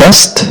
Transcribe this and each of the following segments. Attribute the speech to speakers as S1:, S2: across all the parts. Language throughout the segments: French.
S1: Test.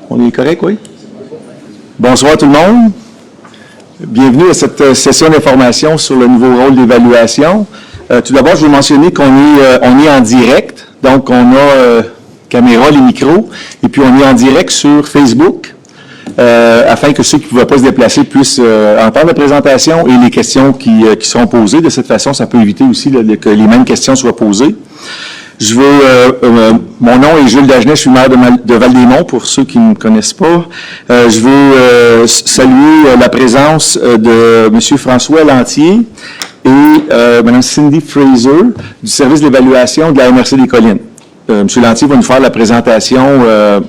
S1: On est correct, oui? Bonsoir tout le monde. Bienvenue à cette session d'information sur le nouveau rôle d'évaluation. Tout d'abord, je veux mentionner qu'on est en direct, donc on a caméra, les micros, et puis on est en direct sur Facebook, afin que ceux qui ne pouvaient pas se déplacer puissent entendre la présentation et les questions qui seront posées. De cette façon, ça peut éviter aussi que les mêmes questions soient posées. Je veux, mon nom est Jules Dagenet, je suis maire de Val-des-Monts, pour ceux qui ne me connaissent pas. Je veux saluer la présence de M. François Lantier et Mme Cindy Fraser du service d'évaluation de la MRC des Collines. M. Lantier va nous faire la présentation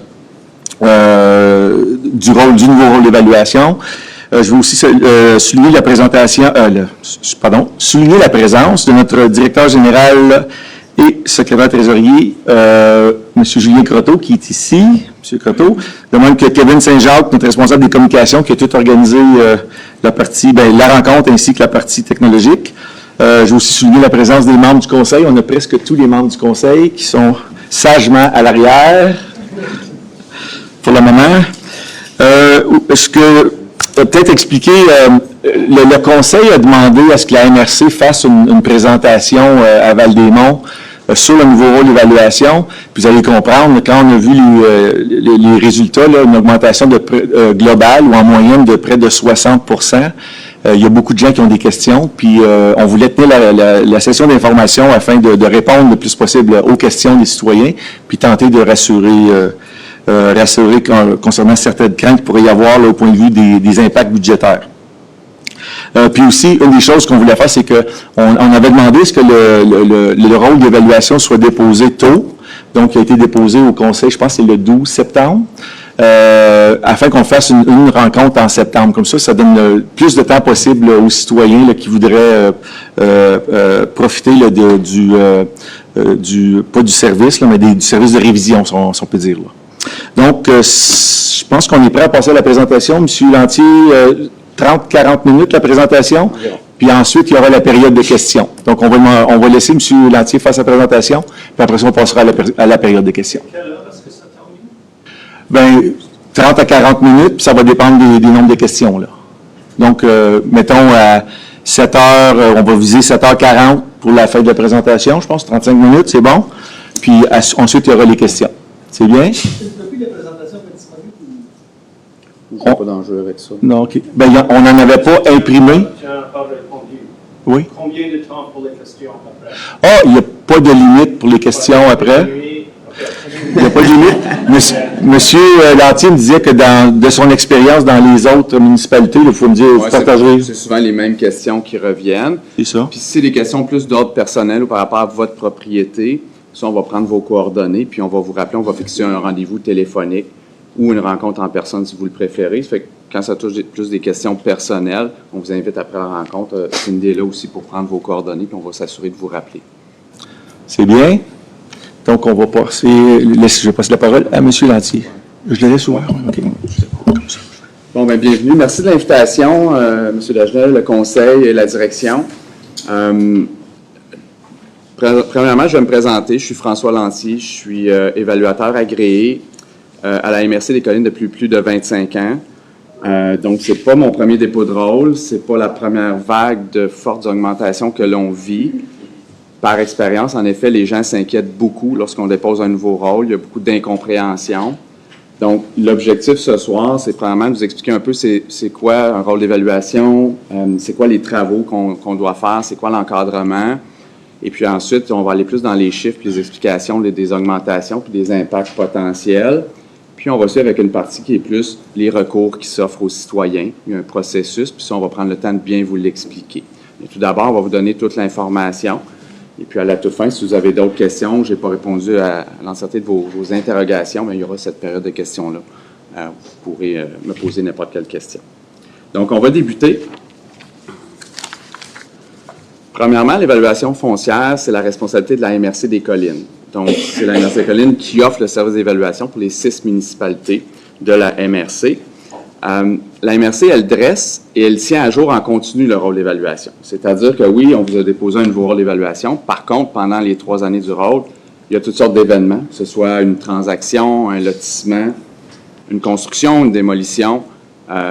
S1: du nouveau rôle d'évaluation. Je veux aussi souligner la présentation, souligner la présence de notre directeur général et secrétaire trésorier, M. Julien Croteau, qui est ici, M. Croteau, de même que Kevin Saint-Jacques, notre responsable des communications, qui a tout organisé la rencontre ainsi que la partie technologique. Je veux aussi souligner la présence des membres du Conseil. On a presque tous les membres du Conseil qui sont sagement à l'arrière pour le moment. Peut-être expliquer, le Conseil a demandé à ce que la MRC fasse une présentation à Val-des-Monts sur le nouveau rôle d'évaluation. Puis vous allez comprendre, quand on a vu les résultats, là, une augmentation globale ou en moyenne de près de 60%, il y a beaucoup de gens qui ont des questions, puis on voulait tenir la session d'information afin de répondre le plus possible aux questions des citoyens, puis tenter de rassurer concernant certaines craintes qu'il pourrait y avoir là, au point de vue des impacts budgétaires. Puis aussi, une des choses qu'on voulait faire, c'est qu'on avait demandé à ce que le rôle d'évaluation soit déposé tôt. Donc, il a été déposé au Conseil, je pense que c'est le 12 septembre, afin qu'on fasse une rencontre en septembre. Comme ça donne le plus de temps possible aux citoyens là, qui voudraient profiter là, pas du service, là, mais du service de révision, si on peut dire. Là. Donc, je pense qu'on est prêt à passer à la présentation. M. Lantier, 30-40 minutes la présentation, puis ensuite, il y aura la période de questions. Donc, on va laisser M. Lantier faire sa présentation, puis après ça, on passera à la période de questions.
S2: Quelle heure est-ce que ça termine?
S1: Bien, 30 à 40 minutes, puis ça va dépendre des nombres de questions, là. Donc, mettons, à 7 heures, on va viser 7h40 pour la feuille de présentation, je pense, 35 minutes, c'est bon. Puis ensuite, il y aura les questions. C'est bien?
S3: Il n'y a pas d'enjeu avec ça.
S1: Non, OK. Bien, on n'en avait pas imprimé.
S2: Tu n'as pas répondu.
S1: Oui.
S2: Combien de temps pour les questions après?
S1: Ah, il n'y a pas de limite pour les questions après. Il n'y a pas de limite. Monsieur Lantier me disait que de son expérience dans les autres municipalités, il faut me dire, vous partagerez.
S3: C'est souvent les mêmes questions qui reviennent.
S1: C'est ça.
S3: Puis si c'est des questions plus d'ordre personnel ou par rapport à votre propriété, ça, on va prendre vos coordonnées, puis on va vous rappeler, on va fixer un rendez-vous téléphonique ou une rencontre en personne si vous le préférez. Ça fait que quand ça touche plus des questions personnelles, on vous invite après la rencontre. Cindy est là aussi pour prendre vos coordonnées, puis on va s'assurer de vous rappeler.
S1: C'est bien. Donc, on va passer, je vais passer la parole à M. Lantier. Je le laisse ouvert. OK.
S3: Bon, bien, bienvenue. Merci de l'invitation, M. Dagenet, le conseil et la direction. Premièrement, je vais me présenter. Je suis François Lantier. Je suis évaluateur agréé à la MRC des Collines depuis plus de 25 ans. Donc, ce n'est pas mon premier dépôt de rôle. Ce n'est pas la première vague de fortes augmentations que l'on vit. Par expérience, en effet, les gens s'inquiètent beaucoup lorsqu'on dépose un nouveau rôle. Il y a beaucoup d'incompréhension. Donc, l'objectif ce soir, c'est premièrement de vous expliquer un peu c'est quoi un rôle d'évaluation, c'est quoi les travaux qu'on doit faire, c'est quoi l'encadrement. Et puis ensuite, on va aller plus dans les chiffres, les explications des augmentations, puis des impacts potentiels. Puis on va suivre avec une partie qui est plus les recours qui s'offrent aux citoyens. Il y a un processus, puis ça, on va prendre le temps de bien vous l'expliquer. Mais tout d'abord, on va vous donner toute l'information. Et puis à la toute fin, si vous avez d'autres questions, je n'ai pas répondu à l'entièreté de vos interrogations, mais il y aura cette période de questions-là. Vous pourrez me poser n'importe quelle question. Donc, on va débuter. Premièrement, l'évaluation foncière, c'est la responsabilité de la MRC des Collines. Donc, c'est la MRC des Collines qui offre le service d'évaluation pour les 6 municipalités de la MRC. La MRC, elle dresse et elle tient à jour en continu le rôle d'évaluation. C'est-à-dire que oui, on vous a déposé un nouveau rôle d'évaluation. Par contre, pendant les 3 années du rôle, il y a toutes sortes d'événements, que ce soit une transaction, un lotissement, une construction, une démolition.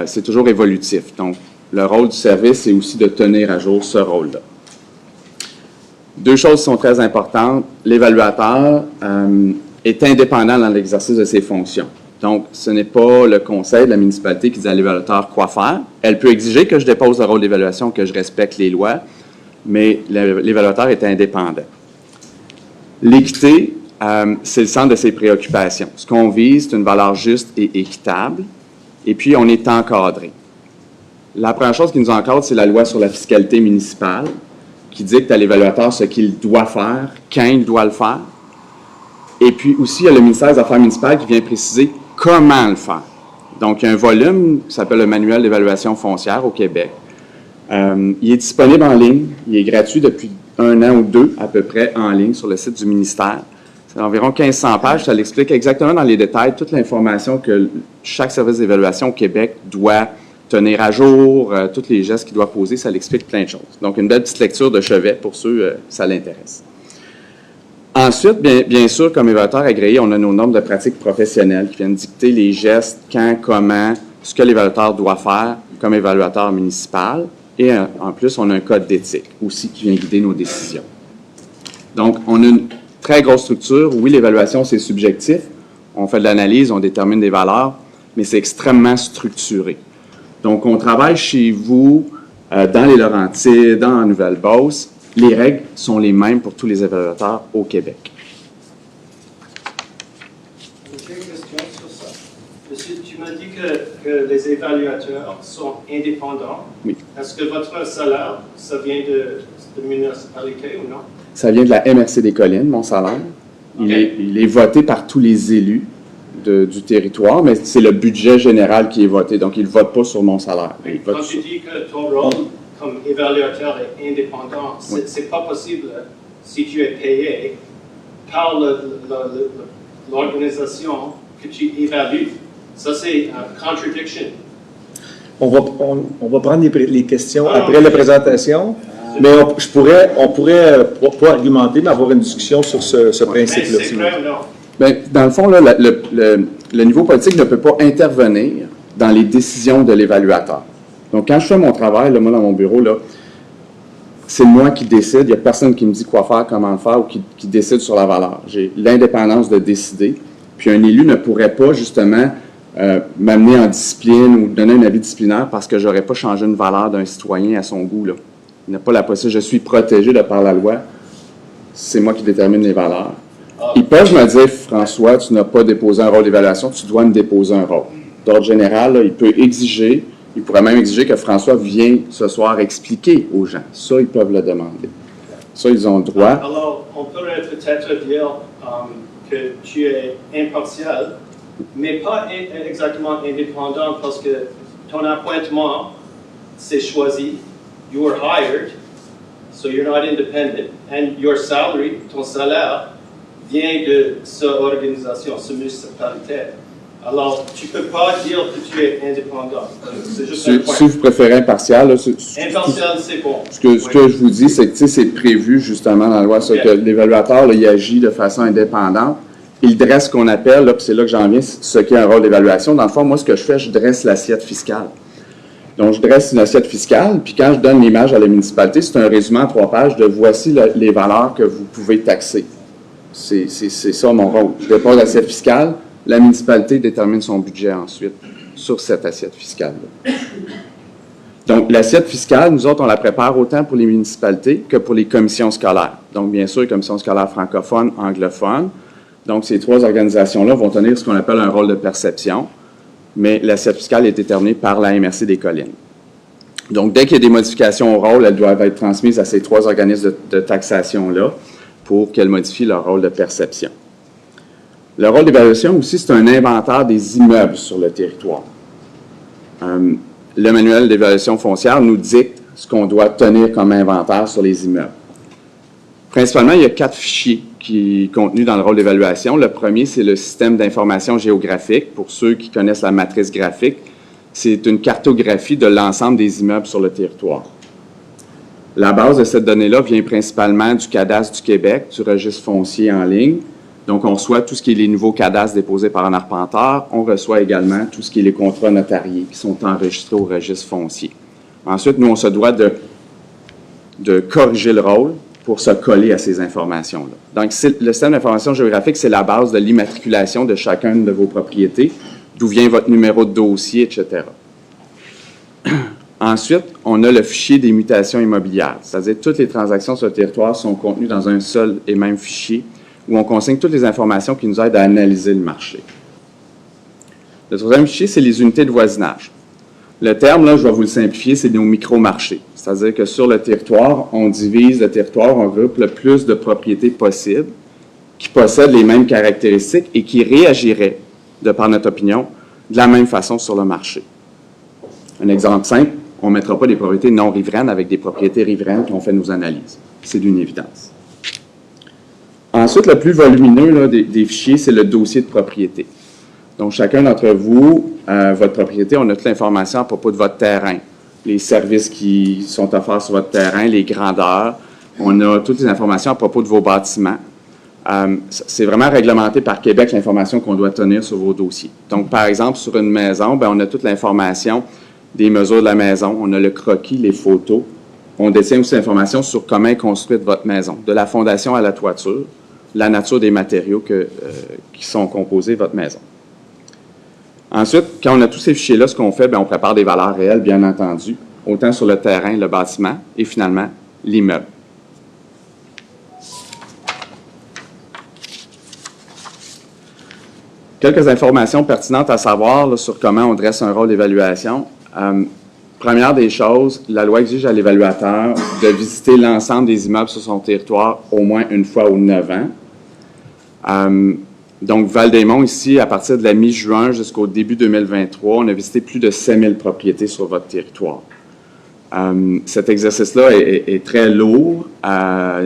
S3: C'est toujours évolutif. Donc, le rôle du service, c'est aussi de tenir à jour ce rôle-là. 2 choses sont très importantes. L'évaluateur est indépendant dans l'exercice de ses fonctions. Donc, ce n'est pas le conseil de la municipalité qui dit à l'évaluateur quoi faire. Elle peut exiger que je dépose le rôle d'évaluation, que je respecte les lois, mais l'évaluateur est indépendant. L'équité, c'est le centre de ses préoccupations. Ce qu'on vise, c'est une valeur juste et équitable, et puis on est encadré. La première chose qui nous encadre, c'est la loi sur la fiscalité municipale, qui dicte à l'évaluateur ce qu'il doit faire, quand il doit le faire. Et puis aussi, il y a le ministère des Affaires municipales qui vient préciser comment le faire. Donc, il y a un volume qui s'appelle le Manuel d'évaluation foncière au Québec. Il est disponible en ligne. Il est gratuit depuis 1 an ou 2 à peu près en ligne sur le site du ministère. C'est environ 1500 pages. Ça l'explique exactement dans les détails toute l'information que chaque service d'évaluation au Québec doit tenir à jour, tous les gestes qu'il doit poser, ça l'explique plein de choses. Donc, une belle petite lecture de chevet pour ceux ça l'intéresse. Ensuite, bien sûr, comme évaluateur agréé, on a nos normes de pratique professionnelles qui viennent dicter les gestes, quand, comment, ce que l'évaluateur doit faire comme évaluateur municipal. Et en plus, on a un code d'éthique aussi qui vient guider nos décisions. Donc, on a une très grosse structure. Oui, l'évaluation, c'est subjectif. On fait de l'analyse, on détermine des valeurs, mais c'est extrêmement structuré. Donc, on travaille chez vous, dans les Laurentides, dans la Nouvelle-Beauce. Les règles sont les mêmes pour tous les évaluateurs au Québec.
S2: J'ai une question sur ça. Monsieur, tu m'as dit que les évaluateurs sont indépendants.
S3: Oui.
S2: Est-ce que votre salaire, ça vient de municipalité ou non?
S3: Ça vient de la MRC des Collines, mon salaire. Il est voté par tous les élus du territoire, mais c'est le budget général qui est voté. Donc, ils ne votent pas sur mon salaire.
S2: Quand tu dis que ton rôle comme évaluateur est indépendant,
S3: Oui.
S2: c'est pas possible si tu es payé par l'organisation que tu évalues. Ça, c'est une contradiction.
S1: On va prendre les questions après la présentation, mais on pourrait pas argumenter, mais avoir une discussion sur ce principe-là.
S2: C'est vrai ou non?
S3: Bien, dans le fond, là, le niveau politique ne peut pas intervenir dans les décisions de l'évaluateur. Donc, quand je fais mon travail, là, moi, dans mon bureau, là, c'est moi qui décide. Il n'y a personne qui me dit quoi faire, comment le faire ou qui décide sur la valeur. J'ai l'indépendance de décider. Puis, un élu ne pourrait pas, justement, m'amener en discipline ou donner un avis disciplinaire parce que je n'aurais pas changé une valeur d'un citoyen à son goût, là. Il n'a pas la possibilité. Je suis protégé de par la loi. C'est moi qui détermine les valeurs. Ils peuvent me dire, François, tu n'as pas déposé un rôle d'évaluation, tu dois me déposer un rôle. D'ordre général, là, il pourrait même exiger que François vienne ce soir expliquer aux gens. Ça, ils peuvent le demander. Ça, ils ont le droit.
S2: Alors, on pourrait peut-être dire que tu es impartial, mais pas exactement indépendant parce que ton appointement, c'est choisi. You were hired, so you're not independent. And your salary, ton salaire, vient de cette organisation, cette municipalité. Alors, tu ne peux pas dire que tu es indépendant. C'est juste un point.
S3: Si vous préférez impartial, là,
S2: Impartial, c'est bon.
S3: Ce que je vous dis, c'est que c'est prévu justement dans la loi, que l'évaluateur, il agit de façon indépendante. Il dresse ce qu'on appelle, là, puis c'est là que j'en viens, ce qui est un rôle d'évaluation. Dans le fond, moi, ce que je fais, je dresse l'assiette fiscale. Donc, je dresse une assiette fiscale, puis quand je donne l'image à la municipalité, c'est un résumé en 3 pages de voici les valeurs que vous pouvez taxer. C'est ça mon rôle. Je dépose l'assiette fiscale, la municipalité détermine son budget ensuite sur cette assiette fiscale-là. Donc, l'assiette fiscale, nous autres, on la prépare autant pour les municipalités que pour les commissions scolaires. Donc, bien sûr, les commissions scolaires francophones, anglophones. Donc, ces 3 organisations-là vont tenir ce qu'on appelle un rôle de perception, mais l'assiette fiscale est déterminée par la MRC des Collines. Donc, dès qu'il y a des modifications au rôle, elles doivent être transmises à ces 3 organismes de taxation-là pour qu'elles modifient leur rôle de perception. Le rôle d'évaluation aussi, c'est un inventaire des immeubles sur le territoire. Le manuel d'évaluation foncière nous dicte ce qu'on doit tenir comme inventaire sur les immeubles. Principalement, il y a 4 fichiers qui sont contenus dans le rôle d'évaluation. Le premier, c'est le système d'information géographique. Pour ceux qui connaissent la matrice graphique, c'est une cartographie de l'ensemble des immeubles sur le territoire. La base de cette donnée-là vient principalement du cadastre du Québec, du registre foncier en ligne. Donc, on reçoit tout ce qui est les nouveaux cadastres déposés par un arpenteur. On reçoit également tout ce qui est les contrats notariés qui sont enregistrés au registre foncier. Ensuite, nous, on se doit de corriger le rôle pour se coller à ces informations-là. Donc, le système d'information géographique, c'est la base de l'immatriculation de chacune de vos propriétés, d'où vient votre numéro de dossier, etc. Ensuite, on a le fichier des mutations immobilières, c'est-à-dire toutes les transactions sur le territoire sont contenues dans un seul et même fichier où on consigne toutes les informations qui nous aident à analyser le marché. Le troisième fichier, c'est les unités de voisinage. Le terme, là, je vais vous le simplifier, c'est nos micro-marchés. C'est-à-dire que sur le territoire, on divise le territoire, on regroupe le plus de propriétés possibles qui possèdent les mêmes caractéristiques et qui réagiraient, de par notre opinion, de la même façon sur le marché. Un exemple simple, on ne mettra pas des propriétés non riveraines avec des propriétés riveraines qui ont fait nos analyses. C'est d'une évidence. Ensuite, le plus volumineux là, des fichiers, c'est le dossier de propriété. Donc, chacun d'entre vous, votre propriété, on a toute l'information à propos de votre terrain, les services qui sont offerts sur votre terrain, les grandeurs. On a toutes les informations à propos de vos bâtiments. C'est vraiment réglementé par Québec, l'information qu'on doit tenir sur vos dossiers. Donc, par exemple, sur une maison, bien, on a toute l'information des mesures de la maison, on a le croquis, les photos. On détient aussi l'information sur comment est construite votre maison, de la fondation à la toiture, la nature des matériaux qui sont composés de votre maison. Ensuite, quand on a tous ces fichiers-là, ce qu'on fait, bien, on prépare des valeurs réelles, bien entendu, autant sur le terrain, le bâtiment et finalement l'immeuble. Quelques informations pertinentes à savoir là, sur comment on dresse un rôle d'évaluation. Première des choses, la loi exige à l'évaluateur de visiter l'ensemble des immeubles sur son territoire au moins une fois aux 9 ans. Donc, Val-des-Monts, ici, à partir de la mi-juin jusqu'au début 2023, on a visité plus de 5000 propriétés sur votre territoire. Cet exercice-là est très lourd,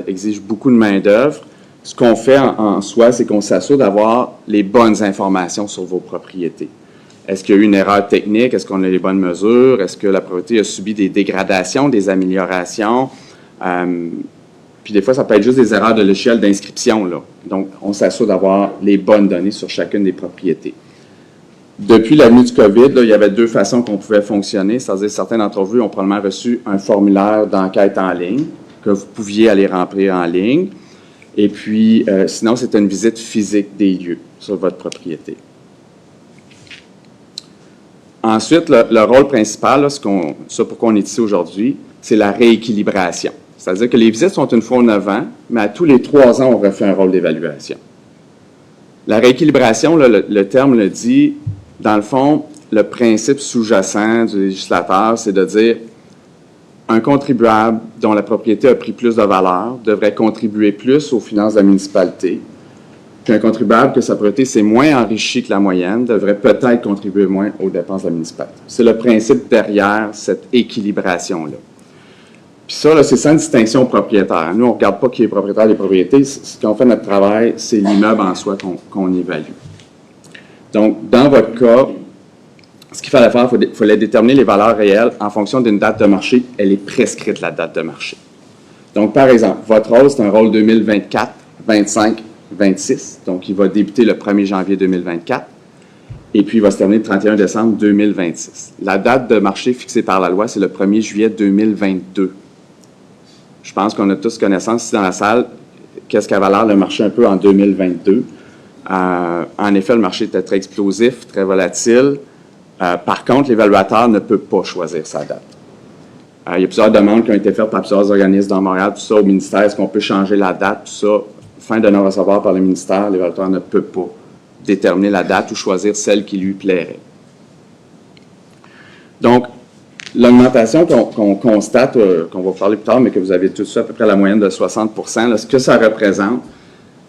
S3: exige beaucoup de main-d'œuvre. Ce qu'on fait en soi, c'est qu'on s'assure d'avoir les bonnes informations sur vos propriétés. Est-ce qu'il y a eu une erreur technique? Est-ce qu'on a les bonnes mesures? Est-ce que la propriété a subi des dégradations, des améliorations? Puis des fois, ça peut être juste des erreurs de l'échelle d'inscription, là. Donc, on s'assure d'avoir les bonnes données sur chacune des propriétés. Depuis l'avenue du COVID, là, il y avait deux façons qu'on pouvait fonctionner, c'est-à-dire certains d'entre vous ont probablement reçu un formulaire d'enquête en ligne que vous pouviez aller remplir en ligne. Et puis, sinon, c'était une visite physique des lieux sur votre propriété. Ensuite, le rôle principal, là, ça pourquoi on est ici aujourd'hui, c'est la rééquilibration. C'est-à-dire que les visites sont une fois aux 9 ans, mais à tous les 3 ans, on refait un rôle d'évaluation. La rééquilibration, là, le terme le dit, dans le fond, le principe sous-jacent du législateur, c'est de dire un contribuable dont la propriété a pris plus de valeur devrait contribuer plus aux finances de la municipalité, qu'un contribuable que sa propriété s'est moins enrichie que la moyenne devrait peut-être contribuer moins aux dépenses de la municipalité. C'est le principe derrière cette équilibration-là. Puis ça, là, c'est sans distinction propriétaire. Nous, on ne regarde pas qui est propriétaire des propriétés. Ce qu'on fait notre travail, c'est l'immeuble en soi qu'on évalue. Donc, dans votre cas, ce qu'il fallait faire, il fallait déterminer les valeurs réelles en fonction d'une date de marché. Elle est prescrite, la date de marché. Donc, par exemple, votre rôle, c'est un rôle 2024, 25, 26. Donc, il va débuter le 1er janvier 2024 et puis il va se terminer le 31 décembre 2026. La date de marché fixée par la loi, c'est le 1er juillet 2022. Je pense qu'on a tous connaissance ici dans la salle, qu'est-ce qu'avait l'air le marché un peu en 2022. En effet, le marché était très explosif, très volatile. Par contre, l'évaluateur ne peut pas choisir sa date. Il y a plusieurs demandes qui ont été faites par plusieurs organismes dans Montréal, tout ça au ministère. Est-ce qu'on peut changer la date, tout ça? Fin de non-recevoir par le ministère, l'évaluateur ne peut pas déterminer la date ou choisir celle qui lui plairait. Donc, l'augmentation qu'on constate, qu'on va parler plus tard, mais que vous avez tout ça à peu près la moyenne de 60 %, là, ce que ça représente,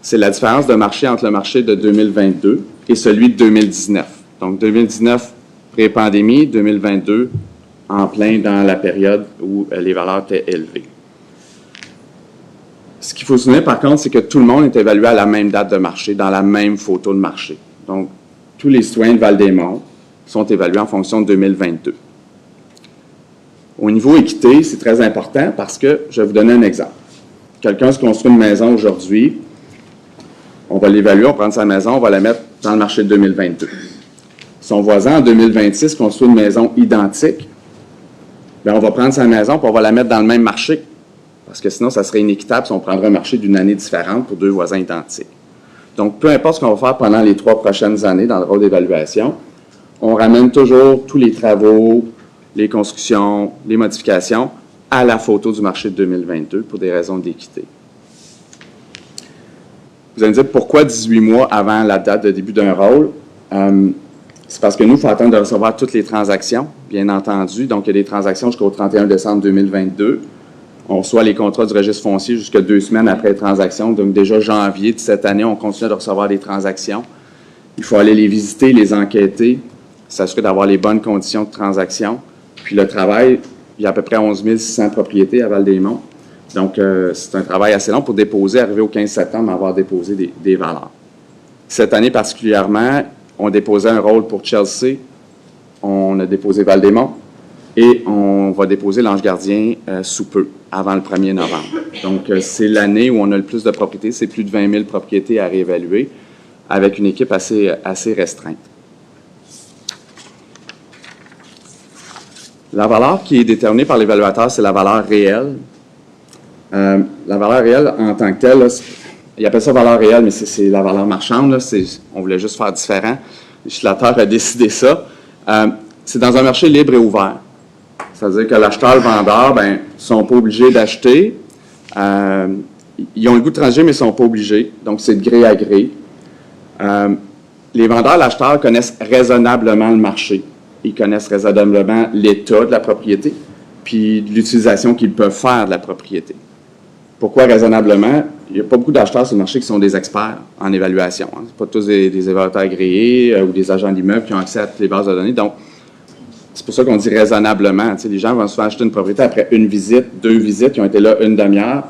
S3: c'est la différence de marché entre le marché de 2022 et celui de 2019. Donc, 2019, pré-pandémie, 2022, en plein dans la période où les valeurs étaient élevées. Ce qu'il faut se souvenir, par contre, c'est que tout le monde est évalué à la même date de marché, dans la même photo de marché. Donc, tous les citoyens de Val-des-Monts sont évalués en fonction de 2022. Au niveau équité, c'est très important parce que, je vais vous donner un exemple. Quelqu'un se construit une maison aujourd'hui, on va l'évaluer, on prend sa maison, on va la mettre dans le marché de 2022. Son voisin, en 2026, construit une maison identique, bien, on va prendre sa maison et on va la mettre dans le même marché, parce que sinon, ça serait inéquitable si on prendrait un marché d'une année différente pour deux voisins identiques. Donc, peu importe ce qu'on va faire pendant les 3 prochaines années dans le rôle d'évaluation, on ramène toujours tous les travaux, les constructions, les modifications à la photo du marché de 2022 pour des raisons d'équité. Vous allez me dire pourquoi 18 mois avant la date de début d'un rôle? C'est parce que nous, il faut attendre de recevoir toutes les transactions, bien entendu. Donc, il y a des transactions jusqu'au 31 décembre 2022. On reçoit les contrats du registre foncier jusqu'à 2 semaines après les transactions. Donc, déjà janvier de cette année, on continue de recevoir des transactions. Il faut aller les visiter, les enquêter, s'assurer d'avoir les bonnes conditions de transaction. Puis le travail, il y a à peu près 11 600 propriétés à Val-des-Monts. Donc, c'est un travail assez long pour déposer, arriver au 15 septembre, avoir déposé des valeurs. Cette année particulièrement, on déposait un rôle pour Chelsea, on a déposé Val-des-Monts et on va déposer l'Ange Gardien sous peu, avant le 1er novembre. Donc, c'est l'année où on a le plus de propriétés, c'est plus de 20 000 propriétés à réévaluer avec une équipe assez restreinte. La valeur qui est déterminée par l'évaluateur, c'est la valeur réelle. La valeur réelle en tant que telle, là, il appelle ça valeur réelle, mais c'est la valeur marchande. Là, on voulait juste faire différent. Le législateur a décidé ça. C'est dans un marché libre et ouvert. C'est-à-dire que l'acheteur et le vendeur ne sont pas obligés d'acheter. Ils ont le goût de transiger, mais ils ne sont pas obligés. Donc, c'est de gré à gré. Les vendeurs et l'acheteurs connaissent raisonnablement le marché. Ils connaissent raisonnablement l'état de la propriété, puis l'utilisation qu'ils peuvent faire de la propriété. Pourquoi raisonnablement? Il n'y a pas beaucoup d'acheteurs sur le marché qui sont des experts en évaluation. Ce ne sont pas tous des évaluateurs agréés ou des agents d'immeubles qui ont accès à toutes les bases de données. Donc, c'est pour ça qu'on dit raisonnablement. Tu sais, les gens vont souvent acheter une propriété après une visite, 2 visites, qui ont été là une demi-heure.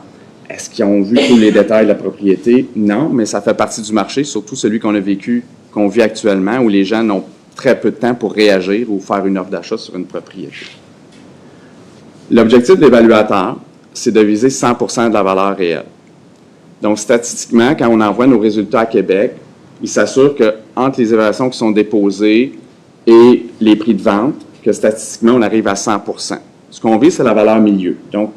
S3: Est-ce qu'ils ont vu tous les détails de la propriété? Non, mais ça fait partie du marché, surtout celui qu'on a vécu, qu'on vit actuellement, où les gens n'ont très peu de temps pour réagir ou faire une offre d'achat sur une propriété. L'objectif de l'évaluateur, c'est de viser 100% de la valeur réelle. Donc, statistiquement, quand on envoie nos résultats à Québec, il s'assure qu'entre les évaluations qui sont déposées et les prix de vente, que statistiquement, on arrive à 100%. Ce qu'on vise, c'est la valeur milieu. Donc,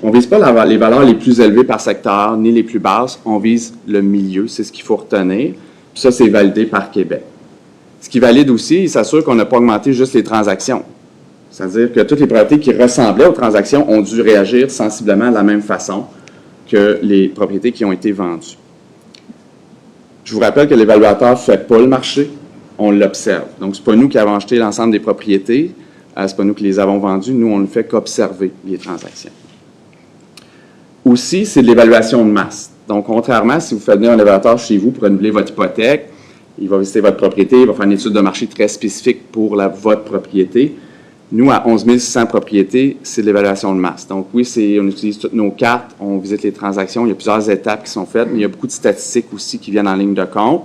S3: on ne vise pas les valeurs les plus élevées par secteur, ni les plus basses, on vise le milieu, c'est ce qu'il faut retenir. Puis ça, c'est validé par Québec. Ce qui valide aussi, il s'assure qu'on n'a pas augmenté juste les transactions. C'est-à-dire que toutes les propriétés qui ressemblaient aux transactions ont dû réagir sensiblement de la même façon que les propriétés qui ont été vendues. Je vous rappelle que l'évaluateur ne fait pas le marché, on l'observe. Donc, ce n'est pas nous qui avons acheté l'ensemble des propriétés, ce n'est pas nous qui les avons vendues, nous, on ne fait qu'observer les transactions. Aussi, c'est de l'évaluation de masse. Donc, contrairement, si vous faites venir un évaluateur chez vous pour renouveler votre hypothèque, il va visiter votre propriété, il va faire une étude de marché très spécifique pour votre propriété. Nous, à 11 600 propriétés, c'est de l'évaluation de masse. Donc oui, on utilise toutes nos cartes, on visite les transactions, il y a plusieurs étapes qui sont faites, mais il y a beaucoup de statistiques aussi qui viennent en ligne de compte.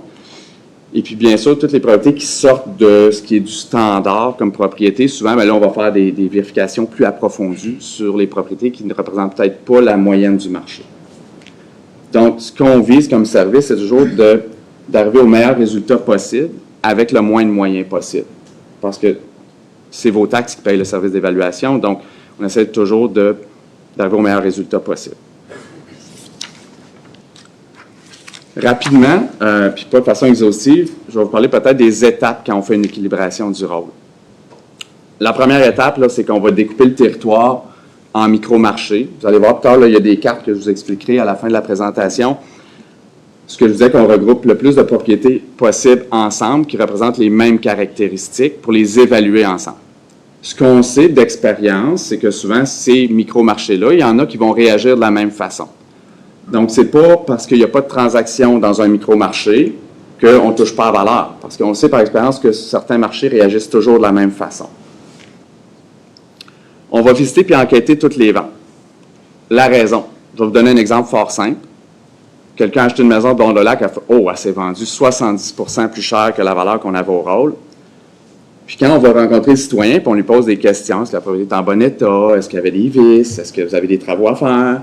S3: Et puis, bien sûr, toutes les propriétés qui sortent de ce qui est du standard comme propriété, souvent, là, on va faire des vérifications plus approfondies sur les propriétés qui ne représentent peut-être pas la moyenne du marché. Donc, ce qu'on vise comme service, c'est toujours d'arriver au meilleur résultat possible avec le moins de moyens possible. Parce que c'est vos taxes qui payent le service d'évaluation, donc on essaie toujours d'arriver au meilleur résultat possible. Rapidement, puis pas de façon exhaustive, je vais vous parler peut-être des étapes quand on fait une équilibration du rôle. La première étape, là, c'est qu'on va découper le territoire en micro-marchés. Vous allez voir plus tard, là, il y a des cartes que je vous expliquerai à la fin de la présentation. Ce que je disais, qu'on regroupe le plus de propriétés possibles ensemble qui représentent les mêmes caractéristiques pour les évaluer ensemble. Ce qu'on sait d'expérience, c'est que souvent, ces micro-marchés-là, il y en a qui vont réagir de la même façon. Donc, ce n'est pas parce qu'il n'y a pas de transaction dans un micro-marché qu'on ne touche pas à valeur. Parce qu'on sait par expérience que certains marchés réagissent toujours de la même façon. On va visiter puis enquêter toutes les ventes. La raison. Je vais vous donner un exemple fort simple. Quelqu'un a acheté une maison de Bon-de-Lac, elle s'est vendue 70% plus cher que la valeur qu'on avait au rôle. Puis quand on va rencontrer le citoyen, puis on lui pose des questions, est-ce que la propriété est en bon état? Est-ce qu'il y avait des vices? Est-ce que vous avez des travaux à faire?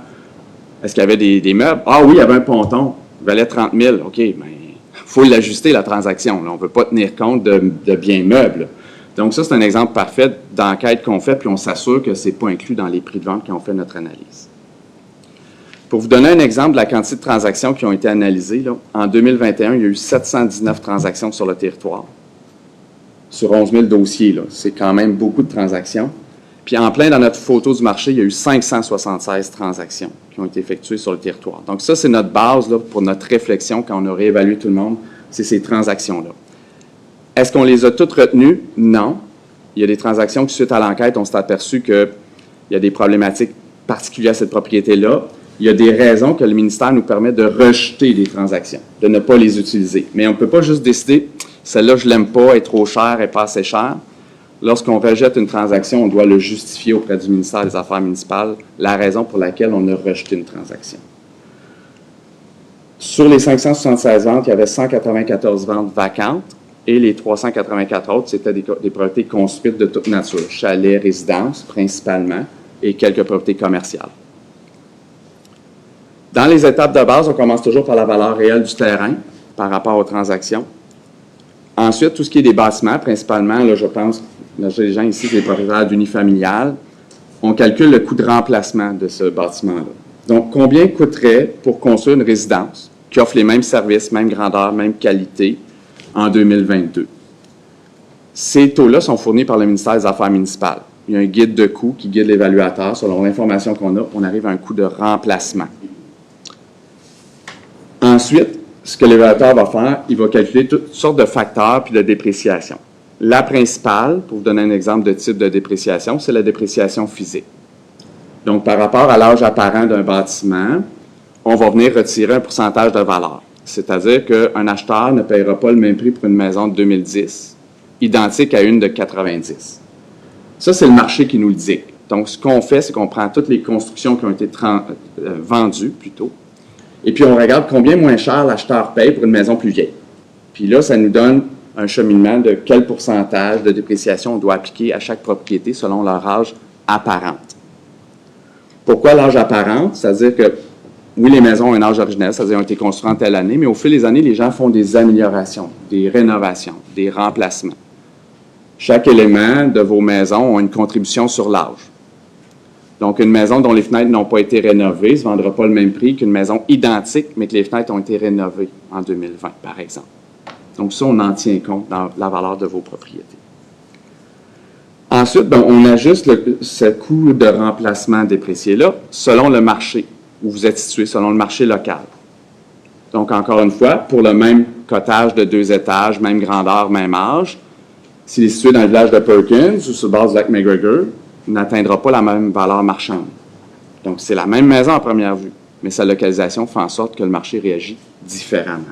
S3: Est-ce qu'il y avait des meubles? Ah oui, il y avait un ponton. Il valait 30 000. OK, mais il faut l'ajuster, la transaction. Là. On ne peut pas tenir compte de biens meubles. Donc ça, c'est un exemple parfait d'enquête qu'on fait, puis on s'assure que ce n'est pas inclus dans les prix de vente quand on fait notre analyse. Pour vous donner un exemple de la quantité de transactions qui ont été analysées, là, en 2021, il y a eu 719 transactions sur le territoire. Sur 11 000 dossiers, c'est quand même beaucoup de transactions. Puis en plein dans notre photo du marché, il y a eu 576 transactions qui ont été effectuées sur le territoire. Donc ça, c'est notre base là, pour notre réflexion quand on a réévalué tout le monde, c'est ces transactions-là. Est-ce qu'on les a toutes retenues? Non. Il y a des transactions qui, suite à l'enquête, on s'est aperçu qu'il y a des problématiques particulières à cette propriété-là. Il y a des raisons que le ministère nous permet de rejeter des transactions, de ne pas les utiliser. Mais on ne peut pas juste décider, celle-là, je ne l'aime pas, elle est trop chère, elle n'est pas assez chère. Lorsqu'on rejette une transaction, on doit le justifier auprès du ministère des Affaires municipales, la raison pour laquelle on a rejeté une transaction. Sur les 576 ventes, il y avait 194 ventes vacantes et les 384 autres, c'était des propriétés construites de toute nature, chalets, résidences principalement et quelques propriétés commerciales. Dans les étapes de base, on commence toujours par la valeur réelle du terrain par rapport aux transactions. Ensuite, tout ce qui est des bâtiments, principalement, là, je pense, là, j'ai des gens ici, des propriétaires d'unifamiliales, on calcule le coût de remplacement de ce bâtiment-là. Donc, combien coûterait pour construire une résidence qui offre les mêmes services, même grandeur, même qualité en 2022? Ces taux-là sont fournis par le ministère des Affaires municipales. Il y a un guide de coûts qui guide l'évaluateur. Selon l'information qu'on a, on arrive à un coût de remplacement. Ensuite, ce que l'évaluateur va faire, il va calculer toutes sortes de facteurs puis de dépréciation. La principale, pour vous donner un exemple de type de dépréciation, c'est la dépréciation physique. Donc, par rapport à l'âge apparent d'un bâtiment, on va venir retirer un pourcentage de valeur. C'est-à-dire qu'un acheteur ne paiera pas le même prix pour une maison de 2010, identique à une de 90. Ça, c'est le marché qui nous le dit. Donc, ce qu'on fait, c'est qu'on prend toutes les constructions qui ont été vendues, plutôt, et puis on regarde combien moins cher l'acheteur paye pour une maison plus vieille. Puis là, ça nous donne un cheminement de quel pourcentage de dépréciation on doit appliquer à chaque propriété selon leur âge apparente. Pourquoi l'âge apparent? C'est-à-dire que, oui, les maisons ont un âge originel, c'est-à-dire ont été construites en telle année, mais au fil des années, les gens font des améliorations, des rénovations, des remplacements. Chaque élément de vos maisons a une contribution sur l'âge. Donc, une maison dont les fenêtres n'ont pas été rénovées ne se vendra pas le même prix qu'une maison identique, mais que les fenêtres ont été rénovées en 2020, par exemple. Donc, ça, on en tient compte dans la valeur de vos propriétés. Ensuite, on ajuste ce coût de remplacement déprécié-là selon le marché où vous êtes situé, selon le marché local. Donc, encore une fois, pour le même cottage de 2 étages, même grandeur, même âge, s'il est situé dans le village de Perkins ou sur le bord du lac McGregor, n'atteindra pas la même valeur marchande. Donc, c'est la même maison à première vue, mais sa localisation fait en sorte que le marché réagit différemment.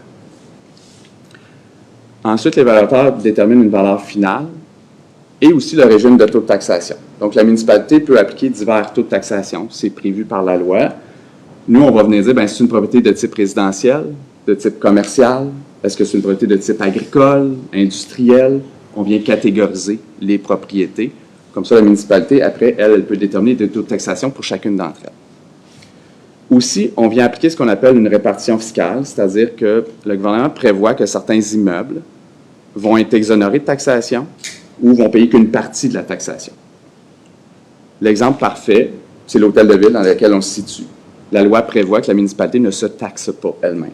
S3: Ensuite, l'évaluateur détermine une valeur finale et aussi le régime de taux de taxation. Donc, la municipalité peut appliquer divers taux de taxation, c'est prévu par la loi. Nous, on va venir dire, bien, c'est une propriété de type résidentiel, de type commercial, est-ce que c'est une propriété de type agricole, industriel? On vient catégoriser les propriétés. Comme ça, la municipalité, après, elle peut déterminer des taux de taxation pour chacune d'entre elles. Aussi, on vient appliquer ce qu'on appelle une répartition fiscale, c'est-à-dire que le gouvernement prévoit que certains immeubles vont être exonérés de taxation ou vont payer qu'une partie de la taxation. L'exemple parfait, c'est l'hôtel de ville dans lequel on se situe. La loi prévoit que la municipalité ne se taxe pas elle-même.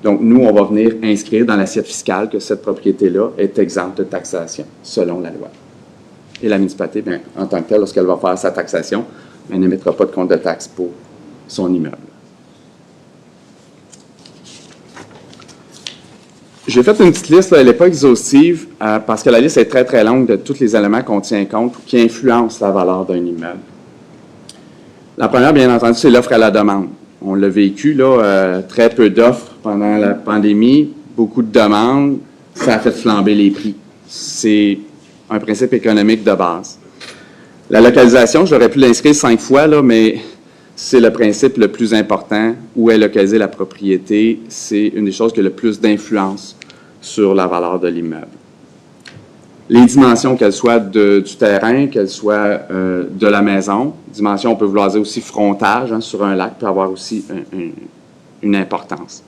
S3: Donc, nous, on va venir inscrire dans l'assiette fiscale que cette propriété-là est exempte de taxation, selon la loi. Et la municipalité, bien, en tant que telle, lorsqu'elle va faire sa taxation, elle n'émettra pas de compte de taxe pour son immeuble. J'ai fait une petite liste, là, elle n'est pas exhaustive, parce que la liste est très, très longue de tous les éléments qu'on tient compte ou qui influencent la valeur d'un immeuble. La première, bien entendu, c'est l'offre à la demande. On l'a vécu, là, très peu d'offres pendant la pandémie, beaucoup de demandes, ça a fait flamber les prix. C'est un principe économique de base. La localisation, j'aurais pu l'inscrire 5 fois, là, mais c'est le principe le plus important. Où est localisée la propriété? C'est une des choses qui a le plus d'influence sur la valeur de l'immeuble. Les dimensions, qu'elles soient du terrain, qu'elles soient de la maison. Dimension, on peut vouloir dire aussi frontage, hein, sur un lac peut avoir aussi une importance.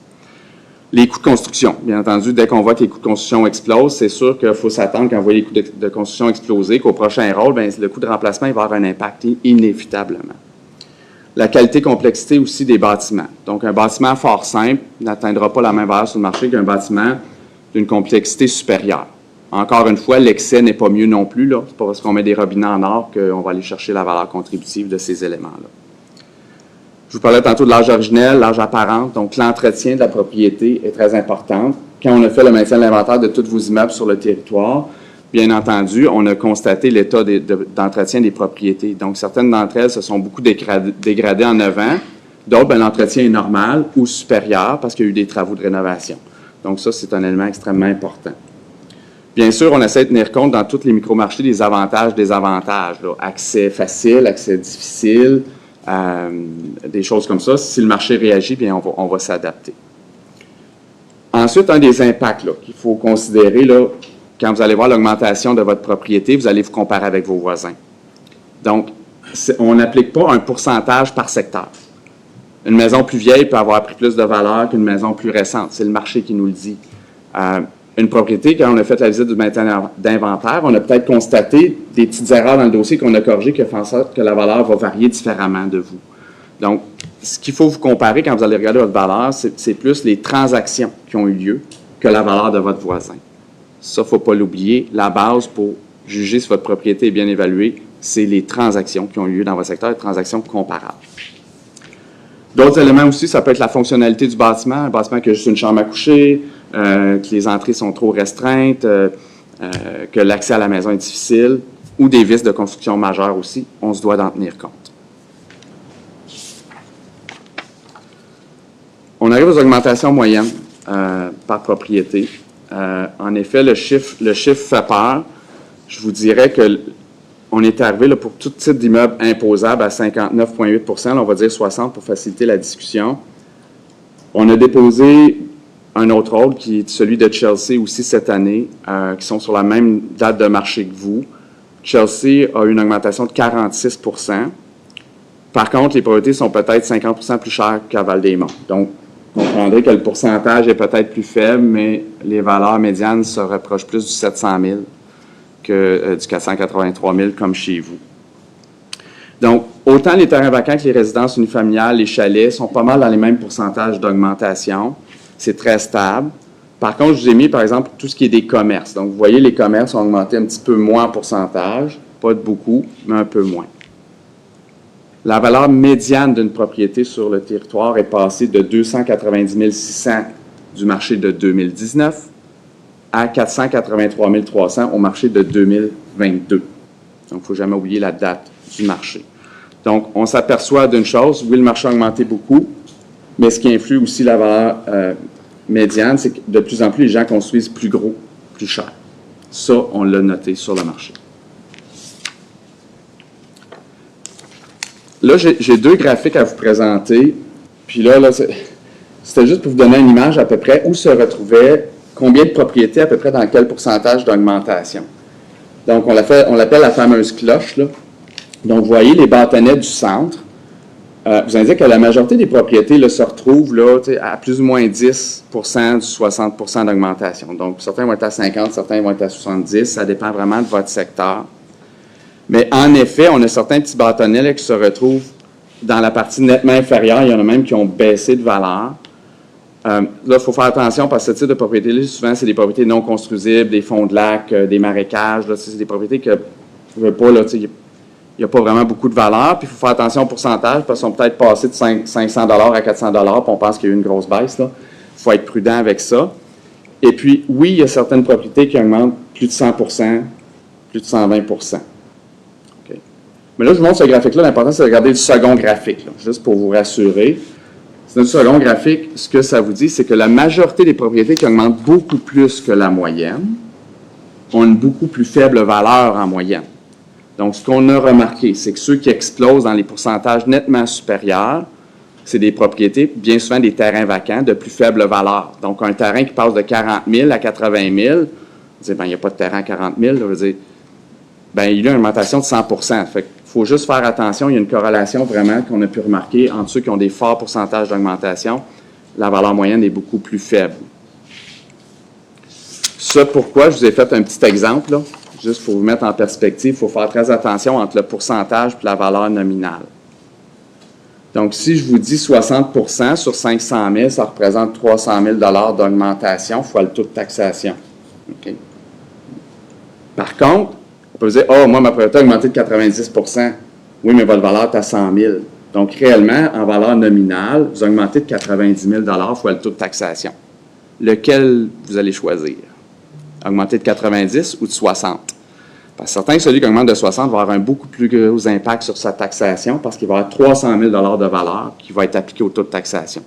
S3: Les coûts de construction. Bien entendu, dès qu'on voit que les coûts de construction explosent, c'est sûr qu'il faut s'attendre, quand on voit les coûts de construction exploser, qu'au prochain rôle, bien, le coût de remplacement il va avoir un impact inévitablement. La qualité-complexité aussi des bâtiments. Donc, un bâtiment fort simple n'atteindra pas la même valeur sur le marché qu'un bâtiment d'une complexité supérieure. Encore une fois, l'excès n'est pas mieux non plus, là. C'est pas parce qu'on met des robinets en or qu'on va aller chercher la valeur contributive de ces éléments-là. Je vous parlais tantôt de l'âge originel, l'âge apparent. Donc, l'entretien de la propriété est très important. Quand on a fait le maintien de l'inventaire de tous vos immeubles sur le territoire, bien entendu, on a constaté l'état d'entretien des propriétés. Donc, certaines d'entre elles se sont beaucoup dégradées en 9 ans. D'autres, bien, l'entretien est normal ou supérieur parce qu'il y a eu des travaux de rénovation. Donc, ça, c'est un élément extrêmement important. Bien sûr, on essaie de tenir compte dans tous les micromarchés des avantages, désavantages. Là. Accès facile, accès difficile, des choses comme ça. Si le marché réagit, bien, on va s'adapter. Ensuite, un des impacts qu'il faut considérer, là, quand vous allez voir l'augmentation de votre propriété, vous allez vous comparer avec vos voisins. Donc, on n'applique pas un pourcentage par secteur. Une maison plus vieille peut avoir pris plus de valeur qu'une maison plus récente. C'est le marché qui nous le dit. Une propriété, quand on a fait la visite du maintien d'inventaire, on a peut-être constaté des petites erreurs dans le dossier qu'on a corrigées qui font en sorte que la valeur va varier différemment de vous. Donc, ce qu'il faut vous comparer quand vous allez regarder votre valeur, c'est plus les transactions qui ont eu lieu que la valeur de votre voisin. Ça, il ne faut pas l'oublier. La base pour juger si votre propriété est bien évaluée, c'est les transactions qui ont eu lieu dans votre secteur, les transactions comparables. D'autres éléments aussi, ça peut être la fonctionnalité du bâtiment. Un bâtiment qui a juste une chambre à coucher, que les entrées sont trop restreintes, que l'accès à la maison est difficile, ou des vices de construction majeures aussi. On se doit d'en tenir compte. On arrive aux augmentations moyennes par propriété. En effet, le chiffre fait peur. Je vous dirais que on est arrivé là, pour tout type d'immeuble imposable à 59,8 %, on va dire 60 pour faciliter la discussion. On a déposé un autre rôle qui est celui de Chelsea aussi cette année, qui sont sur la même date de marché que vous. Chelsea a eu une augmentation de 46 %. Par contre, les propriétés sont peut-être 50 % plus chères qu'à Val-des-Monts. Donc, vous comprendrez que le pourcentage est peut-être plus faible, mais les valeurs médianes se rapprochent plus du 700 000 que du 483 000 comme chez vous. Donc, autant les terrains vacants que les résidences unifamiliales, les chalets sont pas mal dans les mêmes pourcentages d'augmentation. C'est très stable. Par contre, je vous ai mis, par exemple, tout ce qui est des commerces. Donc, vous voyez, les commerces ont augmenté un petit peu moins en pourcentage, pas de beaucoup, mais un peu moins. La valeur médiane d'une propriété sur le territoire est passée de 290 600 du marché de 2019 à 483 300 au marché de 2022. Donc, il ne faut jamais oublier la date du marché. Donc, on s'aperçoit d'une chose, oui, le marché a augmenté beaucoup, mais ce qui influe aussi la valeur médiane, c'est que de plus en plus, les gens construisent plus gros, plus cher. Ça, on l'a noté sur le marché. Là, j'ai deux graphiques à vous présenter. Puis là c'était juste pour vous donner une image à peu près où se retrouvait combien de propriétés à peu près dans quel pourcentage d'augmentation. Donc, on l'appelle la fameuse cloche, là. Donc, vous voyez les bâtonnets du centre. Vous indique que la majorité des propriétés là, se retrouvent là, à plus ou moins 10 % du 60 % d'augmentation. Donc, certains vont être à 50, certains vont être à 70. Ça dépend vraiment de votre secteur. Mais en effet, on a certains petits bâtonnets là, qui se retrouvent dans la partie nettement inférieure. Il y en a même qui ont baissé de valeur. Là, il faut faire attention parce que ce type de propriétés-là, souvent, c'est des propriétés non construisibles, des fonds de lac, des marécages. Là, c'est des propriétés que vous ne pouvez pas, là, il n'y a pas vraiment beaucoup de valeur. Puis, il faut faire attention au pourcentage parce qu'ils sont peut-être passés de 500 $ à 400 $, puis on pense qu'il y a eu une grosse baisse. Il faut être prudent avec ça. Et puis, oui, il y a certaines propriétés qui augmentent plus de 100 %, plus de 120 %. Okay. Mais là, je vous montre ce graphique-là. L'important, c'est de regarder le second graphique, là, juste pour vous rassurer. C'est notre second graphique. Ce que ça vous dit, c'est que la majorité des propriétés qui augmentent beaucoup plus que la moyenne ont une beaucoup plus faible valeur en moyenne. Donc, ce qu'on a remarqué, c'est que ceux qui explosent dans les pourcentages nettement supérieurs, c'est des propriétés, bien souvent des terrains vacants, de plus faible valeur. Donc, un terrain qui passe de 40 000 à 80 000 Vous dites, ben, il n'y a pas de terrain à 40 000. Là, je veux dire, ben, il y a une augmentation de 100 Fait qu'il faut juste faire attention. Il y a une corrélation vraiment qu'on a pu remarquer entre ceux qui ont des forts pourcentages d'augmentation. La valeur moyenne est beaucoup plus faible. Ça, pourquoi? Je vous ai fait un petit exemple, là. Juste pour vous mettre en perspective, il faut faire très attention entre le pourcentage et la valeur nominale. Donc, si je vous dis 60 sur 500 000, ça représente 300 000 d'augmentation fois le taux de taxation. Okay. Par contre, on peut vous dire, « Oh, moi, ma propriété a augmenté de 90 ». Oui, mais votre valeur est à 100 000. Donc, réellement, en valeur nominale, vous augmentez de 90 000 fois le taux de taxation. Lequel vous allez choisir? Augmenter de 90 ou de 60? Parce que certains, celui qui augmente de 60 va avoir un beaucoup plus gros impact sur sa taxation parce qu'il va avoir 300 000 de valeur qui va être appliqué au taux de taxation.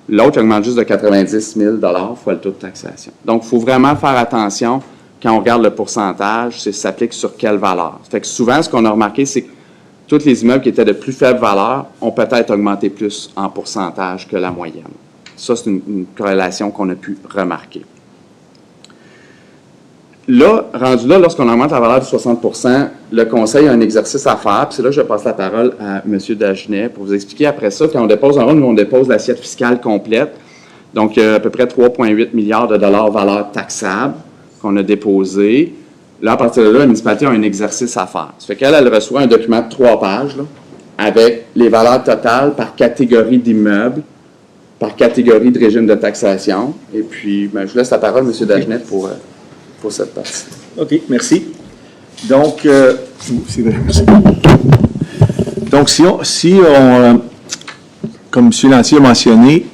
S3: L'autre augmente juste de 90 000 fois le taux de taxation. Donc, il faut vraiment faire attention quand on regarde le pourcentage, ça s'applique sur quelle valeur. Fait que souvent, ce qu'on a remarqué, c'est que tous les immeubles qui étaient de plus faible valeur ont peut-être augmenté plus en pourcentage que la moyenne. Ça, c'est une corrélation qu'on a pu remarquer. Là, rendu là, lorsqu'on augmente la valeur de 60 le conseil a un exercice à faire. Puis c'est là que je passe la parole à M. Dagenet pour vous expliquer après ça. Quand on dépose en rond, nous, on dépose l'assiette fiscale complète. Donc, il y a à peu près 3,8 milliards de dollars valeur taxable qu'on a déposé. Là, à partir de là, la municipalité a un exercice à faire. Ça fait qu'elle, elle reçoit un document de 3 pages là, avec les valeurs totales par catégorie d'immeubles, par catégorie de régime de taxation. Et puis, ben, je vous laisse la parole, M. Dagenet, pour cette partie.
S1: OK, merci. Donc, c'est vrai, merci. Donc, si on comme M. Lantier a mentionné,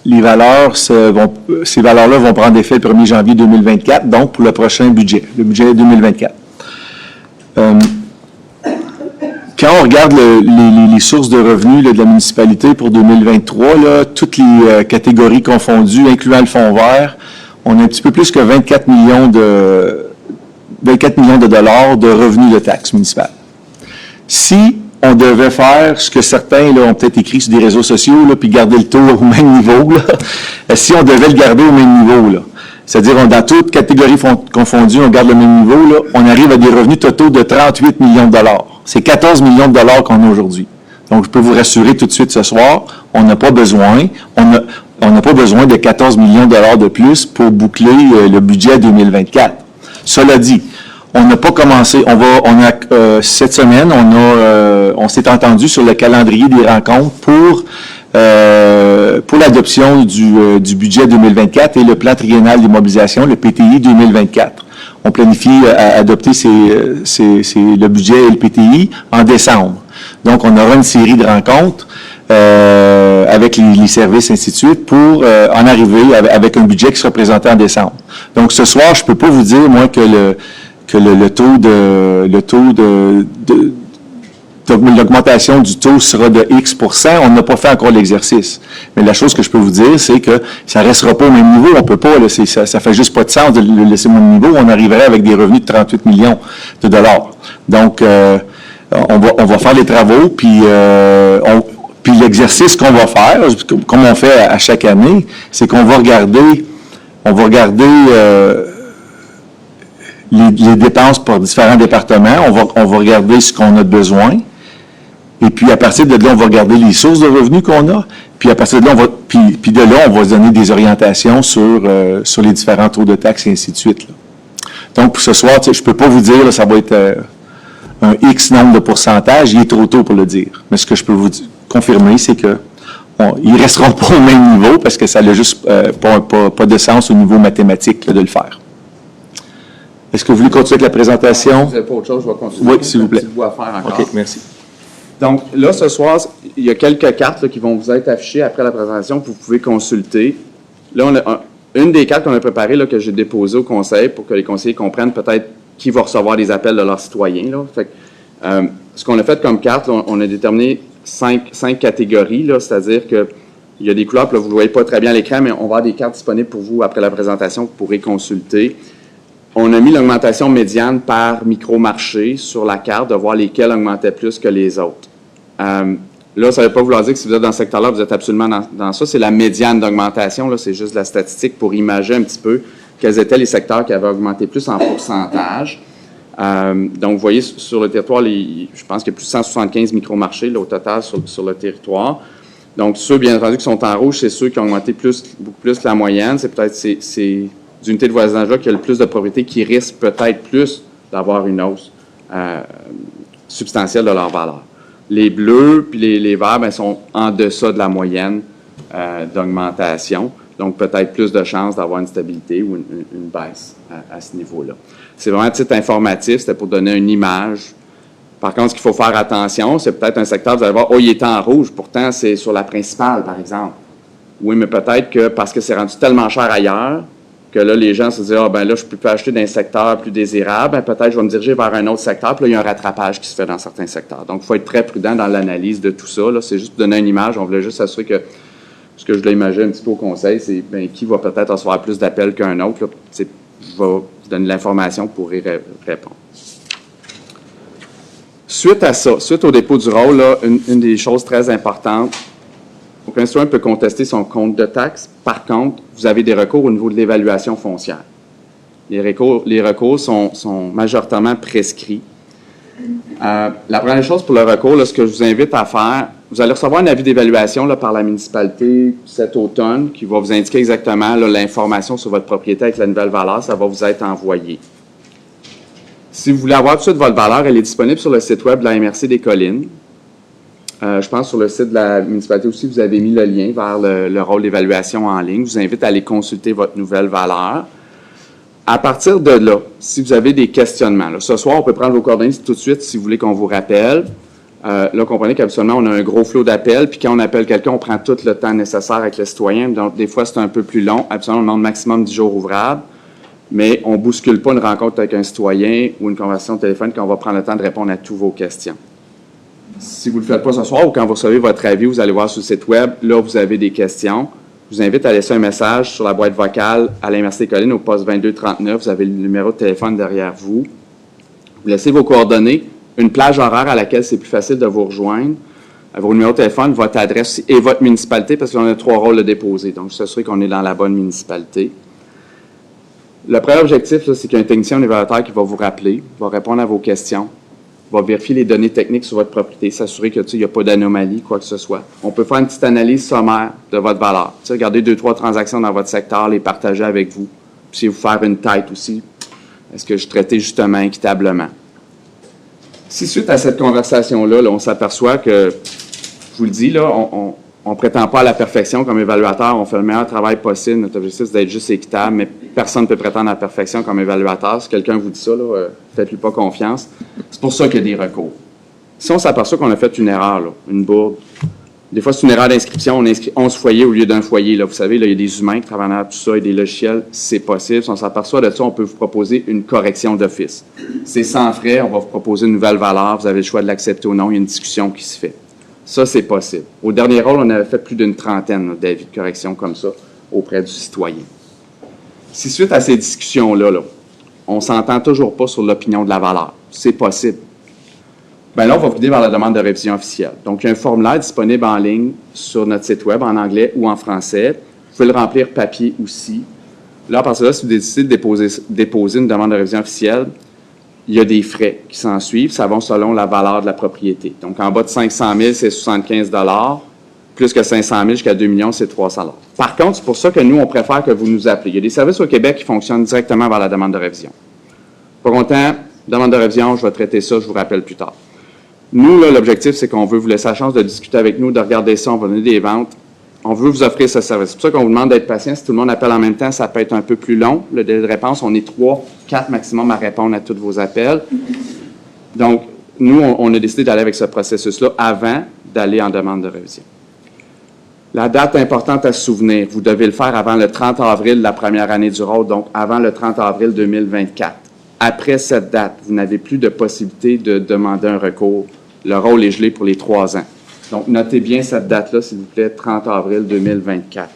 S1: les valeurs, ces valeurs-là vont prendre effet le 1er janvier 2024, donc pour le prochain budget, le budget 2024. Quand on regarde les sources de revenus là, de la municipalité pour 2023, là, toutes les catégories confondues, incluant le fonds vert, on a un petit peu plus que 24 millions de dollars de revenus de taxes municipales. Si on devait faire ce que certains là, ont peut-être écrit sur des réseaux sociaux, là, puis garder le taux au même niveau, là, si on devait le garder au même niveau, là, c'est-à-dire dans toutes catégories confondues, on garde le même niveau, là, on arrive à des revenus totaux de 38 millions de dollars. C'est 14 millions de dollars qu'on a aujourd'hui. Donc, je peux vous rassurer tout de suite ce soir, on n'a pas besoin, de 14 millions de dollars de plus pour boucler le budget 2024. Cela dit, on n'a pas commencé. Cette semaine, on s'est entendu sur le calendrier des rencontres pour l'adoption du budget 2024 et le plan triennal d'immobilisation, le PTI 2024. On planifie adopter le budget et le PTI en décembre. Donc, on aura une série de rencontres avec les services, ainsi de suite, pour en arriver avec un budget qui sera présenté en décembre. Donc, ce soir, je ne peux pas vous dire, moi, que l'augmentation du taux sera de X %. On n'a pas fait encore l'exercice. Mais la chose que je peux vous dire, c'est que ça ne restera pas au même niveau. On peut pas, là, ça fait juste pas de sens de le laisser au même niveau. On arriverait avec des revenus de 38 millions de dollars. Donc, on va faire les travaux, puis l'exercice qu'on va faire, comme on fait à chaque année, c'est qu'on va regarder les dépenses pour différents départements, on va regarder ce qu'on a besoin, et puis à partir de là, on va regarder les sources de revenus qu'on a, puis à partir de là, on va se donner des orientations sur les différents taux de taxes et ainsi de suite, là. Donc, pour ce soir, je ne peux pas vous dire, là, ça va être un X nombre de pourcentage, il est trop tôt pour le dire. Mais ce que je peux vous confirmer, c'est que ils ne resteront pas au même niveau parce que ça n'a juste pas de sens au niveau mathématique là, de le faire. Est-ce que vous voulez continuer avec la présentation?
S3: Vous n'avez pas autre chose, je vais continuer.
S1: Oui, s'il vous plaît.
S3: Un petit bout à faire encore.
S1: OK, merci.
S3: Donc, là, ce soir, il y a quelques cartes là, qui vont vous être affichées après la présentation que vous pouvez consulter. Là, on a une des cartes qu'on a préparées, là, que j'ai déposées au conseil pour que les conseillers comprennent peut-être qui va recevoir des appels de leurs citoyens. Là. Fait que, ce qu'on a fait comme carte, là, on a déterminé cinq catégories, là, c'est-à-dire que il y a des couleurs, puis là, vous ne voyez pas très bien à l'écran, mais on va avoir des cartes disponibles pour vous après la présentation que vous pourrez consulter. On a mis l'augmentation médiane par micro-marché sur la carte, de voir lesquels augmentaient plus que les autres. Là, ça ne veut pas vouloir dire que si vous êtes dans ce secteur-là, vous êtes absolument dans ça. C'est la médiane d'augmentation, là, c'est juste la statistique pour imager un petit peu quels étaient les secteurs qui avaient augmenté plus en pourcentage. Donc, vous voyez, sur le territoire, je pense qu'il y a plus de 175 micro-marchés là, au total sur le territoire. Donc, ceux, bien entendu, qui sont en rouge, c'est ceux qui ont augmenté beaucoup plus que la moyenne. C'est peut-être ces unités de voisinage-là qui ont le plus de propriétés qui risquent peut-être plus d'avoir une hausse substantielle de leur valeur. Les bleus puis les verts bien, sont en deçà de la moyenne d'augmentation. Donc, peut-être plus de chances d'avoir une stabilité ou une baisse à ce niveau-là. C'est vraiment un titre informatif, c'était pour donner une image. Par contre, ce qu'il faut faire attention, c'est peut-être un secteur, vous allez voir, il est en rouge, pourtant c'est sur la principale, par exemple. Oui, mais peut-être que parce que c'est rendu tellement cher ailleurs, que là, les gens se disent, ben là, je peux acheter d'un secteur plus désirable, ben peut-être je vais me diriger vers un autre secteur, puis là, il y a un rattrapage qui se fait dans certains secteurs. Donc, il faut être très prudent dans l'analyse de tout ça. Là, c'est juste pour donner une image, on voulait juste s'assurer que ce que je voulais imaginer un petit peu au conseil, c'est qui va peut-être recevoir plus d'appels qu'un autre. Là, je vais vous donner de l'information pour y répondre. Suite à ça, suite au dépôt du rôle, là, une des choses très importantes, aucun citoyen peut contester son compte de taxe. Par contre, vous avez des recours au niveau de l'évaluation foncière. Les recours sont majoritairement prescrits. La première chose pour le recours, là, ce que je vous invite à faire, vous allez recevoir un avis d'évaluation par la municipalité cet automne qui va vous indiquer exactement l'information sur votre propriété avec la nouvelle valeur. Ça va vous être envoyé. Si vous voulez avoir tout de suite votre valeur, elle est disponible sur le site web de la MRC des Collines. Je pense sur le site de la municipalité aussi, vous avez mis le lien vers le rôle d'évaluation en ligne. Je vous invite à aller consulter votre nouvelle valeur. À partir de là, si vous avez des questionnements, là, ce soir, on peut prendre vos coordonnées tout de suite si vous voulez qu'on vous rappelle. Là, comprenez qu'habituellement, on a un gros flot d'appels, puis quand on appelle quelqu'un, on prend tout le temps nécessaire avec le citoyen. Donc, des fois, c'est un peu plus long. Habituellement, on demande maximum 10 jours ouvrables, mais on ne bouscule pas une rencontre avec un citoyen ou une conversation de téléphone quand on va prendre le temps de répondre à toutes vos questions. Si vous ne le faites pas ce soir ou quand vous recevez votre avis, vous allez voir sur le site web, là, vous avez des questions. Je vous invite à laisser un message sur la boîte vocale à la MRC des Collines au poste 2239. Vous avez le numéro de téléphone derrière vous. Vous laissez vos coordonnées, une plage horaire à laquelle c'est plus facile de vous rejoindre, vos numéros de téléphone, votre adresse et votre municipalité, parce qu'on a 3 rôles à déposer. Donc, je s'assure qu'on est dans la bonne municipalité. Le premier objectif, là, c'est qu'il y a un technicien ou un évaluateur qui va vous rappeler, va répondre à vos questions, va vérifier les données techniques sur votre propriété, s'assurer que, il n'y a pas d'anomalie, quoi que ce soit. On peut faire une petite analyse sommaire de votre valeur. Regardez 2-3 transactions dans votre secteur, les partager avec vous. Puis vous faire une tête aussi. Est-ce que je traitais justement équitablement? Si suite à cette conversation-là, on s'aperçoit que, je vous le dis, là, on ne prétend pas à la perfection comme évaluateur, on fait le meilleur travail possible. Notre objectif, c'est d'être juste équitable, mais personne ne peut prétendre à la perfection comme évaluateur. Si quelqu'un vous dit ça, faites-lui pas confiance. C'est pour ça qu'il y a des recours. Si on s'aperçoit qu'on a fait une erreur, là, une bourde, des fois c'est une erreur d'inscription, on inscrit 11 foyers au lieu d'un foyer. Là. Vous savez, là, il y a des humains qui travaillent dans tout ça, et des logiciels, c'est possible. Si on s'aperçoit de ça, on peut vous proposer une correction d'office. C'est sans frais, on va vous proposer une nouvelle valeur, vous avez le choix de l'accepter ou non, il y a une discussion qui se fait. Ça, c'est possible. Au dernier rôle, on avait fait plus d'une trentaine d'avis de correction comme ça auprès du citoyen. Si suite à ces discussions-là, on ne s'entend toujours pas sur l'opinion de la valeur, c'est possible. Bien là, on va vous guider vers la demande de révision officielle. Donc, il y a un formulaire disponible en ligne sur notre site web en anglais ou en français. Vous pouvez le remplir papier aussi. Là, à partir de là, si vous décidez de déposer une demande de révision officielle, il y a des frais qui s'en suivent. Ça va selon la valeur de la propriété. Donc, en bas de 500 000, c'est 75 $. Plus que 500 000 jusqu'à 2 millions, c'est 300 $. Par contre, c'est pour ça que nous, on préfère que vous nous appelez. Il y a des services au Québec qui fonctionnent directement vers la demande de révision. Pas content, demande de révision, je vais traiter ça, je vous rappelle plus tard. Nous, là, l'objectif, c'est qu'on veut vous laisser la chance de discuter avec nous, de regarder ça, on va donner des ventes. On veut vous offrir ce service. C'est pour ça qu'on vous demande d'être patient. Si tout le monde appelle en même temps, ça peut être un peu plus long. Le délai de réponse, on est 3, 4 maximum à répondre à tous vos appels. Donc, nous, on a décidé d'aller avec ce processus-là avant d'aller en demande de révision. La date importante à se souvenir, vous devez le faire avant le 30 avril de la première année du rôle, donc avant le 30 avril 2024. Après cette date, vous n'avez plus de possibilité de demander un recours. Le rôle est gelé pour les 3 ans. Donc, notez bien cette date-là, s'il vous plaît, 30 avril 2024.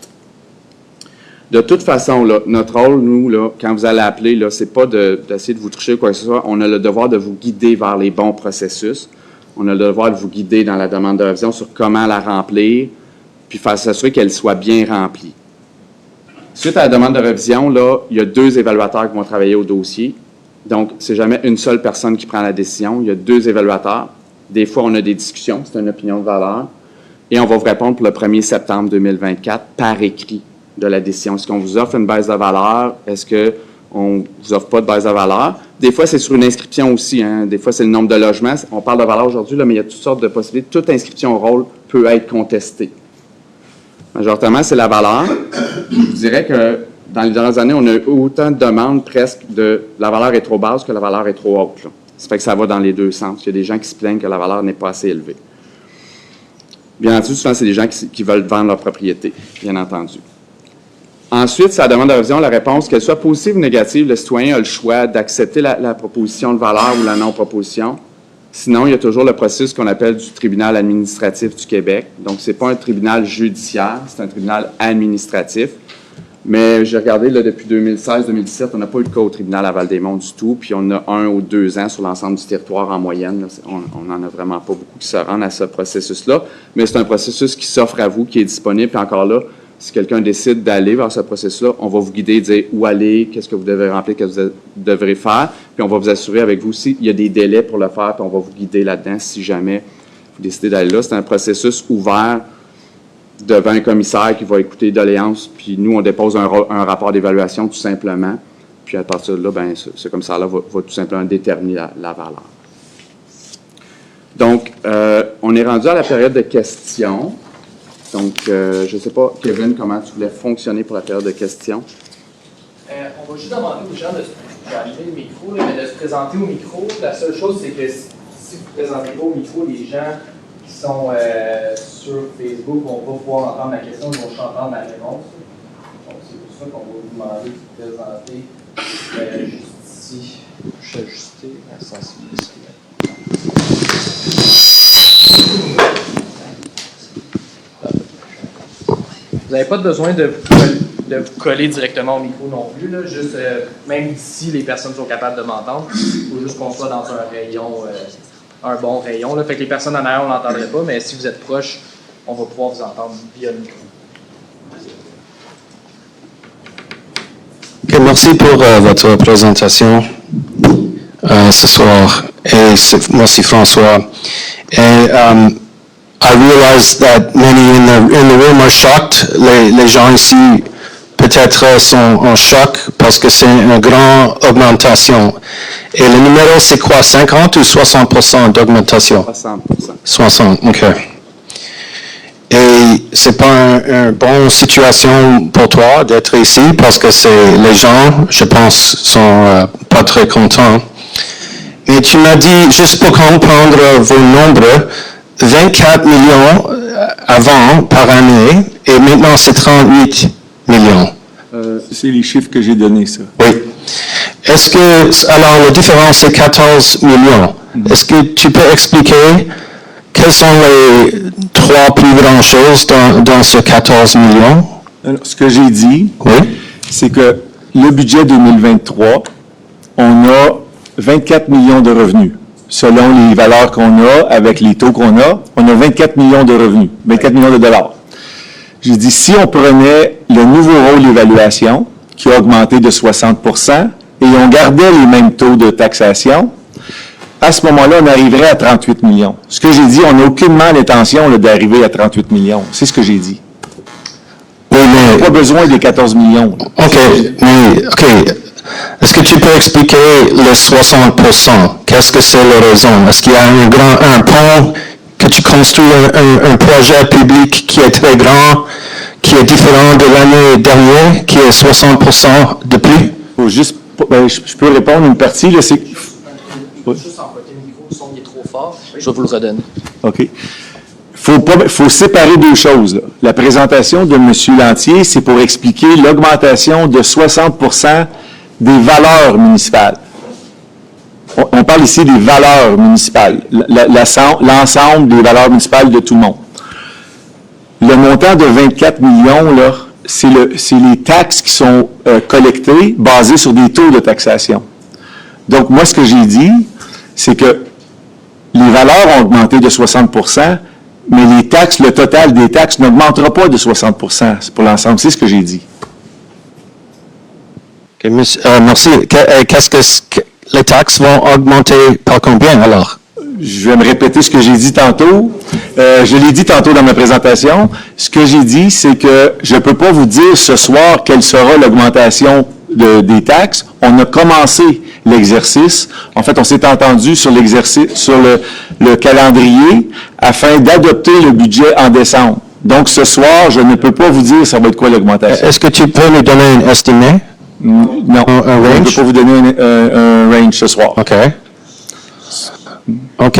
S3: De toute façon, là, notre rôle, nous, là, quand vous allez appeler, là, c'est pas d'essayer de vous tricher ou quoi que ce soit. On a le devoir de vous guider vers les bons processus. On a le devoir de vous guider dans la demande de révision sur comment la remplir, puis faire s'assurer qu'elle soit bien remplie. Suite à la demande de révision, là, il y a 2 évaluateurs qui vont travailler au dossier. Donc, c'est jamais une seule personne qui prend la décision. Il y a 2 évaluateurs. Des fois, on a des discussions, c'est une opinion de valeur. Et on va vous répondre pour le 1er septembre 2024 par écrit de la décision. Est-ce qu'on vous offre une baisse de valeur? Est-ce qu'on ne vous offre pas de baisse de valeur? Des fois, c'est sur une inscription aussi. Hein? Des fois, c'est le nombre de logements. On parle de valeur aujourd'hui, là, mais il y a toutes sortes de possibilités. Toute inscription au rôle peut être contestée. Majoritairement, c'est la valeur. Je vous dirais que dans les dernières années, on a eu autant de demandes presque de la valeur est trop basse que la valeur est trop haute. Là. Ça fait que ça va dans les deux sens. Il y a des gens qui se plaignent que la valeur n'est pas assez élevée. Bien entendu, souvent, c'est des gens qui veulent vendre leur propriété, bien entendu. Ensuite, c'est la demande de révision, la réponse, qu'elle soit positive ou négative, le citoyen a le choix d'accepter la proposition de valeur ou la non-proposition. Sinon, il y a toujours le processus qu'on appelle du tribunal administratif du Québec. Donc, ce n'est pas un tribunal judiciaire, c'est un tribunal administratif. Mais j'ai regardé, là, depuis 2016-2017, on n'a pas eu de cas au tribunal à Val-des-Monts du tout, puis on a 1 ou 2 ans sur l'ensemble du territoire en moyenne. Là. On n'en a vraiment pas beaucoup qui se rendent à ce processus-là, mais c'est un processus qui s'offre à vous, qui est disponible, puis encore là, si quelqu'un décide d'aller vers ce processus-là, on va vous guider, dire où aller, qu'est-ce que vous devez remplir, qu'est-ce que vous devrez faire, puis on va vous assurer avec vous aussi, il y a des délais pour le faire, puis on va vous guider là-dedans si jamais vous décidez d'aller là. C'est un processus ouvert devant un commissaire qui va écouter les doléances, puis nous, on dépose un rapport d'évaluation tout simplement, puis à partir de là, ben, ce commissaire-là va tout simplement déterminer la valeur. Donc, on est rendu à la période de questions. Donc, je ne sais pas, Kevin, comment tu voulais fonctionner pour la période de questions?
S4: On va juste demander aux gens j'ai acheté le micro, là, mais de se présenter au micro. La seule chose, c'est que si vous ne vous présentez pas au micro, les gens qui sont sur Facebook vont pas pouvoir entendre la question, ils vont juste entendre la réponse. Donc, c'est pour ça qu'on va vous demander de vous présenter juste ici. Je vais ajuster la sensibilité. Vous n'avez pas besoin de vous coller directement au micro non plus. Là. Juste, même si les personnes sont capables de m'entendre, il faut juste qu'on soit dans un rayon, un bon rayon. Là. Fait que les personnes en arrière, on ne l'entendrait pas, mais si vous êtes proche, on va pouvoir vous entendre via le micro.
S5: Okay, merci pour votre présentation ce soir. Et moi, c'est François. Et I realize that many in the room are shocked. Les gens ici peut-être sont en choc parce que c'est une grande augmentation. Et le numéro, c'est quoi, 50 ou 60% d'augmentation?
S3: 60%.
S5: 60, OK. Et c'est pas une bonne situation pour toi d'être ici parce que les gens, je pense, sont pas très contents. Mais tu m'as dit, juste pour comprendre vos nombres, 24 millions avant par année et maintenant c'est 38 millions.
S1: C'est les chiffres que j'ai donnés, ça.
S5: Oui. Est-ce que, alors la différence c'est 14 millions. Est-ce que tu peux expliquer quelles sont les 3 plus grandes choses dans ce 14 millions?
S1: Alors, ce que j'ai dit,
S5: Oui.
S1: c'est que le budget 2023, on a 24 millions de revenus. Selon les valeurs qu'on a, avec les taux qu'on a, on a 24 millions de revenus, 24 millions de dollars. J'ai dit, si on prenait le nouveau rôle d'évaluation, qui a augmenté de 60%, et on gardait les mêmes taux de taxation, à ce moment-là, on arriverait à 38 millions. Ce que j'ai dit, on n'a aucunement l'intention d'arriver à 38 millions. C'est ce que j'ai dit.
S5: Oui,
S1: On n'a pas besoin des 14 millions.
S5: OK, mais, OK. Est-ce que tu peux expliquer les 60%? Qu'est-ce que c'est la raison? Est-ce qu'il y a un pont que tu construis, un projet public qui est très grand, qui est différent de l'année dernière, qui est 60% de plus?
S1: Faut juste, je peux répondre une partie, là, c'est...
S4: Juste emporter le micro, le son est trop fort. Je vais vous le redonner.
S1: OK. Faut séparer deux choses, là. La présentation de M. Lantier, c'est pour expliquer l'augmentation de 60% des valeurs municipales. On parle ici des valeurs municipales, l'ensemble des valeurs municipales de tout le monde. Le montant de 24 millions, là, c'est les taxes qui sont collectées basées sur des taux de taxation. Donc, moi, ce que j'ai dit, c'est que les valeurs ont augmenté de 60%, mais les taxes, le total des taxes n'augmentera pas de 60% pour l'ensemble. C'est ce que j'ai dit.
S5: Merci. Qu'est-ce que les taxes vont augmenter par combien alors?
S1: Je vais me répéter ce que j'ai dit tantôt. Je l'ai dit tantôt dans ma présentation. Ce que j'ai dit, c'est que je ne peux pas vous dire ce soir quelle sera l'augmentation des taxes. On a commencé l'exercice. En fait, on s'est entendu sur l'exercice, sur le calendrier afin d'adopter le budget en décembre. Donc, ce soir, je ne peux pas vous dire ça va être quoi l'augmentation.
S5: Est-ce que tu peux nous donner un estimé?
S1: Non,
S5: un
S1: je ne peux
S5: range?
S1: pas vous donner un range ce soir.
S5: OK. OK.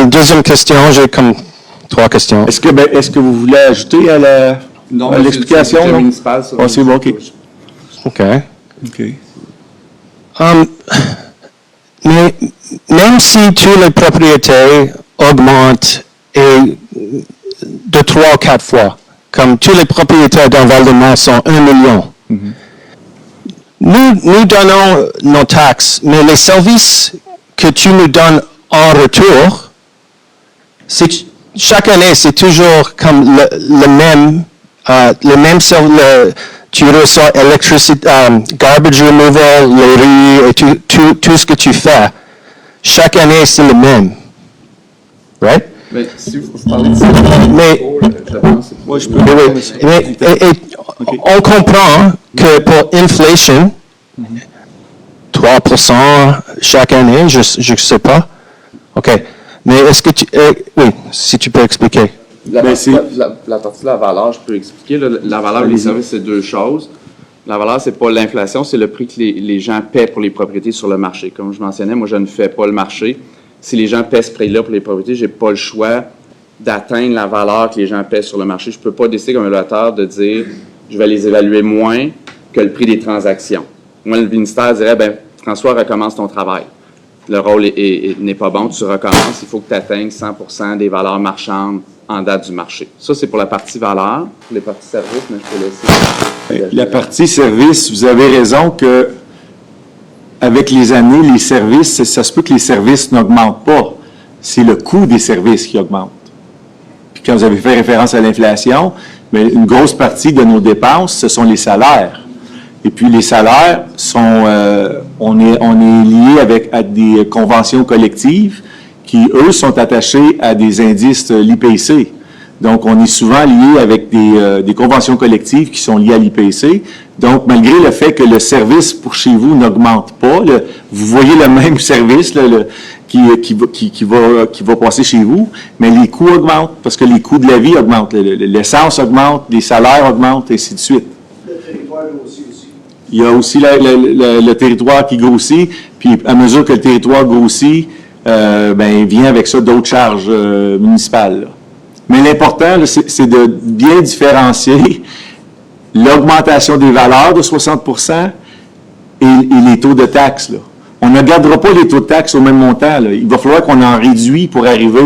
S5: Deuxième question, j'ai comme 3 questions.
S1: Est-ce que vous voulez ajouter à l'explication?
S3: C'est le budget
S1: non?
S3: municipal, ça.
S1: Ah, c'est bon, OK.
S5: OK.
S1: OK.
S5: Mais même si tous les propriétaires augmentent de 3 ou 4 fois, comme tous les propriétaires dans Val-de-Marne sont 1 million, nous donnons nos taxes, mais les services que tu nous donnes en retour, chaque année, c'est toujours comme le même service. Tu reçois électricité, garbage removal, les riz et tout ce que tu fais. Chaque année, c'est le même. Right?
S3: Mais si vous parlez de ça,
S5: Mais-
S3: je pense.
S1: Moi, je peux.
S5: On comprend que pour inflation, 3% chaque année, je ne sais pas. OK. Mais est-ce que oui, si tu peux expliquer.
S3: La
S1: Ben,
S3: partie de la valeur, je peux expliquer. Là, la valeur des services, c'est 2 choses. La valeur, c'est pas l'inflation, c'est le prix que les gens paient pour les propriétés sur le marché. Comme je mentionnais, moi, je ne fais pas le marché. Si les gens paient ce prix-là pour les propriétés, je n'ai pas le choix d'atteindre la valeur que les gens paient sur le marché. Je ne peux pas décider comme évaluateur de dire je vais les évaluer moins que le prix des transactions. Moi, le ministère dirait, ben François, recommence ton travail. Le rôle n'est pas bon, tu recommences, il faut que tu atteignes 100% des valeurs marchandes en date du marché. Ça, c'est pour la partie valeur. Pour les parties services, mais je peux laisser.
S1: La partie service, vous avez raison que avec les années, les services, ça se peut que les services n'augmentent pas. C'est le coût des services qui augmente. Puis quand vous avez fait référence à l'inflation, mais une grosse partie de nos dépenses, ce sont les salaires. Et puis les salaires sont, on est lié à des conventions collectives qui, eux, sont attachés à des indices l'IPC. Donc, on est souvent lié avec des conventions collectives qui sont liées à l'IPC. Donc, malgré le fait que le service pour chez vous n'augmente pas, vous voyez le même service qui va passer chez vous, mais les coûts augmentent parce que les coûts de la vie augmentent. L'essence augmente, les salaires augmentent, et ainsi de suite.
S2: Le territoire grossit aussi.
S1: Il y a aussi le territoire qui grossit, puis à mesure que le territoire grossit, vient avec ça d'autres charges municipales. Là. Mais l'important, là, c'est de bien différencier l'augmentation des valeurs de 60% et les taux de taxes. Là. On ne gardera pas les taux de taxes au même montant. Là. Il va falloir qu'on en réduise pour arriver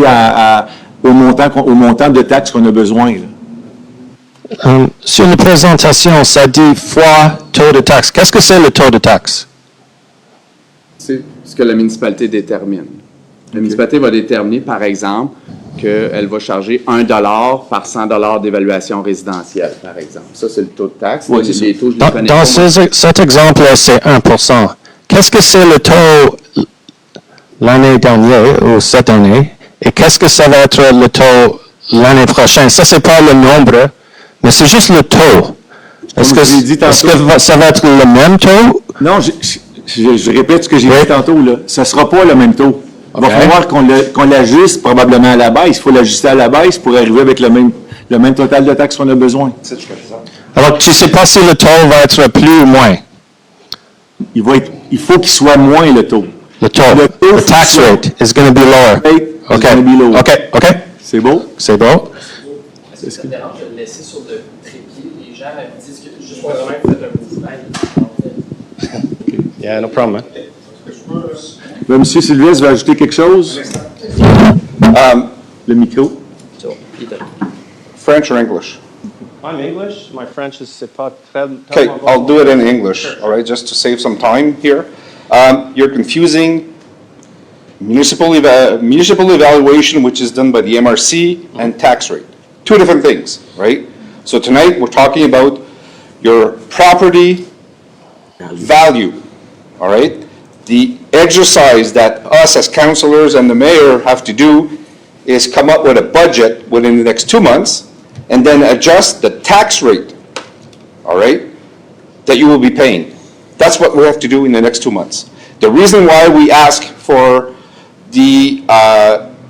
S1: au montant de taxes qu'on a besoin. Là.
S5: Sur la présentation, ça dit fois taux de taxe. Qu'est-ce que c'est le taux de taxe?
S3: C'est ce que la municipalité détermine. La municipalité va déterminer, par exemple, qu'elle va charger 1 $ par 100 $ d'évaluation résidentielle, par exemple. Ça, c'est le taux de taxe.
S1: Oui, c'est
S3: les taux, je les connais
S5: Dans
S3: pas, moi.
S5: cet exemple-là, c'est 1%. Qu'est-ce que c'est le taux l'année dernière ou cette année? Et qu'est-ce que ça va être le taux l'année prochaine? Ça, c'est pas le nombre, mais c'est juste le taux. Est-ce que ça va être le même taux?
S1: Non, je répète ce que j'ai dit tantôt. Là. Ça ne sera pas le même taux. Il va falloir qu'on l'ajuste probablement à la baisse. Il faut l'ajuster à la baisse pour arriver avec le même total de taxes qu'on a besoin.
S5: Alors, tu ne sais pas si le taux va être plus ou moins.
S1: Il faut qu'il soit moins, le taux.
S5: Le tax rate is going to be lower. OK.
S1: C'est beau?
S5: C'est beau?
S4: Est-ce que ça te dérange de le laisser sur le trépied? Les gens me disent que juste pour vraiment fait un mouvement.
S5: Yeah, no problem.
S1: M. Sylvestre va ajouter quelque chose? Le micro.
S6: French or English?
S2: I'm English. My French is pas très.
S6: Okay, I'll do it in English, all right, just to save some time here. You're confusing municipal evaluation, which is done by the MRC, and tax rate. 2 different things, right? So tonight, we're talking about your property value, all right? The exercise that us as councilors and the mayor have to do is come up with a budget within the next 2 months and then adjust the tax rate, all right, that you will be paying. That's what we have to do in the next 2 months. The reason why we ask for the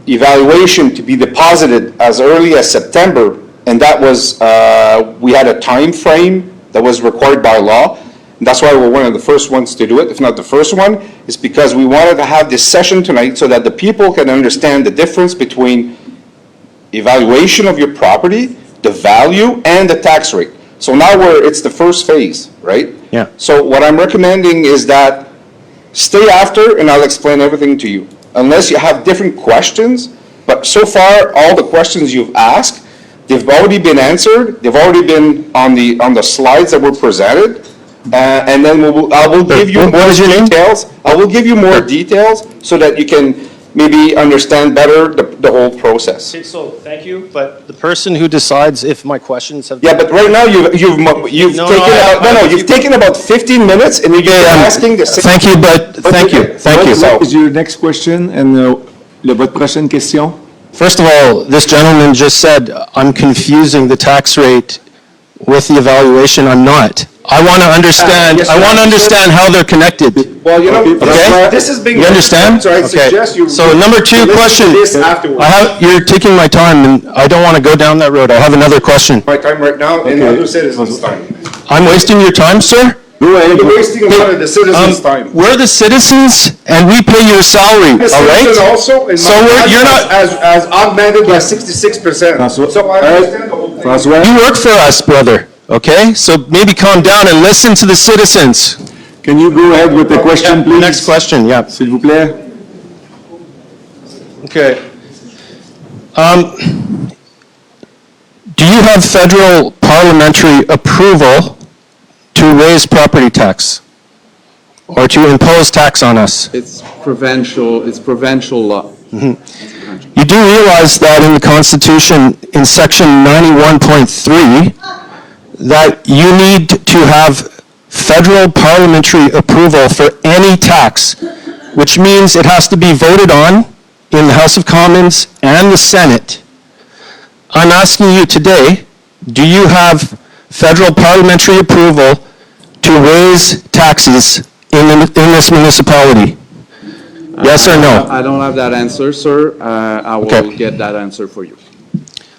S6: evaluation to be deposited as early as September, and that was, we had a time frame that was required by law. And that's why we're one of the first ones to do it, if not the first one, is because we wanted to have this session tonight so that the people can understand the difference between evaluation of your property, the value, and the tax rate. So now it's the first phase, right?
S5: Yeah.
S6: So what I'm recommending is that stay after and I'll explain everything to you. Unless you have different questions, but so far, all the questions you've asked, they've already been answered, they've already been on the slides that were presented, and then I will give you
S5: What
S6: more
S5: is your name?
S6: details. I will give you more details so that you can maybe understand better the whole process.
S2: Okay, so, thank you, but the person who decides if my questions have.
S6: Yeah, but right now, you've
S2: No,
S6: taken, you've taken about 15 minutes and you're asking the same.
S5: Thank you, but, thank you.
S1: What is your next question and votre prochaine question?
S5: First of all, this gentleman just said, I'm confusing the tax rate with the evaluation. I'm not. I want to understand,
S6: yes,
S5: I want to understand how they're connected.
S6: Well, you know,
S5: Okay.
S6: this is being.
S5: You understand?
S6: So I
S5: Okay.
S6: suggest you.
S5: So number two
S6: listen to
S5: question.
S6: this afterwards.
S5: You're taking my time, and I don't want to go down that road. I have another question.
S6: My time right now and
S1: Okay.
S6: other citizens' time.
S5: I'm wasting your time, sir?
S1: Go ahead.
S6: You're wasting a lot of the citizens' time.
S5: We're the citizens, and we pay your salary,
S6: The
S5: all right?
S6: citizen also, in
S5: So
S6: my
S5: you're not,
S6: as augmented by 66%.
S1: François,
S6: So I understand the whole thing.
S1: François,
S5: you work for us, brother, okay? So maybe calm down and listen to the citizens.
S1: can you go ahead with the question, please?
S5: Next question, yeah.
S1: S'il vous plaît.
S5: Okay. Do you have federal parliamentary approval to raise property tax? Or to impose tax on us?
S3: It's provincial law.
S5: You do realize that in the Constitution, in section 91.3, that you need to have federal parliamentary approval for any tax, which means it has to be voted on in the House of Commons and the Senate. I'm asking you today, do you have federal parliamentary approval to raise taxes in this municipality? Yes or no?
S3: I don't have that answer, sir. I will
S5: Okay.
S3: get that answer for you.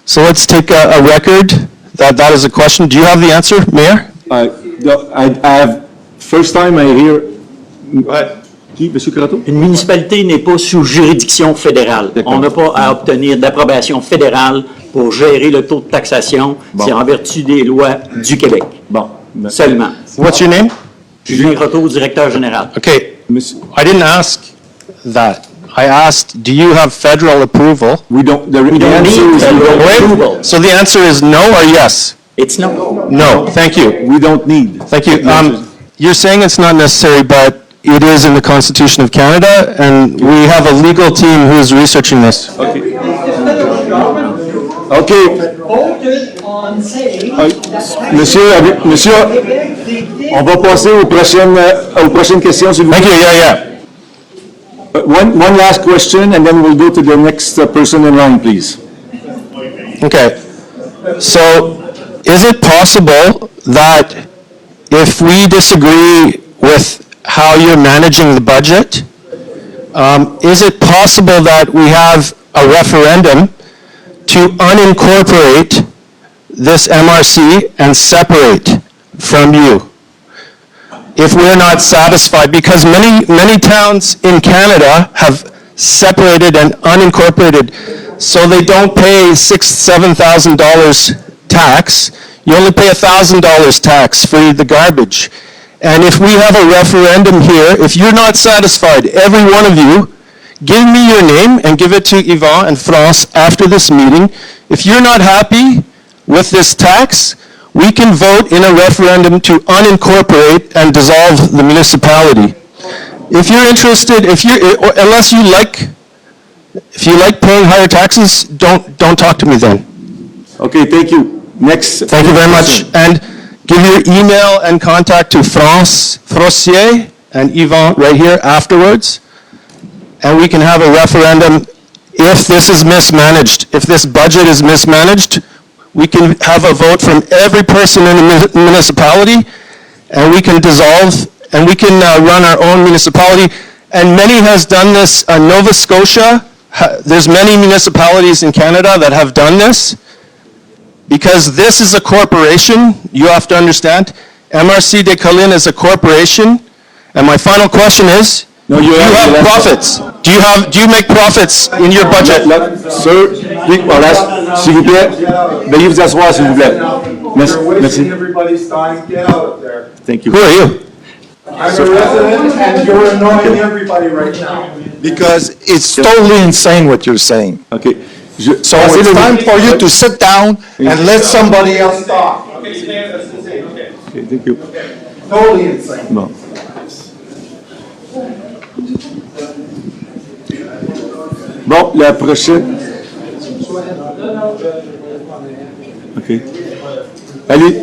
S5: So let's take a record that that is a question. Do you have the answer, Mayor?
S1: I have, first time I hear.
S2: Go ahead.
S1: Qui, Monsieur Crato?
S7: Une municipalité n'est pas sous juridiction fédérale.
S1: D'accord.
S7: On n'a pas à obtenir d'approbation fédérale pour gérer le taux de taxation.
S1: Bon.
S7: C'est en vertu des lois du Québec.
S1: Bon.
S7: Seulement.
S5: What's your name?
S7: Julien Croteau, directeur général.
S5: Okay,
S1: Monsieur,
S5: I didn't ask that. I asked, do you have federal approval?
S1: we don't, the
S7: don't
S1: answer
S7: need
S1: is we
S7: federal
S1: don't-
S7: approval.
S5: Wait, so the answer is no or yes?
S7: It's no.
S5: No, thank you.
S1: we don't need.
S5: Thank you. You're saying it's not necessary, but it is in the Constitution of Canada, and we have a legal team who is researching this.
S1: OK. Monsieur, on va passer aux prochaines questions, s'il vous plaît.
S5: Thank you, yeah.
S1: One last question, and then we'll go to the next person in line, please.
S5: Okay. So, is it possible that if we disagree with how you're managing the budget, is it possible that we have a referendum to unincorporate this MRC and separate from you? If we're not satisfied, because many towns in Canada have separated and unincorporated, so they don't pay $6,000-7,000 tax. You only pay $1,000 tax for the garbage. And if we have a referendum here, if you're not satisfied, every one of you, give me your name and give it to Yvan and France after this meeting. If you're not happy with this tax, we can vote in a referendum to unincorporate and dissolve the municipality. If you're interested, unless you like, if you like paying higher taxes, don't talk to me then.
S1: OK, thank you. Next.
S5: Thank you very much. And give your email and contact to France Frossier and Yvon right here afterwards, and we can have a referendum if this is mismanaged. If this budget is mismanaged, we can have a vote from every person in the municipality, and we can dissolve, and we can run our own municipality. And many has done this. Nova Scotia, there's many municipalities in Canada that have done this. Because this is a corporation, you have to understand, MRC des Collines is a corporation, and my final question is,
S1: No,
S5: you have profits. Do you make profits in your budget?
S1: Sir, oui, voilà, s'il vous plaît, veuillez vous asseoir, s'il vous plaît. Merci.
S8: You're wasting
S1: Merci.
S8: everybody's time. Get out there.
S1: Thank you.
S5: Who are you?
S8: I'm a resident and you're annoying everybody right now.
S9: Because it's totally insane what you're saying.
S1: OK.
S9: So it's time for you to sit down and let somebody else talk.
S2: Okay, you can't, that's insane, okay.
S1: OK, thank you.
S8: Totally insane.
S1: Bon. Bon, la prochaine. OK. Allez.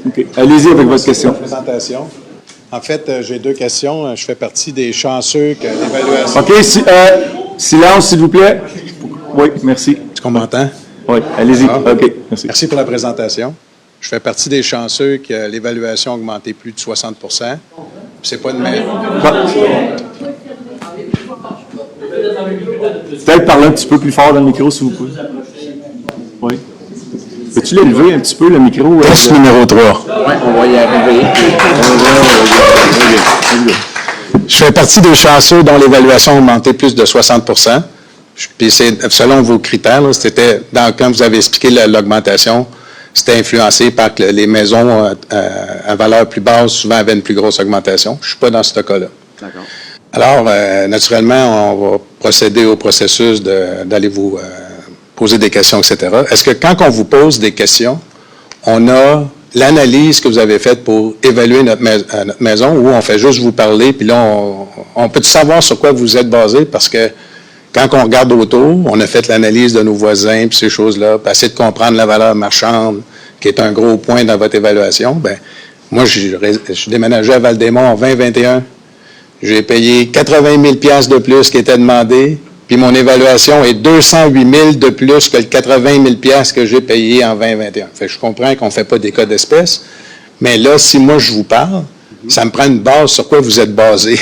S1: OK. Allez-y avec votre question.
S10: Présentation. En fait, j'ai deux questions. Je fais partie des chanceux que l'évaluation...
S1: OK, silence, s'il vous plaît. Oui, merci.
S10: Est-ce qu'on m'entend?
S1: Oui, allez-y.
S10: Ah.
S1: OK, merci.
S10: Merci pour la présentation. Je fais partie des chanceux que l'évaluation a augmenté plus de 60 %. C'est pas de même.
S1: Peut-être parler un petit peu plus fort dans le micro, s'il vous plaît. Oui. Peux-tu l'élever un petit peu, le micro?
S5: Test numéro 3.
S3: Oui, on va y arriver.
S10: Je fais partie des chanceux dont l'évaluation a augmenté plus de 60 %. Puis c'est selon vos critères, là, c'était quand vous avez expliqué l'augmentation, c'était influencé par que les maisons à valeur plus basse souvent avaient une plus grosse augmentation. Je ne suis pas dans ce cas-là.
S3: D'accord.
S10: Alors, naturellement, on va procéder au processus d'aller vous poser des questions, etc. Est-ce que quand on vous pose des questions, on a l'analyse que vous avez faite pour évaluer notre maison ou on fait juste vous parler, puis là, on peut savoir sur quoi vous êtes basé parce que quand on regarde autour, on a fait l'analyse de nos voisins, puis ces choses-là, puis essayer de comprendre la valeur marchande, qui est un gros point dans votre évaluation. Bien, moi, je déménageais à Val-des-Monts en 2021. J'ai payé 80 000 $ de plus qui était demandé, puis mon évaluation est 208 000 de plus que le 80 000 $ que j'ai payé en 2021. Fait que je comprends qu'on ne fait pas des cas d'espèces, mais là, si moi je vous parle, ça me prend une base sur quoi vous êtes basé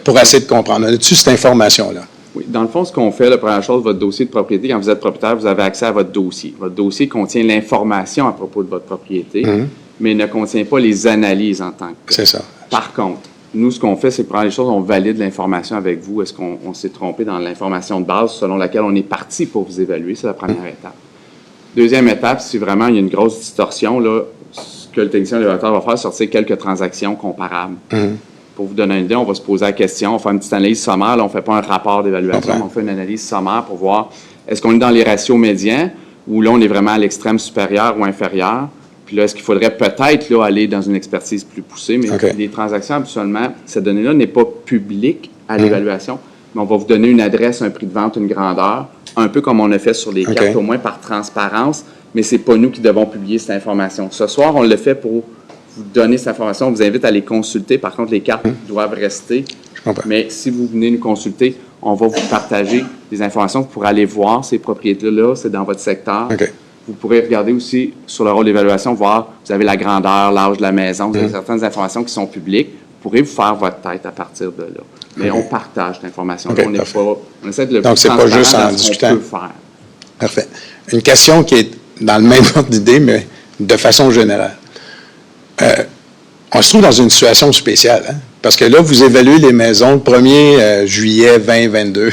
S10: pour essayer de comprendre. On a-tu cette information-là?
S3: Oui, dans le fond, ce qu'on fait, la première chose, votre dossier de propriété, quand vous êtes propriétaire, vous avez accès à votre dossier. Votre dossier contient l'information à propos de votre propriété, mais ne contient pas les analyses en tant que
S10: C'est ça.
S3: Par contre, nous, ce qu'on fait, c'est que pour les choses, on valide l'information avec vous. Est-ce qu'on s'est trompé dans l'information de base selon laquelle on est parti pour vous évaluer? C'est la première étape. Deuxième étape, si vraiment il y a une grosse distorsion, là, ce que le technicien évaluateur va faire, c'est sortir quelques transactions comparables. Pour vous donner une idée, on va se poser la question, on fait une petite analyse sommaire. Là, on ne fait pas un rapport d'évaluation, on fait une analyse sommaire pour voir est-ce qu'on est dans les ratios médians ou là, on est vraiment à l'extrême supérieur ou inférieur. Puis là, est-ce qu'il faudrait peut-être là, aller dans une expertise plus poussée? Mais les transactions, habituellement, cette donnée-là n'est pas publique à l'évaluation, mais on va vous donner une adresse, un prix de vente, une grandeur, un peu comme on a fait sur les cartes, au moins par transparence, mais ce n'est pas nous qui devons publier cette information. Ce soir, on le fait pour vous donner cette information. On vous invite à les consulter. Par contre, les cartes doivent rester. Mais si vous venez nous consulter, on va vous partager des informations pour aller voir ces propriétés-là. C'est dans votre secteur. Vous pourrez regarder aussi sur le rôle d'évaluation, voir, vous avez la grandeur, l'âge de la maison, vous avez certaines informations qui sont publiques. Vous pourrez vous faire votre tête à partir de là. Mais on partage cette information. On essaie de le
S10: Donc, c'est pas juste en discutant. Parfait. Une question qui est dans le même ordre d'idée, mais de façon générale. On se trouve dans une situation spéciale, hein? Parce que là, vous évaluez les maisons le 1er juillet 2022,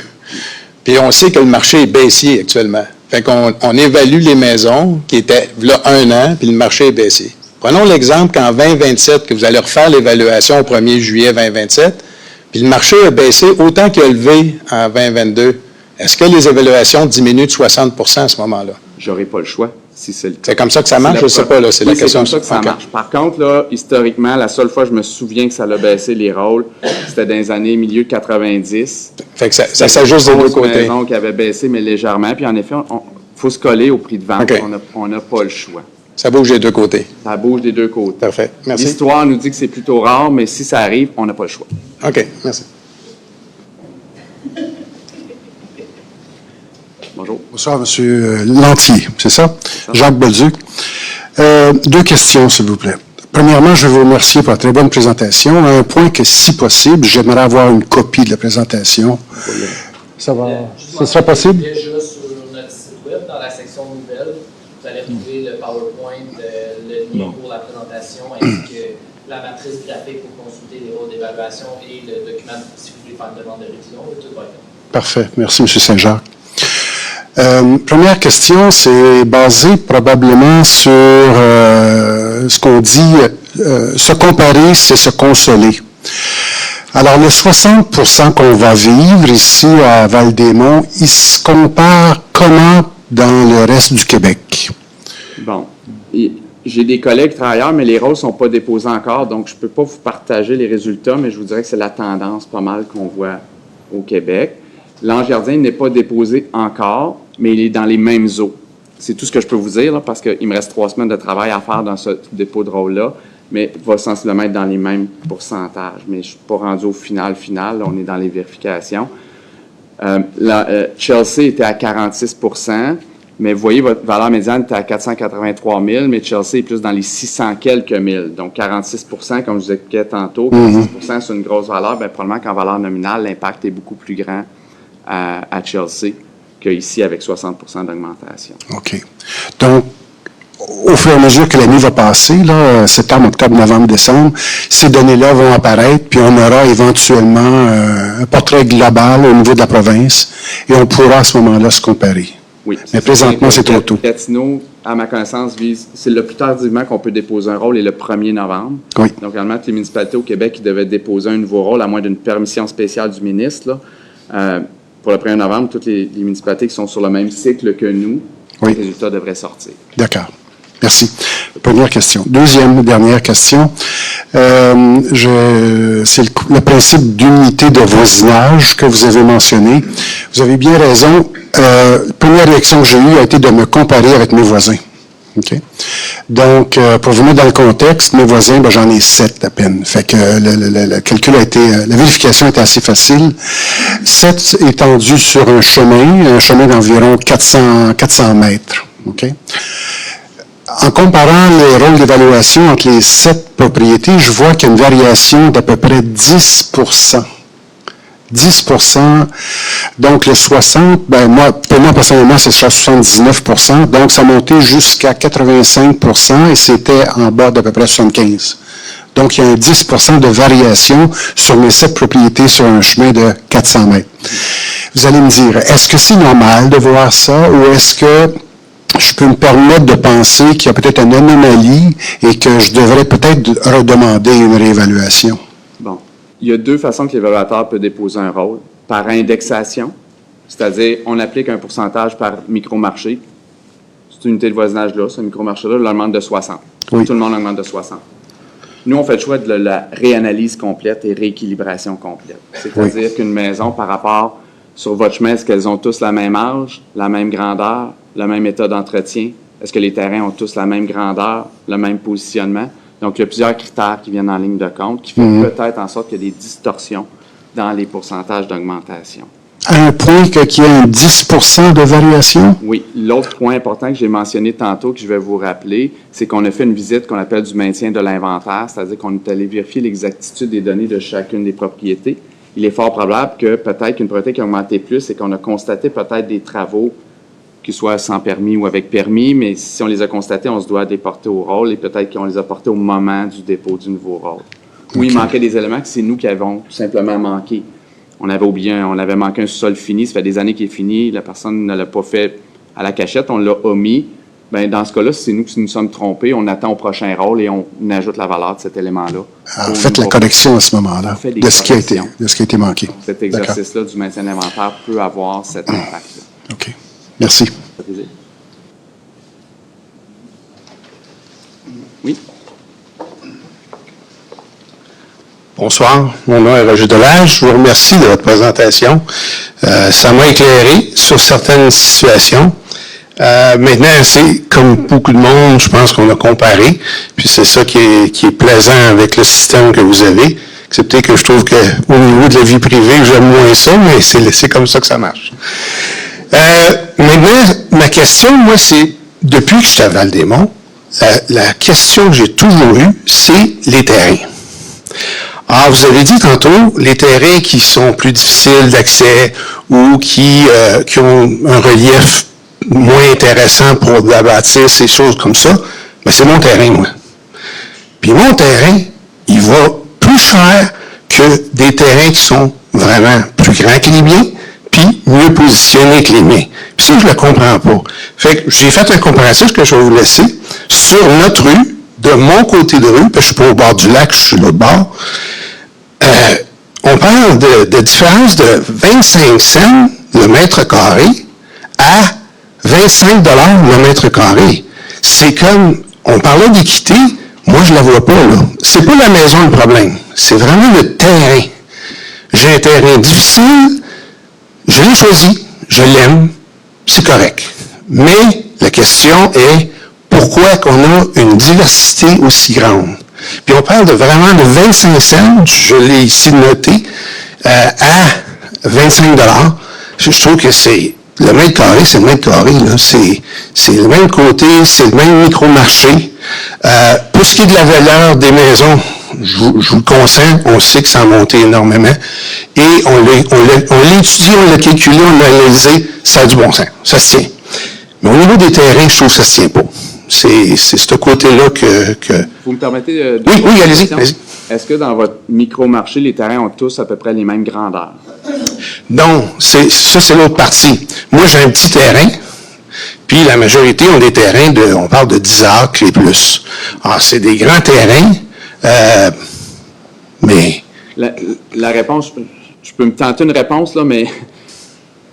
S10: puis on sait que le marché est baissier actuellement. Fait qu'on évalue les maisons qui étaient là 1 an, puis le marché est baissier. Prenons l'exemple qu'en 2027, que vous allez refaire l'évaluation au 1er juillet 2027, puis le marché a baissé autant qu'il a levé en 2022. Est-ce que les évaluations diminuent de 60 % à ce moment-là?
S3: J'aurai pas le choix. Si c'est
S10: comme ça que ça marche? Je ne sais pas, là, c'est la question.
S3: C'est comme ça que ça marche. Par contre, là, historiquement, la seule fois que je me souviens que ça a baissé les rôles, c'était dans les années milieu 90.
S10: Fait que ça s'ajuste des deux côtés.
S3: Une maison qui avait baissé, mais légèrement. Puis en effet, il faut se coller au prix de vente. On n'a pas le choix.
S10: Ça bouge des deux côtés.
S3: Ça bouge des deux côtés.
S10: Parfait. Merci.
S3: L'histoire nous dit que c'est plutôt rare, mais si ça arrive, on n'a pas le choix.
S10: OK, merci.
S3: Bonjour.
S9: Bonsoir, M. Lantier, c'est ça? Jacques Bolduc. Deux questions, s'il vous plaît. Premièrement, je veux vous remercier pour la très bonne présentation. À un point que, si possible, j'aimerais avoir une copie de la présentation. Ça va? Ce sera possible?
S4: Déjà sur notre site web, dans la section nouvelles, vous allez retrouver le PowerPoint, le lien pour la présentation, ainsi que la matrice graphique pour consulter les rôles d'évaluation et le document si vous voulez faire une demande de révision. Tout va être là.
S9: Parfait. Merci, M. Saint-Jacques. Première question, c'est basé probablement sur ce qu'on dit, se comparer, c'est se consoler. Alors, le 60% qu'on va vivre ici à Val-des-Monts, il se compare comment dans le reste du Québec?
S3: Bon. J'ai des collègues travailleurs, mais les rôles ne sont pas déposés encore, donc je ne peux pas vous partager les résultats, mais je vous dirais que c'est la tendance pas mal qu'on voit au Québec. L'ange gardien n'est pas déposé encore, mais il est dans les mêmes eaux. C'est tout ce que je peux vous dire, là, parce qu'il me reste 3 semaines de travail à faire dans ce dépôt de rôle-là, mais il va sensiblement être dans les mêmes pourcentages. Mais je ne suis pas rendu au final, là, on est dans les vérifications. Chelsea était à 46 %, mais vous voyez, votre valeur médiane était à 483 000, mais Chelsea est plus dans les 600 quelques mille. Donc 46 %, comme je vous expliquais tantôt, 46 % c'est une grosse valeur. Bien, probablement qu'en valeur nominale, l'impact est beaucoup plus grand à Chelsea qu'ici avec 60 % d'augmentation.
S9: OK. Donc, au fur et à mesure que l'année va passer, là, septembre, octobre, novembre, décembre, ces données-là vont apparaître, puis on aura éventuellement un portrait global au niveau de la province, et on pourra à ce moment-là se comparer.
S3: Oui.
S9: Mais présentement, c'est trop tôt.
S3: Gatineau, à ma connaissance, c'est le plus tardivement qu'on peut déposer un rôle, et le 1er novembre.
S9: Oui.
S3: Donc, normalement, toutes les municipalités au Québec qui devaient déposer un nouveau rôle, à moins d'une permission spéciale du ministre, là, pour le 1er novembre, toutes les municipalités qui sont sur le même cycle que nous,
S9: Oui.
S3: les résultats devraient sortir.
S9: D'accord. Merci. Première question. Dernière question. C'est le principe d'unité de voisinage que vous avez mentionné. Vous avez bien raison. La première réaction que j'ai eue a été de me comparer avec mes voisins. OK? Donc, pour vous mettre dans le contexte, mes voisins, ben, j'en ai 7 à peine. Fait que le calcul a été, la vérification était assez facile. 7 étendus sur un chemin d'environ 400 mètres. OK? En comparant les rôles d'évaluation entre les 7 propriétés, je vois qu'il y a une variation d'à peu près 10 10 %. Donc, le 60, pour moi, personnellement, ce sera 79 %. Donc, ça montait jusqu'à 85 % et c'était en bas d'à peu près 75 %. Donc, il y a un 10 % de variation sur mes 7 propriétés sur un chemin de 400 mètres. Vous allez me dire, est-ce que c'est normal de voir ça ou est-ce que je peux me permettre de penser qu'il y a peut-être une anomalie et que je devrais peut-être redemander une réévaluation?
S3: Bon. Il y a 2 façons que l'évaluateur peut déposer un rôle. Par indexation, c'est-à-dire on applique un pourcentage par micromarché. Cette unité de voisinage-là, ce micromarché-là, l'augmente de 60.
S9: Oui.
S3: Tout le monde augmente de 60. Nous, on fait le choix de la réanalyse complète et rééquilibration complète. C'est-à-dire qu'une maison, par rapport sur votre chemin, est-ce qu'elles ont tous la même âge, la même grandeur, le même état d'entretien? Est-ce que les terrains ont tous la même grandeur, le même positionnement? Donc, il y a plusieurs critères qui viennent en ligne de compte qui font peut-être en sorte qu'il y a des distorsions dans les pourcentages d'augmentation.
S9: À un point qu'il y a un 10 % de variation?
S3: Oui. L'autre point important que j'ai mentionné tantôt, que je vais vous rappeler, c'est qu'on a fait une visite qu'on appelle du maintien de l'inventaire, c'est-à-dire qu'on est allé vérifier l'exactitude des données de chacune des propriétés. Il est fort probable que peut-être qu'une propriété qui a augmenté plus et qu'on a constaté peut-être des travaux qu'ils soient sans permis ou avec permis, mais si on les a constatés, on se doit les porter au rôle et peut-être qu'on les a portés au moment du dépôt du nouveau rôle. Ou il manquait des éléments que c'est nous qui avons tout simplement manqué. On avait oublié, on avait manqué un sous-sol fini, ça fait des années qu'il est fini, la personne ne l'a pas fait à la cachette, on l'a omis. Bien, dans ce cas-là, c'est nous qui nous sommes trompés, on attend au prochain rôle et on ajoute la valeur de cet élément-là.
S9: Alors, faites la correction à ce moment-là de ce qui a été manqué.
S3: Cet exercice-là du maintien de l'inventaire peut avoir cet impact-là.
S9: OK. Merci.
S3: Oui.
S10: Bonsoir, mon nom est Roger Delage. Je vous remercie de votre présentation. Ça m'a éclairé sur certaines situations. Maintenant, c'est comme beaucoup de monde, je pense qu'on a comparé, puis c'est ça qui est plaisant avec le système que vous avez, excepté que je trouve qu'au niveau de la vie privée, j'aime moins ça, mais c'est comme ça que ça marche. Maintenant, ma question, moi, c'est, depuis que je suis à Val-des-Monts, la question que j'ai toujours eue, c'est les terrains. Alors, vous avez dit tantôt, les terrains qui sont plus difficiles d'accès ou qui ont un relief moins intéressant pour la bâtir, ces choses comme ça, mais c'est mon terrain, moi. Puis mon terrain, il va plus cher que des terrains qui sont vraiment plus grands que les miens, puis mieux positionnés que les miens. Puis ça, je ne le comprends pas. Fait que j'ai fait un comparatif que je vais vous laisser sur notre rue, de mon côté de rue, parce que je suis pas au bord du lac, je suis de l'autre bord. On parle de différence de 25 cents le mètre carré à 25 $ le mètre carré. C'est comme, on parlait d'équité, moi je la vois pas là. C'est pas la maison le problème, c'est vraiment le terrain. J'ai un terrain difficile, je l'ai choisi, je l'aime, c'est correct. Mais la question est, pourquoi qu'on a une diversité aussi grande? Puis on parle de vraiment de 25 cents, je l'ai ici noté, à 25 $. Je trouve que c'est le mètre carré, c'est le mètre carré, là. C'est le même côté, c'est le même micro-marché. Pour ce qui est de la valeur des maisons, je vous le consens, on sait que ça a monté énormément. Et on l'a étudié, on l'a calculé, on l'a analysé, ça a du bon sens, ça se tient. Mais au niveau des terrains, je trouve que ça se tient pas. C'est ce côté-là que...
S3: Vous me permettez de...
S10: Oui, allez-y.
S3: Est-ce que dans votre micro-marché, les terrains ont tous à peu près les mêmes grandeurs?
S10: Non, ça c'est l'autre partie. Moi, j'ai un petit terrain, puis la majorité ont des terrains on parle de 10 acres et plus. Alors, c'est des grands terrains, mais...
S3: La réponse, je peux me tenter une réponse, là, mais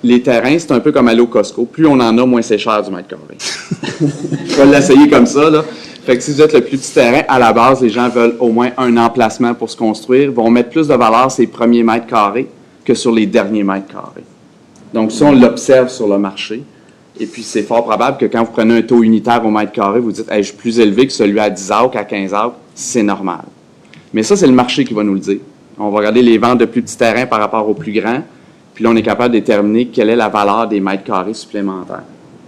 S3: les terrains, c'est un peu comme aller au Costco. Plus on en a, moins c'est cher du mètre carré. Je vais l'essayer comme ça, là. Fait que si vous êtes le plus petit terrain, à la base, les gens veulent au moins un emplacement pour se construire, vont mettre plus de valeur sur les premiers mètres carrés que sur les derniers mètres carrés. Donc, ça, on l'observe sur le marché. Et puis, c'est fort probable que quand vous prenez un taux unitaire au mètre carré, vous dites, hey, je suis plus élevé que celui à 10 acres, à 15 acres. C'est normal. Mais ça, c'est le marché qui va nous le dire. On va regarder les ventes de plus petits terrains par rapport aux plus grands. Puis là, on est capable de déterminer quelle est la valeur des mètres carrés supplémentaires.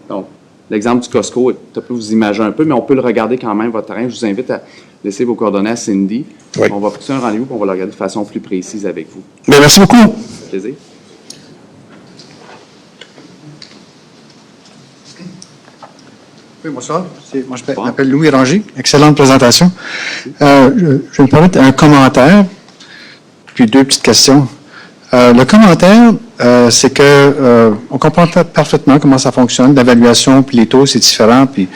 S3: Donc, l'exemple du Costco, peut vous imaginer un peu, mais on peut le regarder quand même, votre terrain. Je vous invite à laisser vos coordonnées à Cindy.
S10: Oui.
S3: On va fixer un rendez-vous et on va le regarder de façon plus précise avec vous.
S10: Bien, merci beaucoup.
S3: Plaisir.
S8: Oui, bonsoir. Moi, je m'appelle Louis Ranger. Excellente présentation. Je vais me permettre un commentaire, puis deux petites questions. Le commentaire, c'est que on comprend parfaitement comment ça fonctionne, l'évaluation, puis les taux, c'est différent, puis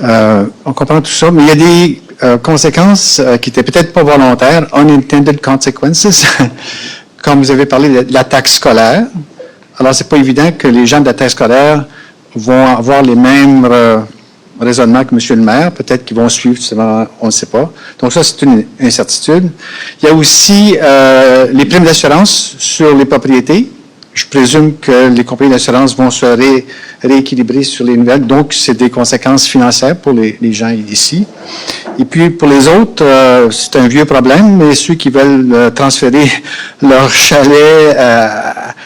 S8: on comprend tout ça, mais il y a des conséquences qui étaient peut-être pas volontaires, unintended consequences, comme vous avez parlé de la taxe scolaire. Alors, c'est pas évident que les gens de la taxe scolaire vont avoir les mêmes raisonnements que M. le maire. Peut-être qu'ils vont suivre, on ne sait pas. Donc, ça, c'est une incertitude. Il y a aussi les primes d'assurance sur les propriétés. Je présume que les compagnies d'assurance vont se rééquilibrer sur les nouvelles. Donc, c'est des conséquences financières pour les gens ici. Et puis, pour les autres, c'est un vieux problème, mais ceux qui veulent transférer leur chalet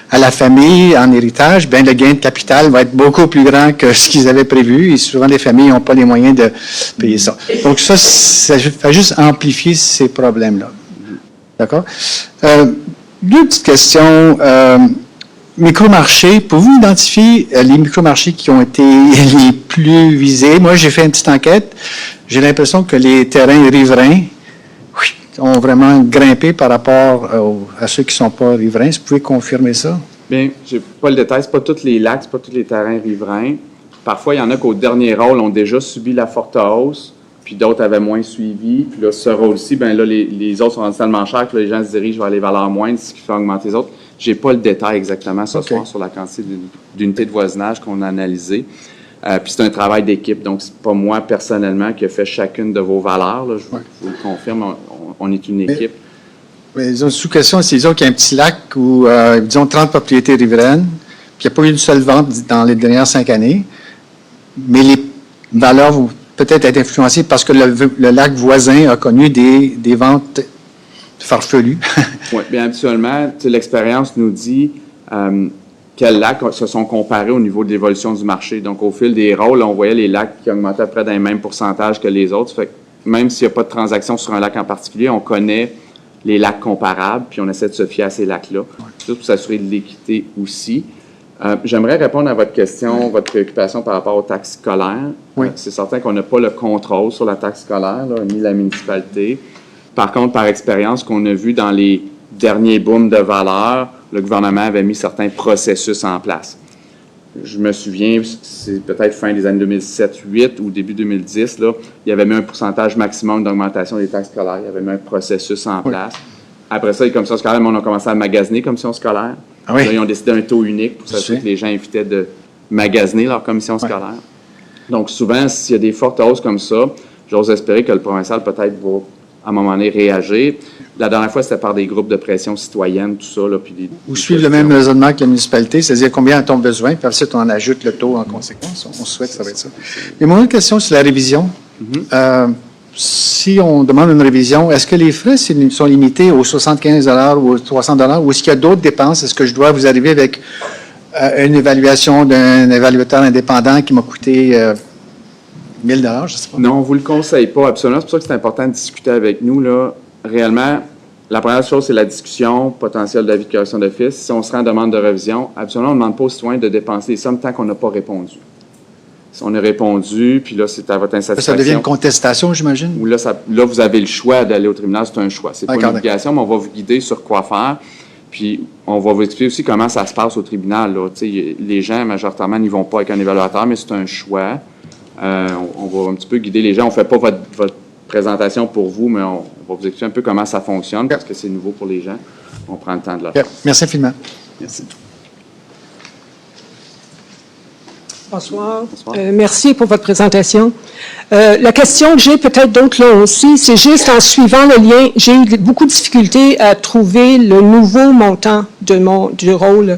S8: à la famille en héritage, bien, le gain de capital va être beaucoup plus grand que ce qu'ils avaient prévu. Et souvent, les familles n'ont pas les moyens de payer ça. Donc, ça fait juste amplifier ces problèmes-là. D'accord? Deux petites questions. Micromarchés, pouvez-vous identifier les micromarchés qui ont été les plus visés? Moi, j'ai fait une petite enquête. J'ai l'impression que les terrains riverains ont vraiment grimpé par rapport à ceux qui ne sont pas riverains. Est-ce que vous pouvez confirmer ça?
S3: Bien, je n'ai pas le détail. Ce pas tous les lacs, ce pas tous les terrains riverains. Parfois, il y en a qu'au dernier rôle ont déjà subi la forte hausse, puis d'autres avaient moins suivi. Puis là, ce rôle-ci, bien là, les autres sont rendus tellement chers que là, les gens se dirigent vers les valeurs moindres, ce qui fait augmenter les autres. Je n'ai pas le détail exactement ce soir sur la quantité d'unités de voisinage qu'on a analysées. Puis c'est un travail d'équipe, donc c'est pas moi personnellement qui ai fait chacune de vos valeurs. Là, je vous le confirme, on est une équipe.
S8: Mais disons, sous-question, c'est disons qu'il y a un petit lac où, disons, 30 propriétés riveraines, puis il n'y a pas eu une seule vente dans les dernières 5 années. mais les valeurs vont peut-être être influencées parce que le lac voisin a connu des ventes farfelues.
S3: Oui, bien habituellement, l'expérience nous dit quels lacs se sont comparés au niveau de l'évolution du marché. Donc, au fil des rôles, on voyait les lacs qui augmentaient à peu près dans les mêmes pourcentages que les autres. Fait que même s'il n'y a pas de transaction sur un lac en particulier, on connaît les lacs comparables, puis on essaie de se fier à ces lacs-là. Tout pour s'assurer de l'équité aussi. J'aimerais répondre à votre question, votre préoccupation par rapport aux taxes scolaires.
S8: Oui.
S3: C'est certain qu'on n'a pas le contrôle sur la taxe scolaire, là, ni la municipalité. Par contre, par expérience qu'on a vu dans les derniers booms de valeur, le gouvernement avait mis certains processus en place. Je me souviens, c'est peut-être fin des années 2007-2008 ou début 2010, là, il y avait mis un pourcentage maximum d'augmentation des taxes scolaires. Il y avait mis un processus en place. Après ça, les commissions scolaires, on a commencé à magasiner commissions scolaires.
S8: Ah oui.
S3: Là, ils ont décidé un taux unique pour s'assurer que les gens évitaient de magasiner leur commission scolaire. Donc, souvent, s'il y a des fortes hausses comme ça, j'ose espérer que le provincial peut-être va, à un moment donné, réagir. La dernière fois, c'était par des groupes de pression citoyenne, tout ça. Là, puis
S8: Ou suivre le même raisonnement que la municipalité, c'est-à-dire combien a-t-on besoin, puis ensuite on ajoute le taux en conséquence. On souhaite que ça va être ça. Et mon autre question sur la révision. Si on demande une révision, est-ce que les frais sont limités aux 75 ou aux 300 ou est-ce qu'il y a d'autres dépenses? Est-ce que je dois vous arriver avec une évaluation d'un évaluateur indépendant qui m'a coûté 1 000 je ne sais pas?
S3: Non, on ne vous le conseille pas, absolument. C'est pour ça que c'est important de discuter avec nous. Là. Réellement, la première chose, c'est la discussion potentielle d'avis de correction d'office. Si on se rend en demande de révision, absolument, on ne demande pas aux citoyens de dépenser les sommes tant qu'on n'a pas répondu. Si on a répondu, puis là, c'est à votre insatisfaction.
S8: Ça devient une contestation, j'imagine?
S3: Ou là, vous avez le choix d'aller au tribunal, c'est un choix. C'est pas une obligation, mais on va vous guider sur quoi faire. Puis, on va vous expliquer aussi comment ça se passe au tribunal. Là. Les gens, majoritairement, n'y vont pas avec un évaluateur, mais c'est un choix. On va un petit peu guider les gens. On ne fait pas votre présentation pour vous, mais on va vous expliquer un peu comment ça fonctionne, parce que c'est nouveau pour les gens. On prend le temps de le faire.
S8: Merci infiniment.
S3: Merci.
S11: Bonsoir. Merci pour votre présentation. La question que j'ai peut-être donc là aussi, c'est juste en suivant le lien, j'ai eu beaucoup de difficultés à trouver le nouveau montant du rôle.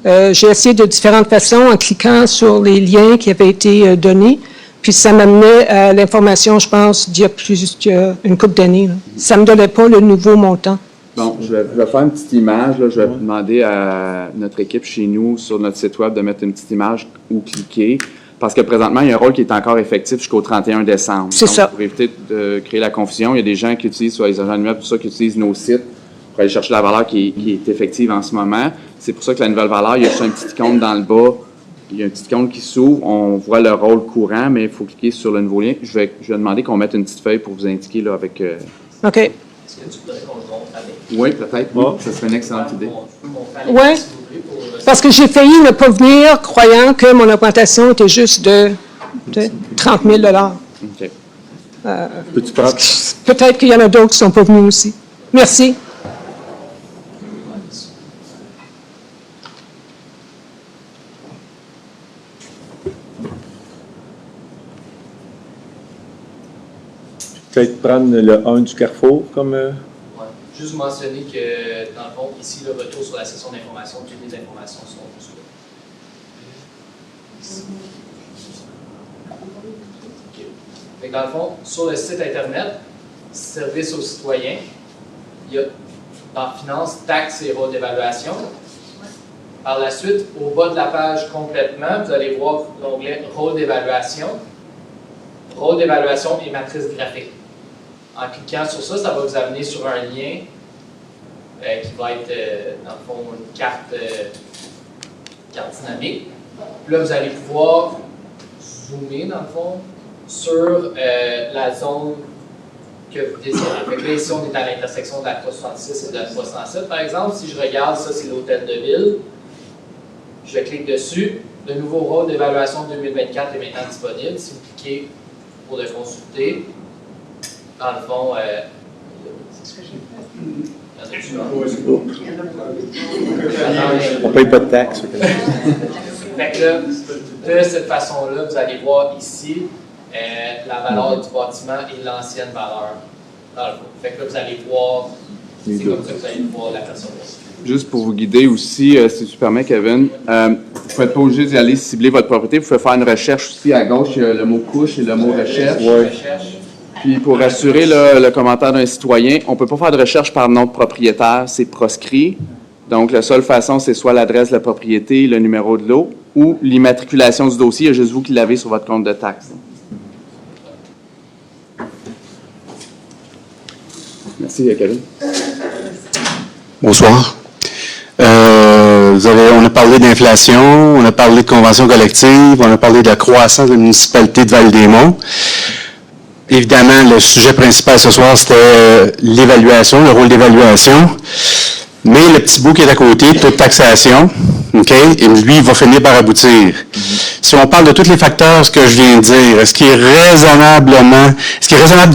S11: J'ai essayé de différentes façons en cliquant sur les liens qui avaient été donnés, puis ça m'amenait à l'information, je pense, d'il y a plus qu'une couple d'années. Ça ne me donnait pas le nouveau montant.
S3: Bon, je vais faire une petite image. Là. Je vais demander à notre équipe chez nous, sur notre site web, de mettre une petite image où cliquer. Parce que présentement, il y a un rôle qui est encore effectif jusqu'au 31 décembre.
S11: C'est ça.
S3: Pour éviter de créer la confusion, il y a des gens qui utilisent, soit les agents d'immeuble, tout ça, qui utilisent nos sites pour aller chercher la valeur qui est effective en ce moment. C'est pour ça que la nouvelle valeur, il y a juste un petit compte dans le bas. Il y a un petit compte qui s'ouvre. On voit le rôle courant, mais il faut cliquer sur le nouveau lien. Je vais demander qu'on mette une petite feuille pour vous indiquer là, avec...
S11: OK.
S4: Est-ce que tu voudrais qu'on le montre avec?
S3: Oui, peut-être. Oui, ça serait une excellente idée.
S11: Oui, parce que j'ai failli ne pas venir croyant que mon augmentation était juste de 30 000
S3: OK.
S1: Peux-tu prendre?
S11: Peut-être qu'il y en a d'autres qui ne sont pas venus aussi. Merci.
S1: Peut-être prendre le 1 du Carrefour comme...
S4: Ouais. Juste mentionner que, dans le fond, ici, le retour sur la session d'information, toutes les informations sont dessus. OK. Fait que dans le fond, sur le site Internet, service aux citoyens, il y a dans Finances, taxes et rôle d'évaluation. Par la suite, au bas de la page complètement, vous allez voir l'onglet rôle d'évaluation. Rôle d'évaluation et matrice graphique. En cliquant sur ça, ça va vous amener sur un lien qui va être, dans le fond, une carte dynamique. Puis là, vous allez pouvoir zoomer, dans le fond, sur la zone que vous désirez. Fait que là, ici, on est à l'intersection de la 366 et de la 307, par exemple. Si je regarde, ça, c'est l'hôtel de ville. Je clique dessus. Le nouveau rôle d'évaluation 2024 est maintenant disponible. Si vous cliquez pour le consulter, dans le fond, c'est ce que j'ai fait.
S1: On ne paye pas de taxes.
S4: Fait que là, de cette façon-là, vous allez voir ici la valeur du bâtiment et l'ancienne valeur. Dans le fond. Fait que là, vous allez voir
S1: Les
S4: C'est
S1: deux.
S4: comme ça que vous allez pouvoir l'apercevoir.
S3: Juste pour vous guider aussi, si tu permets, Kevin, vous ne n'êtes pas obligé d'y aller cibler votre propriété. Vous pouvez faire une recherche aussi. À gauche, il y a le mot couche et le mot recherche. Puis pour rassurer le commentaire d'un citoyen, on ne peut pas faire de recherche par nom de propriétaire, c'est proscrit. Donc, la seule façon, c'est soit l'adresse de la propriété, le numéro de lot, ou l'immatriculation du dossier. Il y a juste vous qui l'avez sur votre compte de taxe. Merci, Kevin.
S5: Bonsoir. On a parlé d'inflation, on a parlé de convention collective, on a parlé de la croissance de la municipalité de Val-des-Monts. Évidemment, le sujet principal ce soir, c'était l'évaluation, le rôle d'évaluation. Mais le petit bout qui est à côté, taux de taxation, OK, et lui, il va finir par aboutir. Si on parle de tous les facteurs, ce que je viens de dire, est-ce qu'il est raisonnable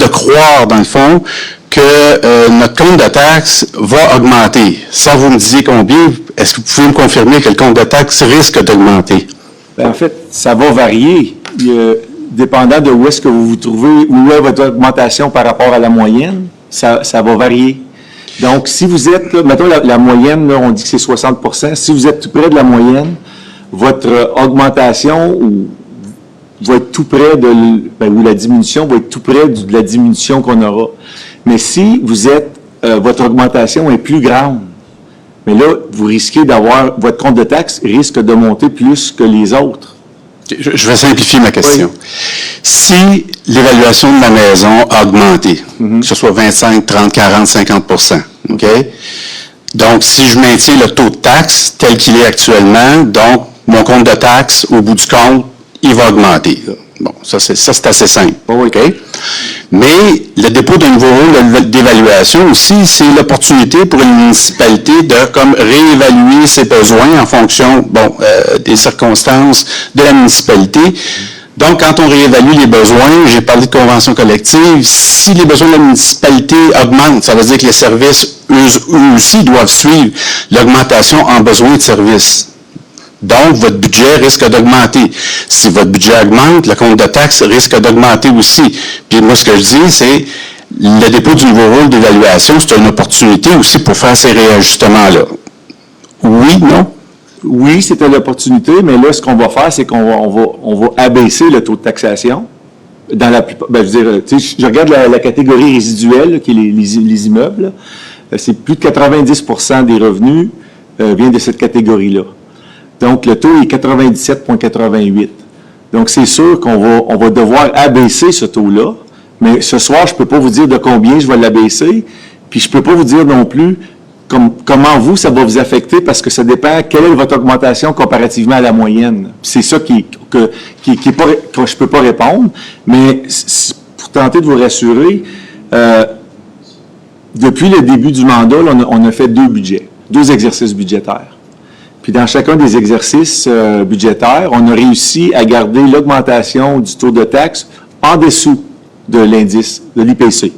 S5: de croire, dans le fond, que notre compte de taxe va augmenter? Sans vous me disiez combien, est-ce que vous pouvez me confirmer que le compte de taxe risque d'augmenter?
S1: En fait, ça va varier. Dépendant de où est-ce que vous vous trouvez, où est votre augmentation par rapport à la moyenne, ça va varier. Donc, si vous êtes, mettons la moyenne, là, on dit que c'est 60%. Si vous êtes tout près de la moyenne, votre augmentation va être tout près ou la diminution va être tout près de la diminution qu'on aura. Mais si vous êtes, votre augmentation est plus grande, mais là, vous risquez votre compte de taxe risque de monter plus que les autres.
S5: Je vais simplifier ma question. Oui. Si l'évaluation de ma maison a augmenté, que ce soit 25, 30, 40, 50%, OK? Donc, si je maintiens le taux de taxe tel qu'il est actuellement, donc mon compte de taxe, au bout du compte, il va augmenter. Bon, ça c'est assez simple. OK? Mais le dépôt d'un nouveau rôle d'évaluation aussi, c'est l'opportunité pour une municipalité de réévaluer ses besoins en fonction des circonstances de la municipalité. Donc, quand on réévalue les besoins, j'ai parlé de convention collective, si les besoins de la municipalité augmentent, ça veut dire que les services, eux aussi, doivent suivre l'augmentation en besoin de services. Donc, votre budget risque d'augmenter. Si votre budget augmente, le compte de taxe risque d'augmenter aussi. Puis moi, ce que je dis, c'est le dépôt du nouveau rôle d'évaluation, c'est une opportunité aussi pour faire ces réajustements-là. Oui, non?
S1: Oui, c'était l'opportunité, mais là, ce qu'on va faire, c'est qu'on va abaisser le taux de taxation. Dans la plupart, je regarde la catégorie résiduelle, là, qui est les immeubles. C'est plus de 90% des revenus viennent de cette catégorie-là. Donc, le taux est 97,88. Donc, c'est sûr qu'on va devoir abaisser ce taux-là, mais ce soir, je ne peux pas vous dire de combien je vais l'abaisser, puis je ne peux pas vous dire non plus comment vous, ça va vous affecter, parce que ça dépend quelle est votre augmentation comparativement à la moyenne. C'est ça que je ne peux pas répondre, mais pour tenter de vous rassurer, depuis le début du mandat, là, on a fait deux exercices budgétaires. Puis dans chacun des exercices budgétaires, on a réussi à garder l'augmentation du taux de taxe en dessous de l'indice, de l'IPC.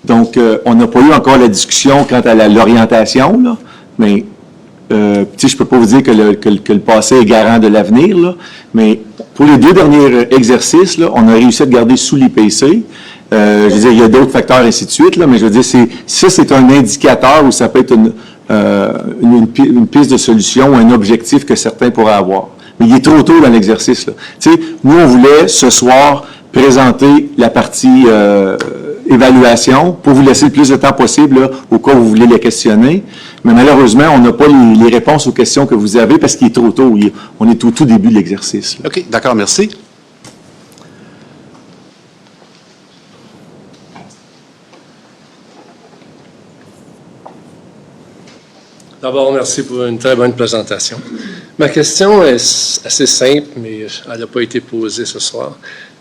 S1: Donc, on n'a pas eu encore la discussion quant à l'orientation, là, mais je ne peux pas vous dire que le passé est garant de l'avenir, là, mais pour les deux derniers exercices, là, on a réussi à garder sous l'IPC. Je veux dire, il y a d'autres facteurs, ainsi de suite, là, mais je veux dire, c'est un indicateur où ça peut être une piste de solution ou un objectif que certains pourraient avoir. Mais il est trop tôt dans l'exercice, là. Tu sais, nous, on voulait, ce soir, présenter la partie évaluation pour vous laisser le plus de temps possible là, au cas où vous voulez les questionner. Mais malheureusement, on n'a pas les réponses aux questions que vous avez parce qu'il est trop tôt. On est au tout début de l'exercice.
S10: OK, d'accord, merci.
S12: D'abord, merci pour une très bonne présentation. Ma question est assez simple, mais elle n'a pas été posée ce soir.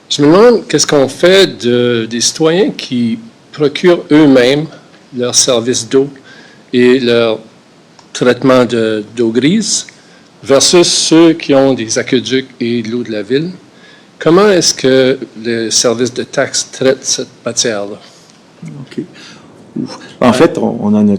S12: Je me demande qu'est-ce qu'on fait des citoyens qui procurent eux-mêmes leur service d'eau et leur traitement d'eau grise versus ceux qui ont des aqueducs et de l'eau de la ville. Comment est-ce que le service de taxe traite cette matière-là?
S1: OK. En fait, on en a...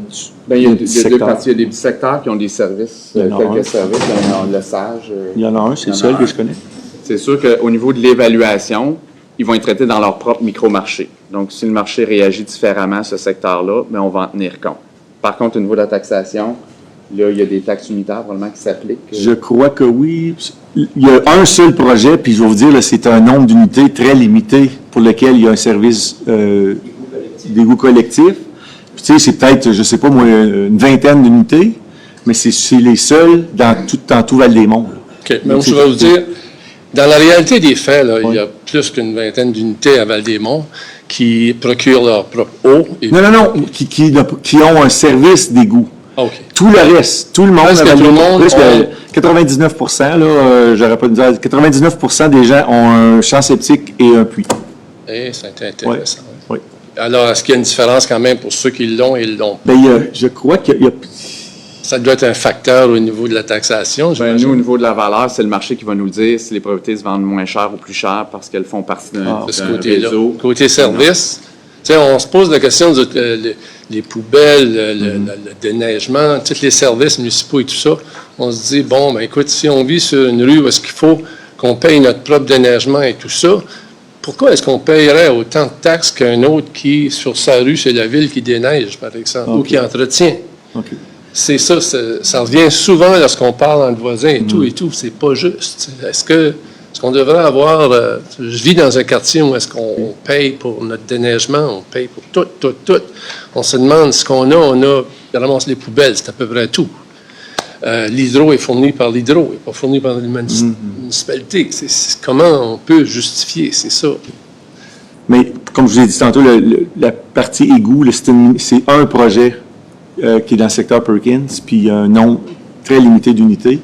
S3: Il y a deux parties. Il y a des secteurs qui ont des services, quelques services, il y en a le SAGE.
S1: Il y en a un, c'est le seul que je connais.
S3: C'est sûr qu'au niveau de l'évaluation, ils vont être traités dans leur propre micro-marché. Donc, si le marché réagit différemment à ce secteur-là, bien, on va en tenir compte. Par contre, au niveau de la taxation, là, il y a des taxes unitaires probablement qui s'appliquent.
S1: Je crois que oui. Il y a un seul projet, puis je vais vous dire, là, c'est un nombre d'unités très limité pour lequel il y a un service d'égout collectif. Puis, tu sais, c'est peut-être, je sais pas moi, une vingtaine d'unités, mais c'est les seuls dans tout Val-des-Monts.
S12: OK. Même je vais vous dire, dans la réalité des faits, là, il y a plus qu'une vingtaine d'unités à Val-des-Monts qui procurent leur propre eau.
S1: Non, qui ont un service d'égout.
S12: OK.
S1: Tout le reste, tout le monde,
S12: Presque tout le monde
S1: presque
S12: ont-
S1: 99%, là, j'aurais pas dû dire, 99% des gens ont un champ septique et un puits.
S12: Eh, c'est intéressant.
S1: Oui.
S12: Alors, est-ce qu'il y a une différence quand même pour ceux qui l'ont et l'ont?
S1: Ben, je crois qu'il y a
S12: Ça doit être un facteur au niveau de la taxation.
S3: Ben,
S12: j'imagine.
S3: nous, au niveau de la valeur, c'est le marché qui va nous le dire si les propriétés se vendent moins cher ou plus cher parce qu'elles font partie d'un
S12: de ce
S3: d'un
S12: côté-là.
S3: réseau.
S12: Côté service, tu sais, on se pose la question les poubelles, le déneigement, tous les services municipaux et tout ça. On se dit, bon, ben écoute, si on vit sur une rue où est-ce qu'il faut qu'on paye notre propre déneigement et tout ça, pourquoi est-ce qu'on payerait autant de taxes qu'un autre qui, sur sa rue, c'est la ville qui déneige, par exemple, ou qui entretient?
S1: OK.
S12: C'est ça, ça revient souvent lorsqu'on parle entre voisins et tout, c'est pas juste. Est-ce qu'on devrait avoir... je vis dans un quartier où est-ce qu'on paye pour notre déneigement, on paye pour tout. On se demande ce qu'on a, on ramasse les poubelles, c'est à peu près tout. L'hydro est fourni par l'hydro, il n'est pas fourni par la municipalité. Comment on peut justifier, c'est ça.
S1: Mais, comme je vous ai dit tantôt, la partie égout, c'est un projet qui est dans le secteur Perkins, puis il y a un nombre très limité d'unités.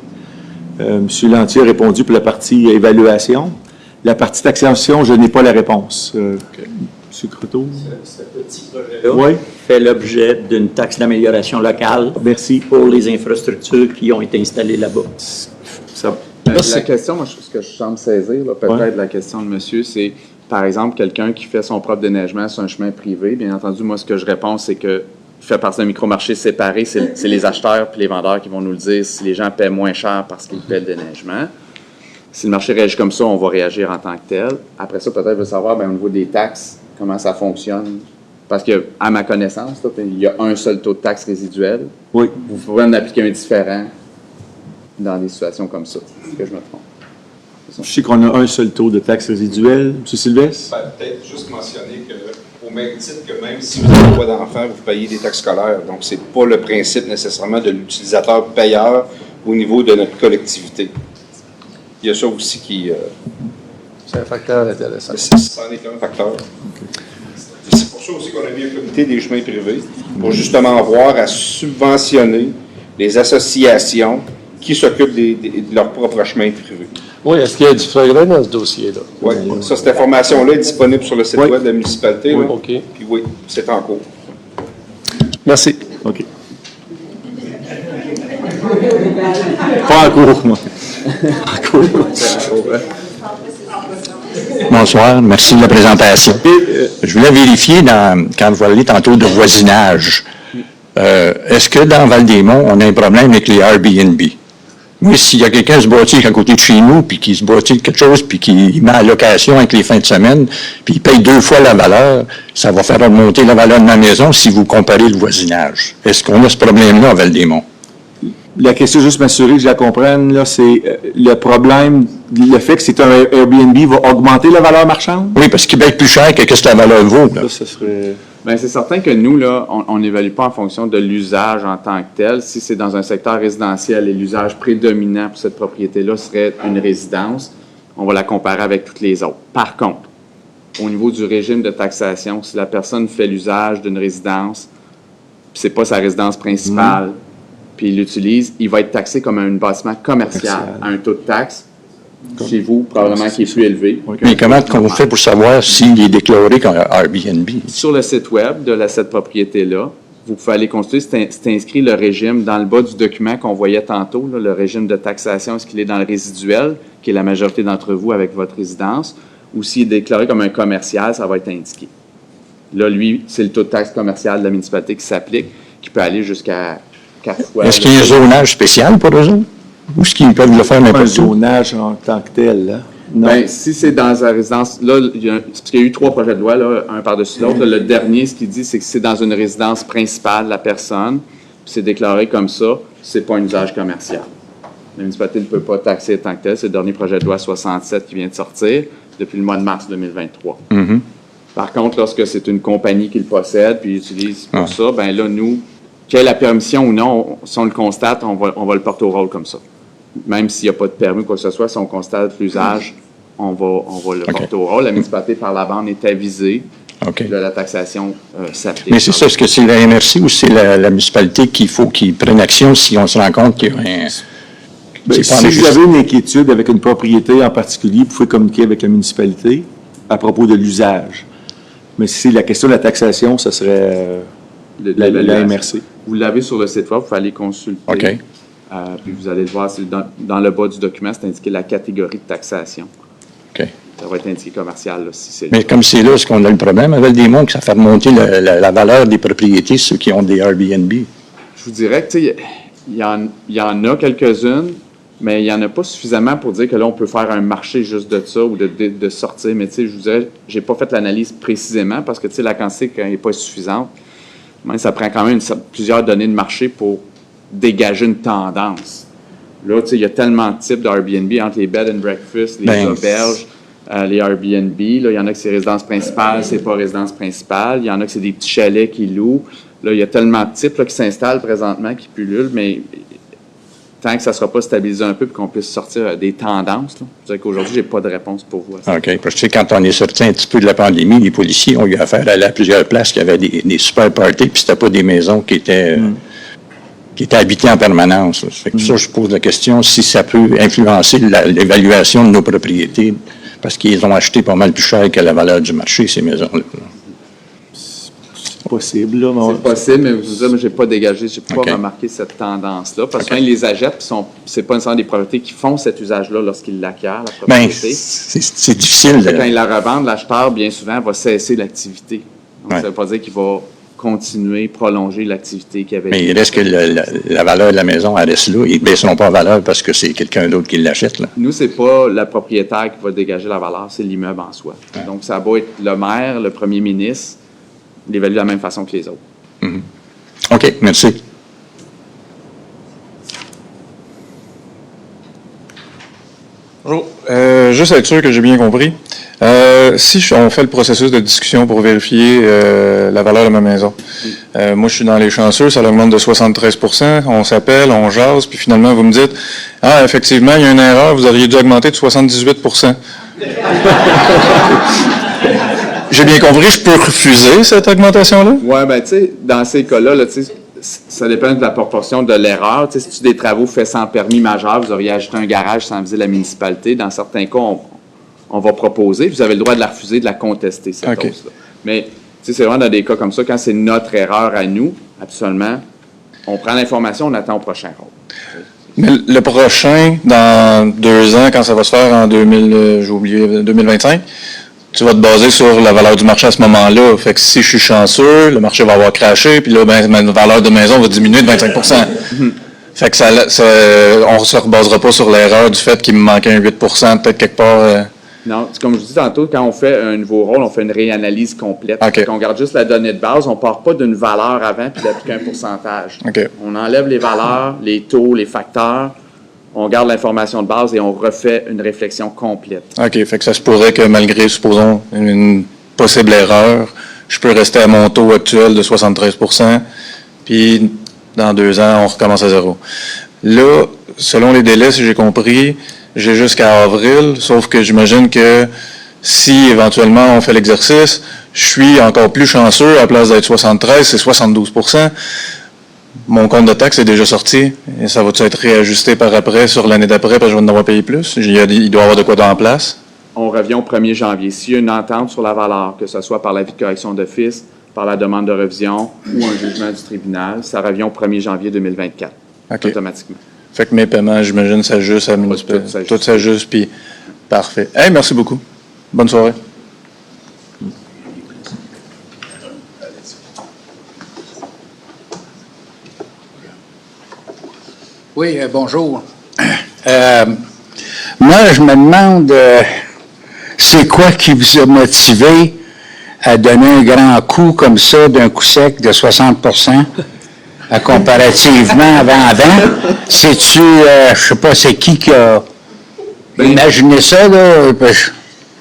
S1: M. Lantier a répondu pour la partie évaluation. La partie taxation, je n'ai pas la réponse. M. Croteau?
S7: Ce petit projet-là
S1: Oui.
S7: fait l'objet d'une taxe d'amélioration locale.
S1: Merci.
S7: Pour les infrastructures qui ont été installées là-bas.
S3: La question, moi, ce que je semble saisir, là, peut-être la question de monsieur, c'est, par exemple, quelqu'un qui fait son propre déneigement sur un chemin privé. Bien entendu, moi, ce que je réponds, c'est que fait partie d'un micro-marché séparé, c'est les acheteurs puis les vendeurs qui vont nous le dire si les gens paient moins cher parce qu'ils paient le déneigement. Si le marché réagit comme ça, on va réagir en tant que tel. Après ça, peut-être, je veux savoir, bien, au niveau des taxes, comment ça fonctionne. Parce que, à ma connaissance, là, il y a un seul taux de taxe résiduel.
S1: Oui.
S3: Vous pouvez en appliquer un différent dans des situations comme ça. Est-ce que je me trompe?
S1: Je sais qu'on a un seul taux de taxe résiduelle. M. Sylvestre?
S6: Ben, peut-être juste mentionner qu'au même titre que même si vous n'avez pas d'enfants, vous payez des taxes scolaires. Donc, ce n'est pas le principe nécessairement de l'utilisateur payeur au niveau de notre collectivité. Il y a ça aussi qui...
S12: C'est un facteur intéressant.
S6: C'en est un facteur. C'est pour ça aussi qu'on a mis un comité des chemins privés pour justement avoir à subventionner les associations qui s'occupent de leurs propres chemins privés.
S12: Oui, est-ce qu'il y a du progrès dans ce dossier-là?
S6: Oui, ça, cette information-là est disponible sur le site web de la municipalité.
S12: Oui,
S6: là.
S12: OK.
S6: Puis oui, c'est en cours.
S12: Merci.
S1: OK. Pas en cours, moi. En cours.
S13: Bonsoir, merci de la présentation. Je voulais vérifier, quand vous parliez tantôt de voisinage, est-ce que dans Val-des-Monts, on a un problème avec les Airbnb? Oui, s'il y a quelqu'un qui se bâtit à côté de chez nous, puis qui se bâtit quelque chose, puis qui met à location avec les fins de semaine, puis il paye 2 fois la valeur, ça va faire augmenter la valeur de ma maison si vous comparez le voisinage. Est-ce qu'on a ce problème-là à Val-des-Monts?
S1: La question, juste m'assurer que je la comprenne, là, c'est le problème, le fait que c'est un Airbnb va augmenter la valeur marchande?
S13: Oui, parce qu'il paye plus cher que ce que la valeur vaut. Là.
S1: Ça, ce serait...
S3: Bien, c'est certain que nous, là, on n'évalue pas en fonction de l'usage en tant que tel. Si c'est dans un secteur résidentiel et l'usage prédominant pour cette propriété-là serait une résidence, on va la comparer avec toutes les autres. Par contre, au niveau du régime de taxation, si la personne fait l'usage d'une résidence, puis c'est pas sa résidence principale, puis il l'utilise, il va être taxé comme un bâtiment commercial à un taux de taxe, chez vous, probablement qui est plus élevé.
S13: Mais comment on fait pour savoir s'il est déclaré comme Airbnb?
S3: Sur le site web de cette propriété-là, vous pouvez aller consulter, c'est inscrit le régime dans le bas du document qu'on voyait tantôt, là, le régime de taxation, est-ce qu'il est dans le résiduel, qui est la majorité d'entre vous avec votre résidence, ou s'il est déclaré comme un commercial, ça va être indiqué. Là, lui, c'est le taux de taxe commerciale de la municipalité qui s'applique, qui peut aller jusqu'à 4 fois.
S13: Est-ce qu'il y a un zonage spécial pour eux autres? Ou est-ce qu'ils peuvent le faire
S1: Un
S13: n'importe où?
S1: zonage en tant que tel, là. Non.
S3: Ben, si c'est dans la résidence, là, parce qu'il y a eu 3 projets de loi, là, un par-dessus l'autre. Là, le dernier, ce qu'il dit, c'est que c'est dans une résidence principale de la personne, puis c'est déclaré comme ça, c'est pas un usage commercial. La municipalité ne peut pas taxer tant que tel. C'est le dernier projet de loi 67 qui vient de sortir depuis le mois de mars 2023. Par contre, lorsque c'est une compagnie qui le possède puis utilise pour ça, ben là, nous, qu'il y ait la permission ou non, si on le constate, on va le porter au rôle comme ça. Même s'il n'y a pas de permis ou quoi que ce soit, si on constate l'usage, on va le porter au rôle. La municipalité, par la bande, est avisée de la taxation s'applique.
S13: Mais c'est ça, est-ce que c'est la MRC ou c'est la municipalité qu'il faut qu'ils prennent action si on se rend compte qu'il y a un...
S1: Si vous avez une inquiétude avec une propriété en particulier, vous pouvez communiquer avec la municipalité à propos de l'usage. Mais si c'est la question de la taxation, ce serait la MRC.
S3: Vous l'avez sur le site web, vous pouvez aller consulter. Puis vous allez le voir, dans le bas du document, c'est indiqué la catégorie de taxation. Ça va être indiqué commercial, là, si c'est
S13: Mais comme c'est là, est-ce qu'on a le problème avec des monts que ça fait remonter la valeur des propriétés, ceux qui ont des Airbnb?
S3: Je vous dirais que, tu sais, il y en a quelques-unes, mais il n'y en a pas suffisamment pour dire que là, on peut faire un marché juste de ça ou de sortir. Mais tu sais, je vous dirais, j'ai pas fait l'analyse précisément parce que, tu sais, la quantité n'est pas suffisante. Mais ça prend quand même plusieurs données de marché pour dégager une tendance. Là, tu sais, il y a tellement de types d'Airbnb entre les bed and breakfast, les auberges, les Airbnb. Là, il y en a que c'est résidence principale, c'est pas résidence principale. Il y en a que c'est des petits chalets qui louent. Là, il y a tellement de types là, qui s'installent présentement, qui pullulent, mais tant que ça ne sera pas stabilisé un peu et qu'on puisse sortir des tendances, là, je dirais qu'aujourd'hui, je n'ai pas de réponse pour vous.
S13: OK. Parce que tu sais, quand on est sorti un petit peu de la pandémie, les policiers ont eu affaire à plusieurs places qui avaient des super parties, puis c'était pas des maisons qui étaient habitées en permanence. Là. Ça fait que ça, je pose la question si ça peut influencer l'évaluation de nos propriétés, parce qu'ils ont acheté pas mal plus cher que la valeur du marché, ces maisons-là.
S1: Possible, là.
S3: C'est possible, mais je n'ai pas dégagé, je n'ai pas remarqué cette tendance-là, parce que quand ils les achètent, c'est pas nécessairement des propriétés qui font cet usage-là lorsqu'ils l'acquièrent, la propriété.
S13: C'est difficile.
S3: Quand ils la revendent, l'acheteur, bien souvent, va cesser l'activité. Donc, ça ne veut pas dire qu'il va continuer, prolonger l'activité qu'il avait.
S13: Mais il reste que la valeur de la maison, elle reste là. Ils ne baisseront pas en valeur parce que c'est quelqu'un d'autre qui l'achète, là.
S3: Nous, c'est pas le propriétaire qui va dégager la valeur, c'est l'immeuble en soi. Donc, ça va être le maire, le premier ministre, l'évalue de la même façon que les autres.
S13: OK, merci.
S14: Bonjour. Juste être sûr que j'ai bien compris. Si on fait le processus de discussion pour vérifier la valeur de ma maison, moi je suis dans les chanceux, ça augmente de 73%, on s'appelle, on jase, puis finalement vous me dites « Ah, effectivement, il y a une erreur, vous auriez dû augmenter de 78%. » J'ai bien compris, je peux refuser cette augmentation-là?
S3: Oui, bien, tu sais, dans ces cas-là, là, tu sais, ça dépend de la proportion de l'erreur. Tu sais, si tu des travaux faits sans permis majeur, vous auriez ajouté un garage sans viser la municipalité. Dans certains cas, on va proposer. Vous avez le droit de la refuser, de la contester, cette hausse-là. Mais, tu sais, c'est vraiment dans des cas comme ça, quand c'est notre erreur à nous, absolument, on prend l'information, on attend au prochain rôle.
S14: Mais le prochain, dans 2 ans, quand ça va se faire en 2025, tu vas te baser sur la valeur du marché à ce moment-là. Fait que si je suis chanceux, le marché va avoir crashé, puis là, ben, ma valeur de maison va diminuer de 25%. Fait que on ne se rebasera pas sur l'erreur du fait qu'il me manquait un 8% peut-être quelque part.
S3: Non, comme je vous dis tantôt, quand on fait un nouveau rôle, on fait une réanalyse complète. On garde juste la donnée de base, on ne part pas d'une valeur avant puis d'appliquer un pourcentage. On enlève les valeurs, les taux, les facteurs, on garde l'information de base et on refait une réflexion complète.
S14: OK, fait que ça se pourrait que malgré, supposons, une possible erreur, je peux rester à mon taux actuel de 73%, puis dans 2 ans, on recommence à zéro. Là, selon les délais, si j'ai compris, j'ai jusqu'à avril, sauf que j'imagine que si éventuellement on fait l'exercice, je suis encore plus chanceux, à la place d'être 73, c'est 72%. Mon compte de taxe est déjà sorti, et ça va-tu être réajusté par après, sur l'année d'après, parce que je vais en avoir payé plus? Il doit y avoir de quoi en place?
S3: On revient au 1er janvier. S'il y a une entente sur la valeur, que ce soit par l'avis de correction d'office, par la demande de révision ou un jugement du tribunal, ça revient au 1er janvier 2024, automatiquement.
S14: Fait que mes paiements, j'imagine, s'ajustent à municipalité. Tout s'ajuste, puis parfait. Hey, merci beaucoup. Bonne soirée.
S15: Oui, bonjour. Moi, je me demande c'est quoi qui vous a motivé à donner un grand coup comme ça, d'un coup sec de 60%, comparativement avant? C'est-tu, je sais pas, c'est qui a imaginé ça, là?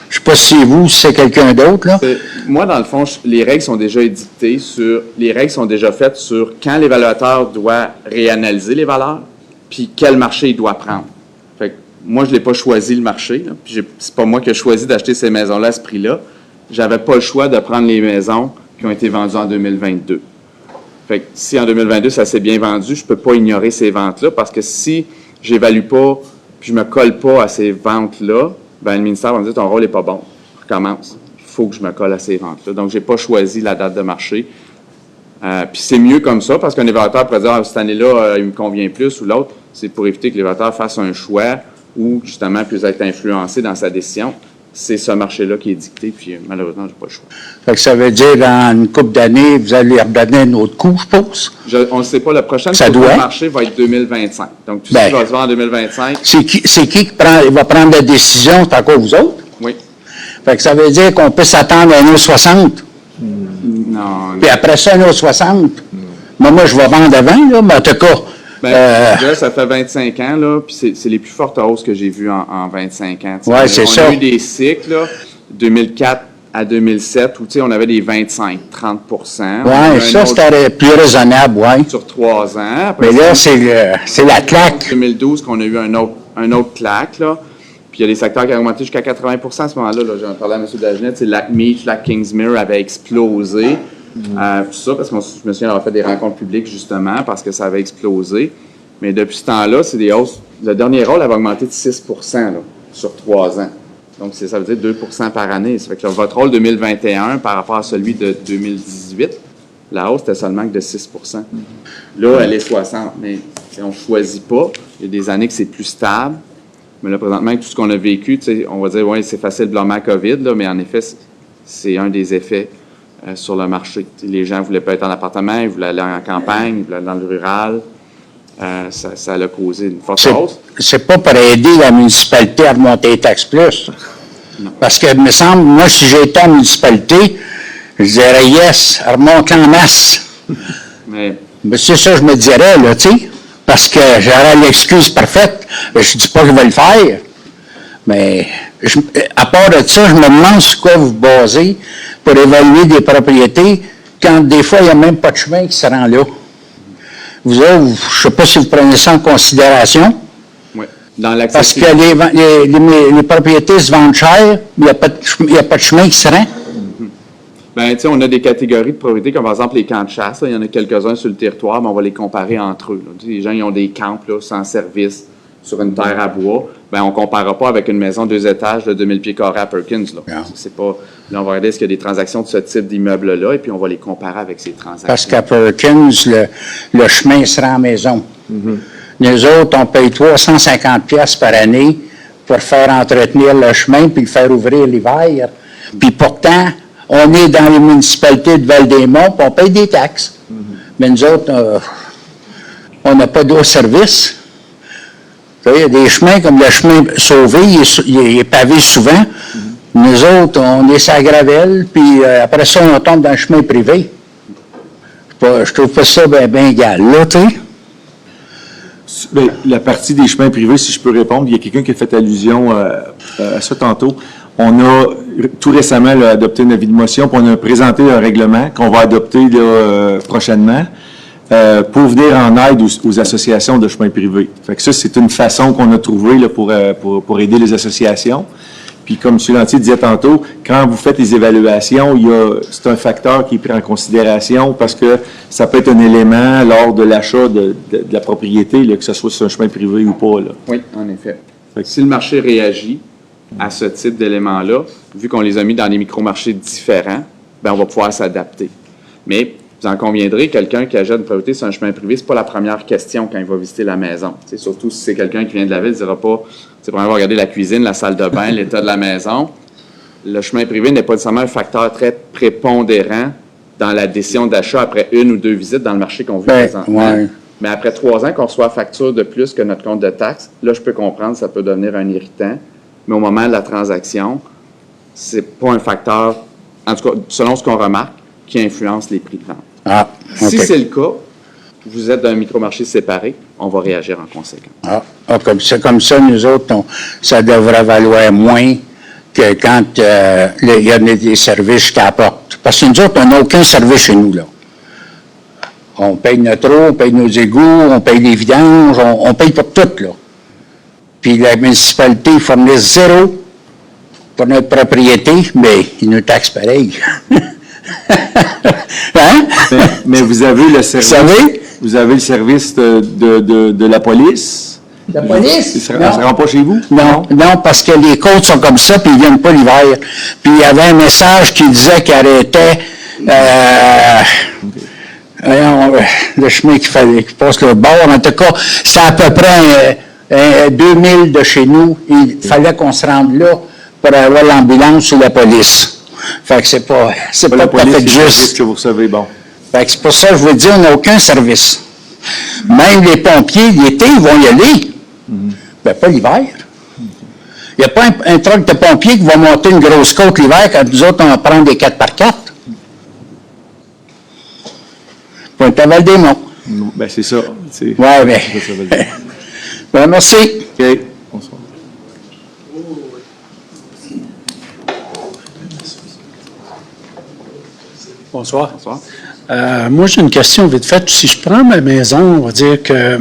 S15: Je sais pas si c'est vous, si c'est quelqu'un d'autre, là.
S3: Moi, dans le fond, les règles sont déjà édictées les règles sont déjà faites sur quand l'évaluateur doit réanalyser les valeurs, puis quel marché il doit prendre. Fait que moi, je l'ai pas choisi, le marché, là, puis c'est pas moi qui ai choisi d'acheter ces maisons-là à ce prix-là. J'avais pas le choix de prendre les maisons qui ont été vendues en 2022. Fait que si en 2022, ça s'est bien vendu, je peux pas ignorer ces ventes-là, parce que si j'évalue pas, puis je me colle pas à ces ventes-là, ben le ministère va me dire, ton rôle est pas bon. Recommence. Il faut que je me colle à ces ventes-là. Donc, j'ai pas choisi la date de marché. Puis c'est mieux comme ça, parce qu'un évaluateur pourrait dire, cette année-là, il me convient plus, ou l'autre. C'est pour éviter que l'évaluateur fasse un choix ou, justement, puisse être influencé dans sa décision. C'est ce marché-là qui est dicté, puis malheureusement, j'ai pas le choix.
S15: Fait que ça veut dire, dans une couple d'années, vous allez redonner un autre coup, je pense?
S3: On ne sait pas. Le prochain marché va être 2025. Donc, tout ce qui va se voir en 2025...
S15: C'est qui va prendre la décision? C'est encore vous autres?
S3: Oui.
S15: Fait que ça veut dire qu'on peut s'attendre à un autre 60?
S3: Non.
S15: Puis après ça, un autre 60? Moi, je vais vendre avant, là, mais en tout cas...
S3: Là, ça fait 25 ans, là, puis c'est les plus fortes hausses que j'ai vues en 25 ans.
S15: Oui, c'est ça.
S3: On a eu des cycles, là, 2004 à 2007, où on avait des 25-30
S15: Oui, ça, c'était plus raisonnable, oui.
S3: Sur 3 ans. Après,
S15: mais là, c'est la claque.
S3: En 2012, qu'on a eu un autre claque, là. Puis il y a des secteurs qui ont augmenté jusqu'à 80 à ce moment-là. Là, j'en parlais à M. Dagenet, Lac-Meach, Lac-Kingsmere avait explosé. Tout ça, parce que je me souviens d'avoir fait des rencontres publiques, justement, parce que ça avait explosé. Mais depuis ce temps-là, c'est des hausses. Le dernier rôle avait augmenté de 6 là, sur 3 ans. Donc, ça veut dire 2 par année. Ça fait que votre rôle 2021 par rapport à celui de 2018, la hausse était seulement que de 6 Là, elle est 60 mais on ne choisit pas. Il y a des années que c'est plus stable. Mais là, présentement, avec tout ce qu'on a vécu, on va dire, oui, c'est facile de blâmer la COVID, là, mais en effet, c'est un des effets sur le marché. Les gens ne voulaient pas être en appartement, ils voulaient aller en campagne, ils voulaient aller dans le rural. Ça a causé une forte hausse.
S15: C'est pas pour aider la municipalité à remonter les taxes plus. Non. Parce que, il me semble, moi, si j'étais en municipalité, je dirais yes, remonte en masse. Mais c'est ça que je me dirais, là, tu sais. Parce que j'aurais l'excuse parfaite. Je dis pas que je vais le faire. Mais, à part de ça, je me demande sur quoi vous basez pour évaluer des propriétés quand des fois, il n'y a même pas de chemin qui se rend là. Vous autres, je ne sais pas si vous prenez ça en considération.
S3: Oui.
S15: Parce que les propriétés se vendent cher, il n'y a pas de chemin qui se rend.
S3: Bien, tu sais, on a des catégories de propriétés, comme par exemple les camps de chasse. Là, il y en a quelques-uns sur le territoire, mais on va les comparer entre eux. Là. Les gens, ils ont des camps là, sans service sur une terre à bois. Bien, on ne comparera pas avec une maison 2 étages de 2000 pieds carrés à Perkins. Là. Yeah. C'est pas, là, on va regarder est-ce qu'il y a des transactions de ce type d'immeuble-là, et puis on va les comparer avec ces transactions.
S15: Parce qu'à Perkins, le chemin se rend à la maison. Mm-hmm. Nous autres, on paye 350$ par année pour faire entretenir le chemin puis le faire ouvrir l'hiver. Puis pourtant, on est dans les municipalités de Val-des-Monts puis on paye des taxes. Mm-hmm. Mais nous autres, on n'a pas d'eau service. Il y a des chemins comme le chemin Sauvé, il est pavé souvent. Mm-hmm. Nous autres, on est sur la gravelle, puis après ça, on tombe dans le chemin privé. Je trouve pas ça bien égal, là, tu sais.
S1: Bien, la partie des chemins privés, si je peux répondre, il y a quelqu'un qui a fait allusion à ça tantôt. On a tout récemment là, adopté une avis de motion, puis on a présenté un règlement qu'on va adopter là, prochainement pour venir en aide aux associations de chemins privés. Fait que ça, c'est une façon qu'on a trouvée là, pour aider les associations. Puis comme M. Lantier disait tantôt, quand vous faites les évaluations, c'est un facteur qui est pris en considération parce que ça peut être un élément lors de l'achat de la propriété, là, que ce soit sur un chemin privé ou pas. Là.
S3: Oui, en effet. Si le marché réagit à ce type d'éléments-là, vu qu'on les a mis dans des micro-marchés différents, bien, on va pouvoir s'adapter. Mais vous en conviendrez, quelqu'un qui achète une propriété sur un chemin privé, c'est pas la première question quand il va visiter la maison. T'sais, surtout si c'est quelqu'un qui vient de la ville, il ne dira pas, premièrement, regarder la cuisine, la salle de bain, l'état de la maison. Le chemin privé n'est pas nécessairement un facteur très prépondérant dans la décision d'achat après 1 ou 2 visites dans le marché qu'on vit présentement. Ouais. Mais après 3 ans qu'on reçoit facture de plus que notre compte de taxes, là, je peux comprendre, ça peut devenir un irritant. Mais au moment de la transaction, c'est pas un facteur, en tout cas, selon ce qu'on remarque, qui influence les prix de vente.
S15: Ah, OK.
S3: Si c'est le cas, vous êtes d'un micromarché séparé, on va réagir en conséquence.
S15: Comme ça, nous autres, ça devrait valoir moins que quand il y a des services qui apportent. Parce que nous autres, on n'a aucun service chez nous, là. On paye notre eau, on paye nos égouts, on paye les vidanges, on paye pour tout, là. Puis la municipalité fournit zéro pour notre propriété, mais ils nous taxent pareil. Hein?
S1: Mais vous avez le service.
S15: Vous savez?
S1: Vous avez le service de la police.
S15: La police?
S1: Elle ne se rend pas chez vous?
S15: Non, parce que les côtes sont comme ça, puis ils ne viennent pas l'hiver. Puis il y avait un message qui disait qu'il arrêtait le chemin qui passe le bord. En tout cas, c'est à peu près 2000 de chez nous. Il fallait qu'on se rende là pour avoir l'ambulance ou la police. Fait que c'est pas
S1: la
S15: tout à fait
S1: police, c'est le service
S15: juste.
S1: que vous recevez, bon.
S15: Fait que c'est pour ça que je vous dis, on n'a aucun service. Même les pompiers, l'été, ils vont y aller. Ben, pas l'hiver. Il n'y a pas un truck de pompier qui va monter une grosse côte l'hiver quand nous autres, on va prendre des 4x4. Pointe-à-Val-des-Monts.
S1: Ben, c'est ça.
S15: Oui, bien. Ben, merci.
S1: OK. Bonsoir.
S16: Bonsoir. Moi, j'ai une question vite faite. Si je prends ma maison, on va dire que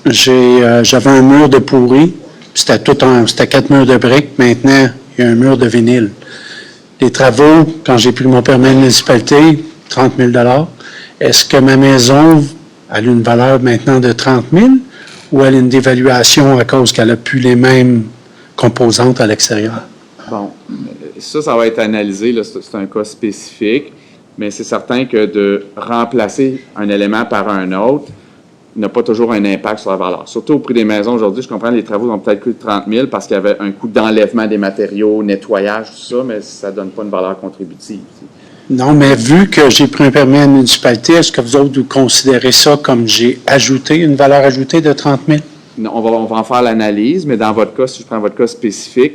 S16: j'avais un mur de pourri, c'était 4 murs de briques. Maintenant, il y a un mur de vinyle. Les travaux, quand j'ai pris mon permis de municipalité, 30 000 $. Est-ce que ma maison a une valeur maintenant de 30 000 ou elle a une dévaluation à cause qu'elle n'a plus les mêmes composantes à l'extérieur?
S3: Bon, ça va être analysé, là, c'est un cas spécifique, mais c'est certain que de remplacer un élément par un autre n'a pas toujours un impact sur la valeur. Surtout au prix des maisons aujourd'hui, je comprends que les travaux ont peut-être coûté 30 000 parce qu'il y avait un coût d'enlèvement des matériaux, nettoyage, tout ça, mais ça ne donne pas une valeur contributive.
S16: Non, mais vu que j'ai pris un permis à la municipalité, est-ce que vous autres, vous considérez ça comme j'ai ajouté une valeur ajoutée de 30 000?
S3: Non, on va en faire l'analyse, mais dans votre cas, si je prends votre cas spécifique,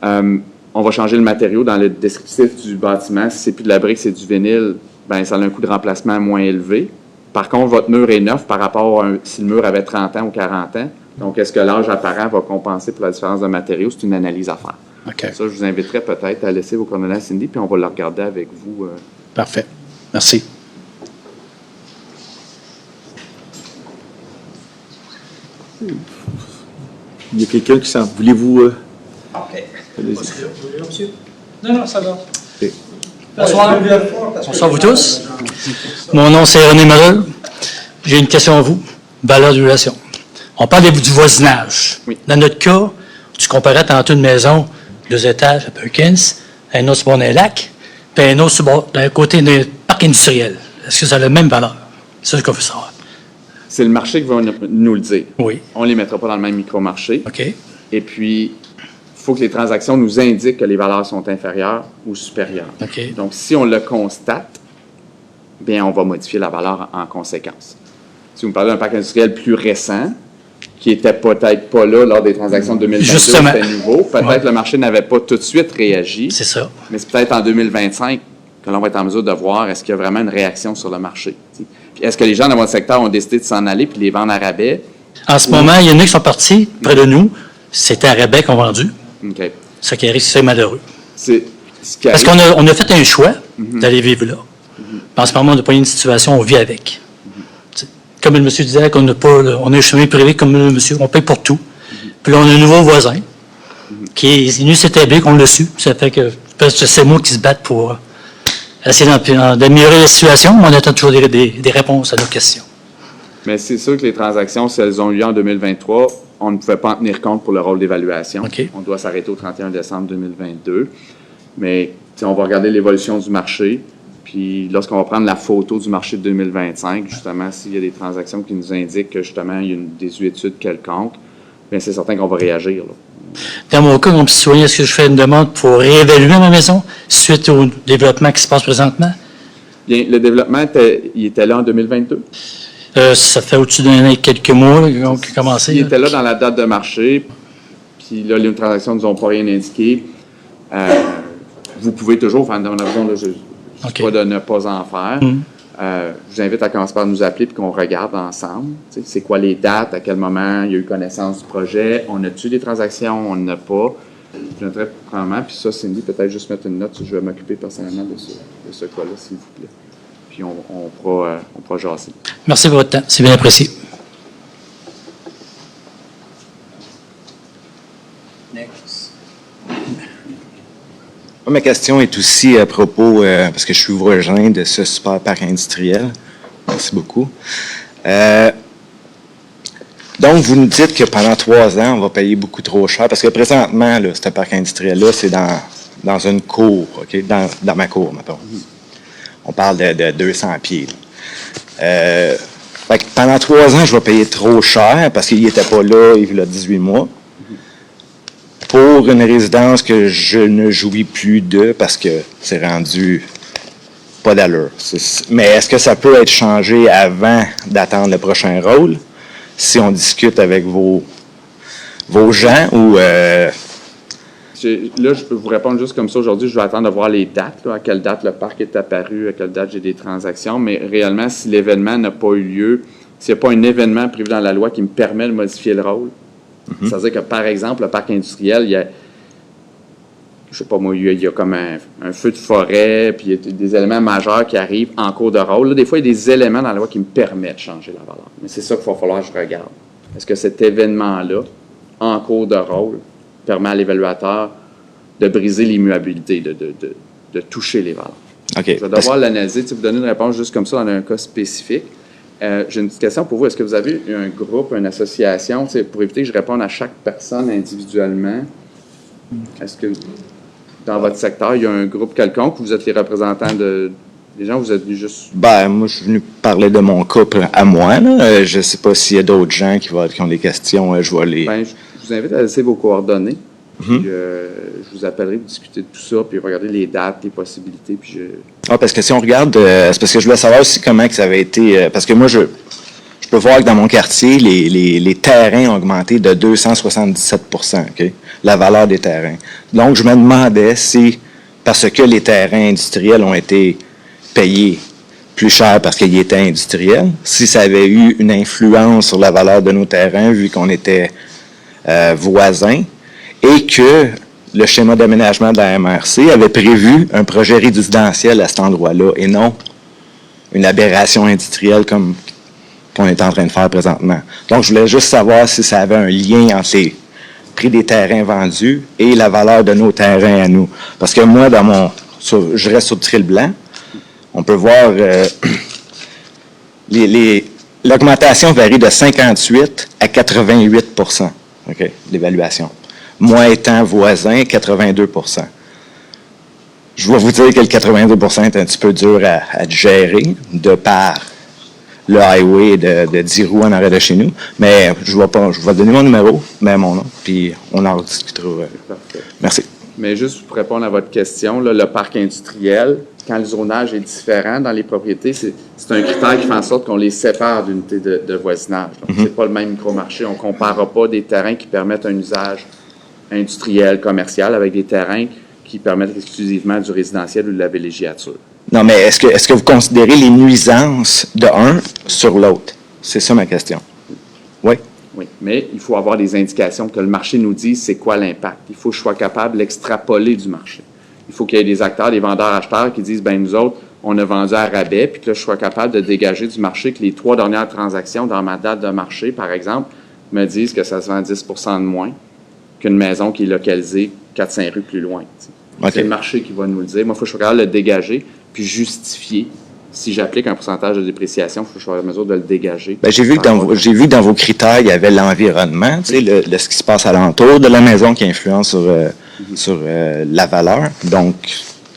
S3: on va changer le matériau dans le descriptif du bâtiment. Si c'est plus de la brique, c'est du vinyle, bien, ça a un coût de remplacement moins élevé. Par contre, votre mur est neuf par rapport à si le mur avait 30 ans ou 40 ans. Donc, est-ce que l'âge apparent va compenser pour la différence de matériaux? C'est une analyse à faire.
S16: OK.
S3: Ça, je vous inviterai peut-être à laisser vos coordonnées à Cindy, puis on va le regarder avec vous.
S16: Parfait. Merci.
S1: Il y a quelqu'un qui s'en... Voulez-vous...
S4: OK.
S1: Allez-y.
S4: Non, ça va.
S1: OK.
S4: Bonsoir. Bonsoir vous tous. Mon nom c'est René Malheur. J'ai une question à vous. Valeur de relation. On parle du voisinage.
S3: Oui.
S4: Dans notre cas, tu comparais tantôt une maison, 2 étages à Perkins, un autre sur le bord d'un lac, puis un autre sur le bord d'un côté d'un parc industriel. Est-ce que ça a la même valeur? C'est ce qu'on veut savoir.
S3: C'est le marché qui va nous le dire.
S4: Oui.
S3: On ne les mettra pas dans le même micro-marché.
S4: OK.
S3: Et puis, il faut que les transactions nous indiquent que les valeurs sont inférieures ou supérieures.
S4: OK.
S3: Donc, si on le constate, bien, on va modifier la valeur en conséquence. Si vous me parlez d'un parc industriel plus récent, qui n'était peut-être pas là lors des transactions de 2022,
S4: Justement.
S3: c'était nouveau, peut-être le marché n'avait pas tout de suite réagi.
S4: C'est ça.
S3: Mais c'est peut-être en 2025 que l'on va être en mesure de voir est-ce qu'il y a vraiment une réaction sur le marché. Puis est-ce que les gens dans votre secteur ont décidé de s'en aller puis les vendre à rabais?
S4: En ce moment, il y en a qui sont partis près de nous. C'était à rabais qu'on a vendu.
S3: OK.
S4: Ce qui arrive, c'est malheureux.
S3: C'est ce qui
S4: Parce
S3: arrive-
S4: qu'on a fait un choix d'aller vivre là. En ce moment, on n'a pas une situation, on vit avec. T'sais, comme le monsieur disait qu'on n'a pas, on a un chemin privé comme le monsieur, on paye pour tout. Puis là, on a un nouveau voisin qui est venu s'établir, qu'on l'a su. Ça fait que c'est moi qui se batte pour essayer d'améliorer la situation, mais on attend toujours des réponses à nos questions.
S3: Mais c'est sûr que les transactions, si elles ont eu lieu en 2023, on ne pouvait pas en tenir compte pour le rôle d'évaluation.
S4: OK.
S3: On doit s'arrêter au 31 décembre 2022. Mais on va regarder l'évolution du marché. Puis lorsqu'on va prendre la photo du marché de 2025, justement, s'il y a des transactions qui nous indiquent que justement il y a une désuétude quelconque, bien c'est certain qu'on va réagir. Là.
S4: Dans mon cas, comme citoyen, est-ce que je fais une demande pour réévaluer ma maison suite au développement qui se passe présentement?
S3: Bien, le développement, il était là en 2022?
S4: Ça fait au-dessus d'un an et quelques mois qu'on a commencé.
S3: Il était là dans la date de marché, puis là, les transactions ne nous ont pas rien indiqué. vous pouvez toujours faire dans la raison, là, je ne dis pas de ne pas en faire. Je vous invite à commencer par nous appeler et qu'on regarde ensemble. Tu sais, c'est quoi les dates, à quel moment il y a eu connaissance du projet, on a-tu des transactions, on n'en a pas. Je noterai probablement, puis ça, Cindy, peut-être juste mettre une note, je vais m'occuper personnellement de ce cas-là, s'il vous plaît. Puis on pourra jaser.
S17: Merci pour votre temps, c'est bien apprécié.
S18: Ma question est aussi à propos, parce que je suis voisin de ce super parc industriel. Merci beaucoup. Donc, vous nous dites que pendant 3 ans, on va payer beaucoup trop cher, parce que présentement, là, ce parc industriel-là, c'est dans une cour, OK? Dans ma cour, mettons. On parle de 200 pieds. Fait que pendant 3 ans, je vais payer trop cher, parce qu'il n'était pas là il y a 18 mois. Pour une résidence que je ne jouis plus de parce que c'est rendu pas d'allure. Mais est-ce que ça peut être changé avant d'attendre le prochain rôle, si on discute avec vos gens ou... Là,
S3: je peux vous répondre juste comme ça. Aujourd'hui, je vais attendre de voir les dates, là, à quelle date le parc est apparu, à quelle date j'ai des transactions. Mais réellement, si l'événement n'a pas eu lieu, s'il n'y a pas un événement prévu dans la loi qui me permet de modifier le rôle, c'est-à-dire que, par exemple, le parc industriel, il y a, je sais pas moi, il y a comme un feu de forêt, puis il y a des éléments majeurs qui arrivent en cours de rôle. Là, des fois, il y a des éléments dans la loi qui me permettent de changer la valeur. Mais c'est ça qu'il va falloir que je regarde. Est-ce que cet événement-là, en cours de rôle, permet à l'évaluateur de briser l'immuabilité, de toucher les valeurs?
S18: Okay.
S3: Je vais devoir l'analyser, vous donner une réponse juste comme ça dans un cas spécifique. J'ai une petite question pour vous. Est-ce que vous avez un groupe, une association, pour éviter que je réponde à chaque personne individuellement? Est-ce que dans votre secteur, il y a un groupe quelconque ou vous êtes les représentants des gens, vous êtes venus juste...
S18: moi, je suis venu parler de mon cas à moi. Là. Je ne sais pas s'il y a d'autres gens qui ont des questions. Je vais les...
S3: je vous invite à laisser vos coordonnées. Puis, je vous appellerai pour discuter de tout ça, puis regarder les dates, les possibilités. Puis
S18: parce que si on regarde, c'est parce que je voulais savoir aussi comment que ça avait été... parce que moi, je peux voir que dans mon quartier, les terrains ont augmenté de 277 %, la valeur des terrains. Donc, je me demandais si, parce que les terrains industriels ont été payés plus cher parce qu'ils étaient industriels, si ça avait eu une influence sur la valeur de nos terrains, vu qu'on était voisins, et que le schéma d'aménagement de la MRC avait prévu un projet résidentiel à cet endroit-là, et non une aberration industrielle comme qu'on est en train de faire présentement. Donc, je voulais juste savoir si ça avait un lien entre les prix des terrains vendus et la valeur de nos terrains à nous. Parce que moi, je reste sur le Tril Blanc, on peut voir l'augmentation varie de 58 à 88 % l'évaluation. Moi étant voisin, 82 %. Je vais vous dire que le 82 % est un petit peu dur à gérer de par le highway de 10 roues en arrêt de chez nous. Mais je vais donner mon numéro, mais mon nom, puis on en rediscutera.
S3: Parfait.
S18: Merci.
S3: Mais juste pour répondre à votre question, là, le parc industriel, quand le zonage est différent dans les propriétés, c'est un critère qui fait en sorte qu'on les sépare d'unités de voisinage. Donc, c'est pas le même micro-marché. On ne comparera pas des terrains qui permettent un usage industriel, commercial, avec des terrains qui permettent exclusivement du résidentiel ou de la villégiature.
S18: Non, mais est-ce que vous considérez les nuisances de un sur l'autre? C'est ça ma question. Oui?
S3: Oui, mais il faut avoir des indications que le marché nous dise c'est quoi l'impact. Il faut que je sois capable d'extrapoler du marché. Il faut qu'il y ait des acteurs, des vendeurs-acheteurs qui disent, nous autres, on a vendu à rabais, puis que là, je sois capable de dégager du marché, que les 3 dernières transactions dans ma date de marché, par exemple, me disent que ça se vend 10 % de moins qu'une maison qui est localisée 4-5 rues plus loin. Okay. C'est le marché qui va nous le dire. Moi, il faut que je sois capable de le dégager, puis justifier. Si j'applique un pourcentage de dépréciation, il faut que je sois en mesure de le dégager.
S18: J'ai vu que dans vos critères, il y avait l'environnement, ce qui se passe alentour de la maison qui influence sur la valeur. Donc,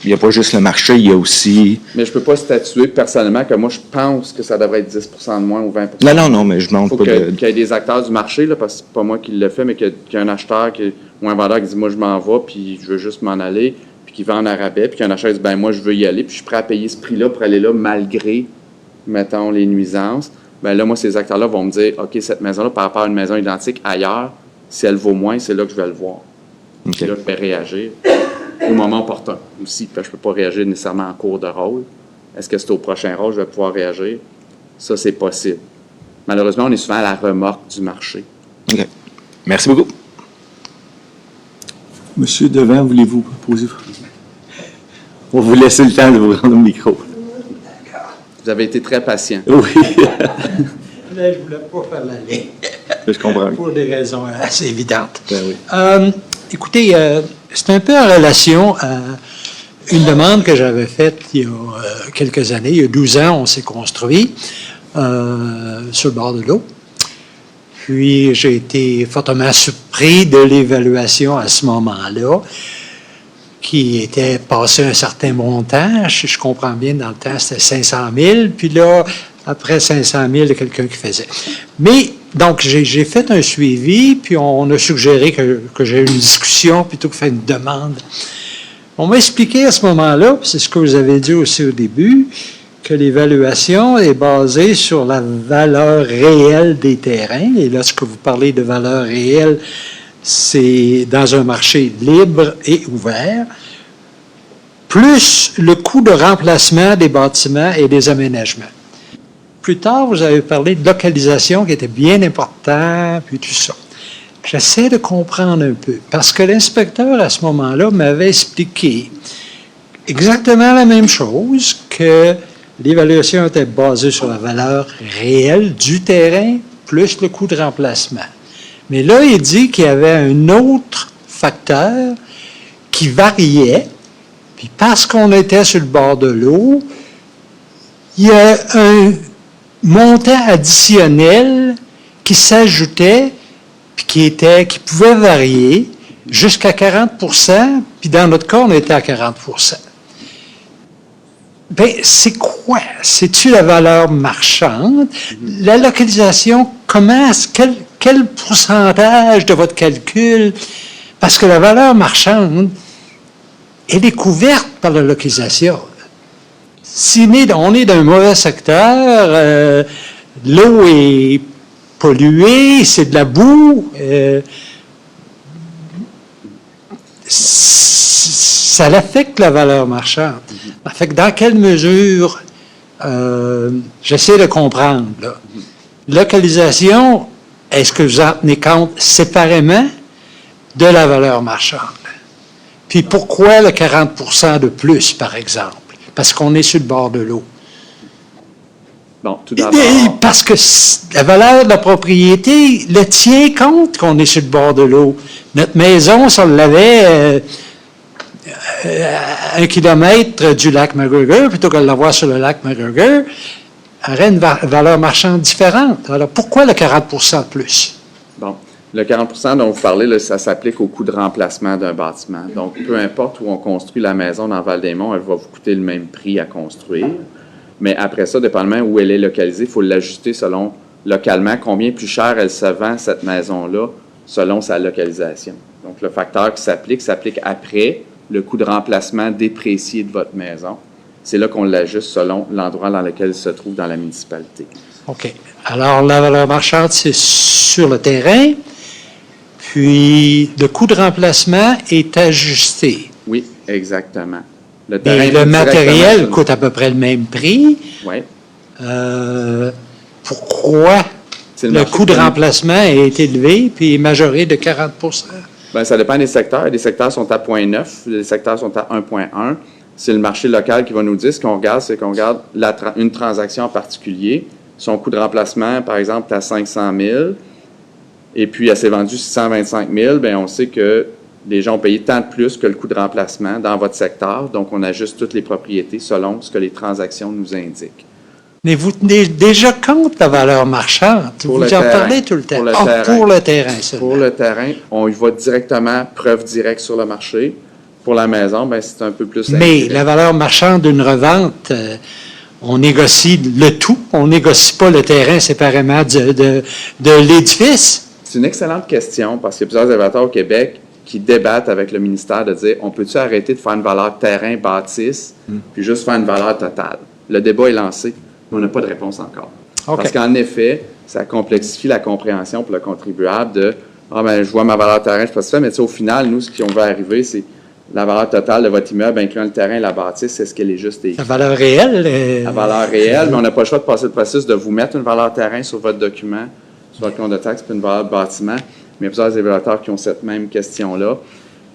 S18: il n'y a pas juste le marché, il y a aussi...
S3: Mais je ne peux pas statuer personnellement que moi, je pense que ça devrait être 10 % de moins ou 20 %
S18: Non, mais je demande pas de...
S3: Il faut qu'il y ait des acteurs du marché, là, parce que c'est pas moi qui le fais, mais qu'il y a un acheteur ou un vendeur qui dit, moi, je m'en vais, puis je veux juste m'en aller, puis qui vend en rabais, puis qu'il y a un acheteur qui dit, moi, je veux y aller, puis je suis prêt à payer ce prix-là pour aller là, malgré, mettons, les nuisances. Là, moi, ces acteurs-là vont me dire, OK, cette maison-là, par rapport à une maison identique ailleurs, si elle vaut moins, c'est là que je vais le voir. Okay. Là, je vais réagir. au moment opportun aussi. Je ne peux pas réagir nécessairement en cours de rôle. Est-ce que c'est au prochain rôle que je vais pouvoir réagir? Ça, c'est possible. Malheureusement, on est souvent à la remorque du marché.
S18: OK. Merci beaucoup.
S1: Monsieur Devin, voulez-vous poser? On va vous laisser le temps de vous rendre au micro.
S3: Vous avez été très patient.
S1: Oui.
S19: Là, je ne voulais pas faire la ligne.
S1: Je comprends.
S19: Pour des raisons assez évidentes.
S1: Ben oui.
S19: Écoutez, c'est un peu en relation à une demande que j'avais faite il y a quelques années. Il y a 12 ans, on s'est construit sur le bord de l'eau. Puis, j'ai été fortement surpris de l'évaluation à ce moment-là, qui était passé un certain montant. Je comprends bien, dans le temps, c'était 500 000. Puis là, après 500 000, il y a quelqu'un qui faisait. Mais, donc, j'ai fait un suivi, puis on a suggéré que j'ai eu une discussion plutôt que faire une demande. On m'a expliqué à ce moment-là, puis c'est ce que vous avez dit aussi au début, que l'évaluation est basée sur la valeur réelle des terrains. Et lorsque vous parlez de valeur réelle, c'est dans un marché libre et ouvert, plus le coût de remplacement des bâtiments et des aménagements. Plus tard, vous avez parlé de localisation qui était bien important, puis tout ça. J'essaie de comprendre un peu, parce que l'inspecteur, à ce moment-là, m'avait expliqué exactement la même chose, que l'évaluation était basée sur la valeur réelle du terrain, plus le coût de remplacement. Mais là, il dit qu'il y avait un autre facteur qui variait, puis parce qu'on était sur le bord de l'eau, il y a un montant additionnel qui s'ajoutait, puis qui pouvait varier jusqu'à 40 %, puis dans notre cas, on était à 40 %. Bien, c'est quoi? C'est-tu la valeur marchande? La localisation, quel pourcentage de votre calcul? Parce que la valeur marchande, elle est couverte par la localisation. Si on est dans un mauvais secteur, l'eau est polluée, c'est de la boue, ça affecte la valeur marchande. Ça fait que dans quelle mesure, j'essaie de comprendre, là. Localisation, est-ce que vous en tenez compte séparément de la valeur marchande? Puis pourquoi le 40 % de plus, par exemple? Parce qu'on est sur le bord de l'eau.
S3: Bon, tout d'abord.
S19: Parce que la valeur de la propriété le tient compte qu'on est sur le bord de l'eau. Notre maison, si on l'avait à 1 kilomètre du lac McGregor, plutôt que de l'avoir sur le lac McGregor, aurait une valeur marchande différente. Alors, pourquoi le 40 % de plus?
S3: Bon, le 40 % dont vous parlez, là, ça s'applique au coût de remplacement d'un bâtiment. Donc, peu importe où on construit la maison dans Val-des-Monts, elle va vous coûter le même prix à construire. Mais après ça, dépendamment où elle est localisée, il faut l'ajuster selon, localement, combien plus cher elle se vend, cette maison-là, selon sa localisation. Donc, le facteur qui s'applique après le coût de remplacement déprécié de votre maison. C'est là qu'on l'ajuste selon l'endroit dans lequel il se trouve dans la municipalité.
S19: OK. Alors, la valeur marchande, c'est sur le terrain, puis le coût de remplacement est ajusté.
S3: Oui, exactement.
S19: Et le matériel coûte à peu près le même prix.
S3: Oui.
S19: Pourquoi le coût de remplacement est élevé puis majoré de 40 %?
S3: Bien, ça dépend des secteurs. Des secteurs sont à 0,9, des secteurs sont à 1,1. C'est le marché local qui va nous dire. Ce qu'on regarde, c'est qu'on regarde une transaction en particulier. Son coût de remplacement, par exemple, est à 500 000 et puis elle s'est vendue 625 000, bien, on sait que les gens ont payé tant de plus que le coût de remplacement dans votre secteur. Donc, on ajuste toutes les propriétés selon ce que les transactions nous indiquent.
S19: Mais vous tenez déjà compte de la valeur marchande. Vous en parlez tout le temps. Pour le terrain, seulement.
S3: Pour le terrain, on y va directement, preuve directe sur le marché. Pour la maison, bien, c'est un peu plus...
S19: Mais la valeur marchande d'une revente, on négocie le tout. On ne négocie pas le terrain séparément de l'édifice.
S3: C'est une excellente question parce qu'il y a plusieurs évaluateurs au Québec qui débattent avec le ministère de dire, on peut-tu arrêter de faire une valeur terrain-bâtisse puis juste faire une valeur totale? Le débat est lancé, mais on n'a pas de réponse encore. Okay. Parce qu'en effet, ça complexifie la compréhension pour le contribuable de « Ah, ben je vois ma valeur terrain, je peux pas ça, mais au final, nous, ce qu'on veut arriver, c'est La valeur totale de votre immeuble, incluant le terrain et la bâtisse, est-ce qu'elle est juste écrite?
S19: La valeur réelle?
S3: La valeur réelle, mais on n'a pas le choix de passer le processus de vous mettre une valeur terrain sur votre document, sur votre compte de taxe, puis une valeur de bâtiment. Mais il y a plusieurs évaluateurs qui ont cette même question-là.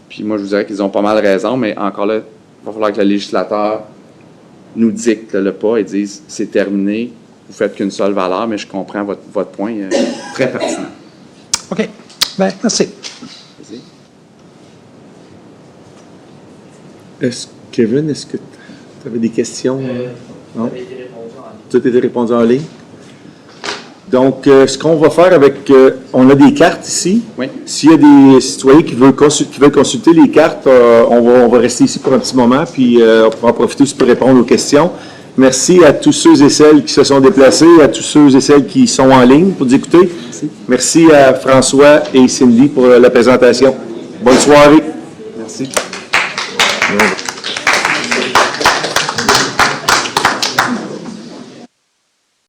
S3: Puis moi, je vous dirais qu'ils ont pas mal raison, mais encore là, il va falloir que le législateur nous dicte le pas et dise c'est terminé, vous faites qu'une seule valeur, mais je comprends votre point très pertinent.
S19: OK. Bien, merci.
S1: Kevin, est-ce que tu avais des questions? Non?
S4: Ça avait été répondu en ligne.
S1: Tout a été répondu en ligne. Donc, ce qu'on va faire avec... on a des cartes ici.
S3: Oui.
S1: S'il y a des citoyens qui veulent consulter les cartes, on va rester ici pour un petit moment, puis on pourra en profiter aussi pour répondre aux questions. Merci à tous ceux et celles qui se sont déplacés, à tous ceux et celles qui sont en ligne pour nous écouter. Merci à François et Cindy pour la présentation. Bonne soirée.
S3: Merci.
S1: Ouais.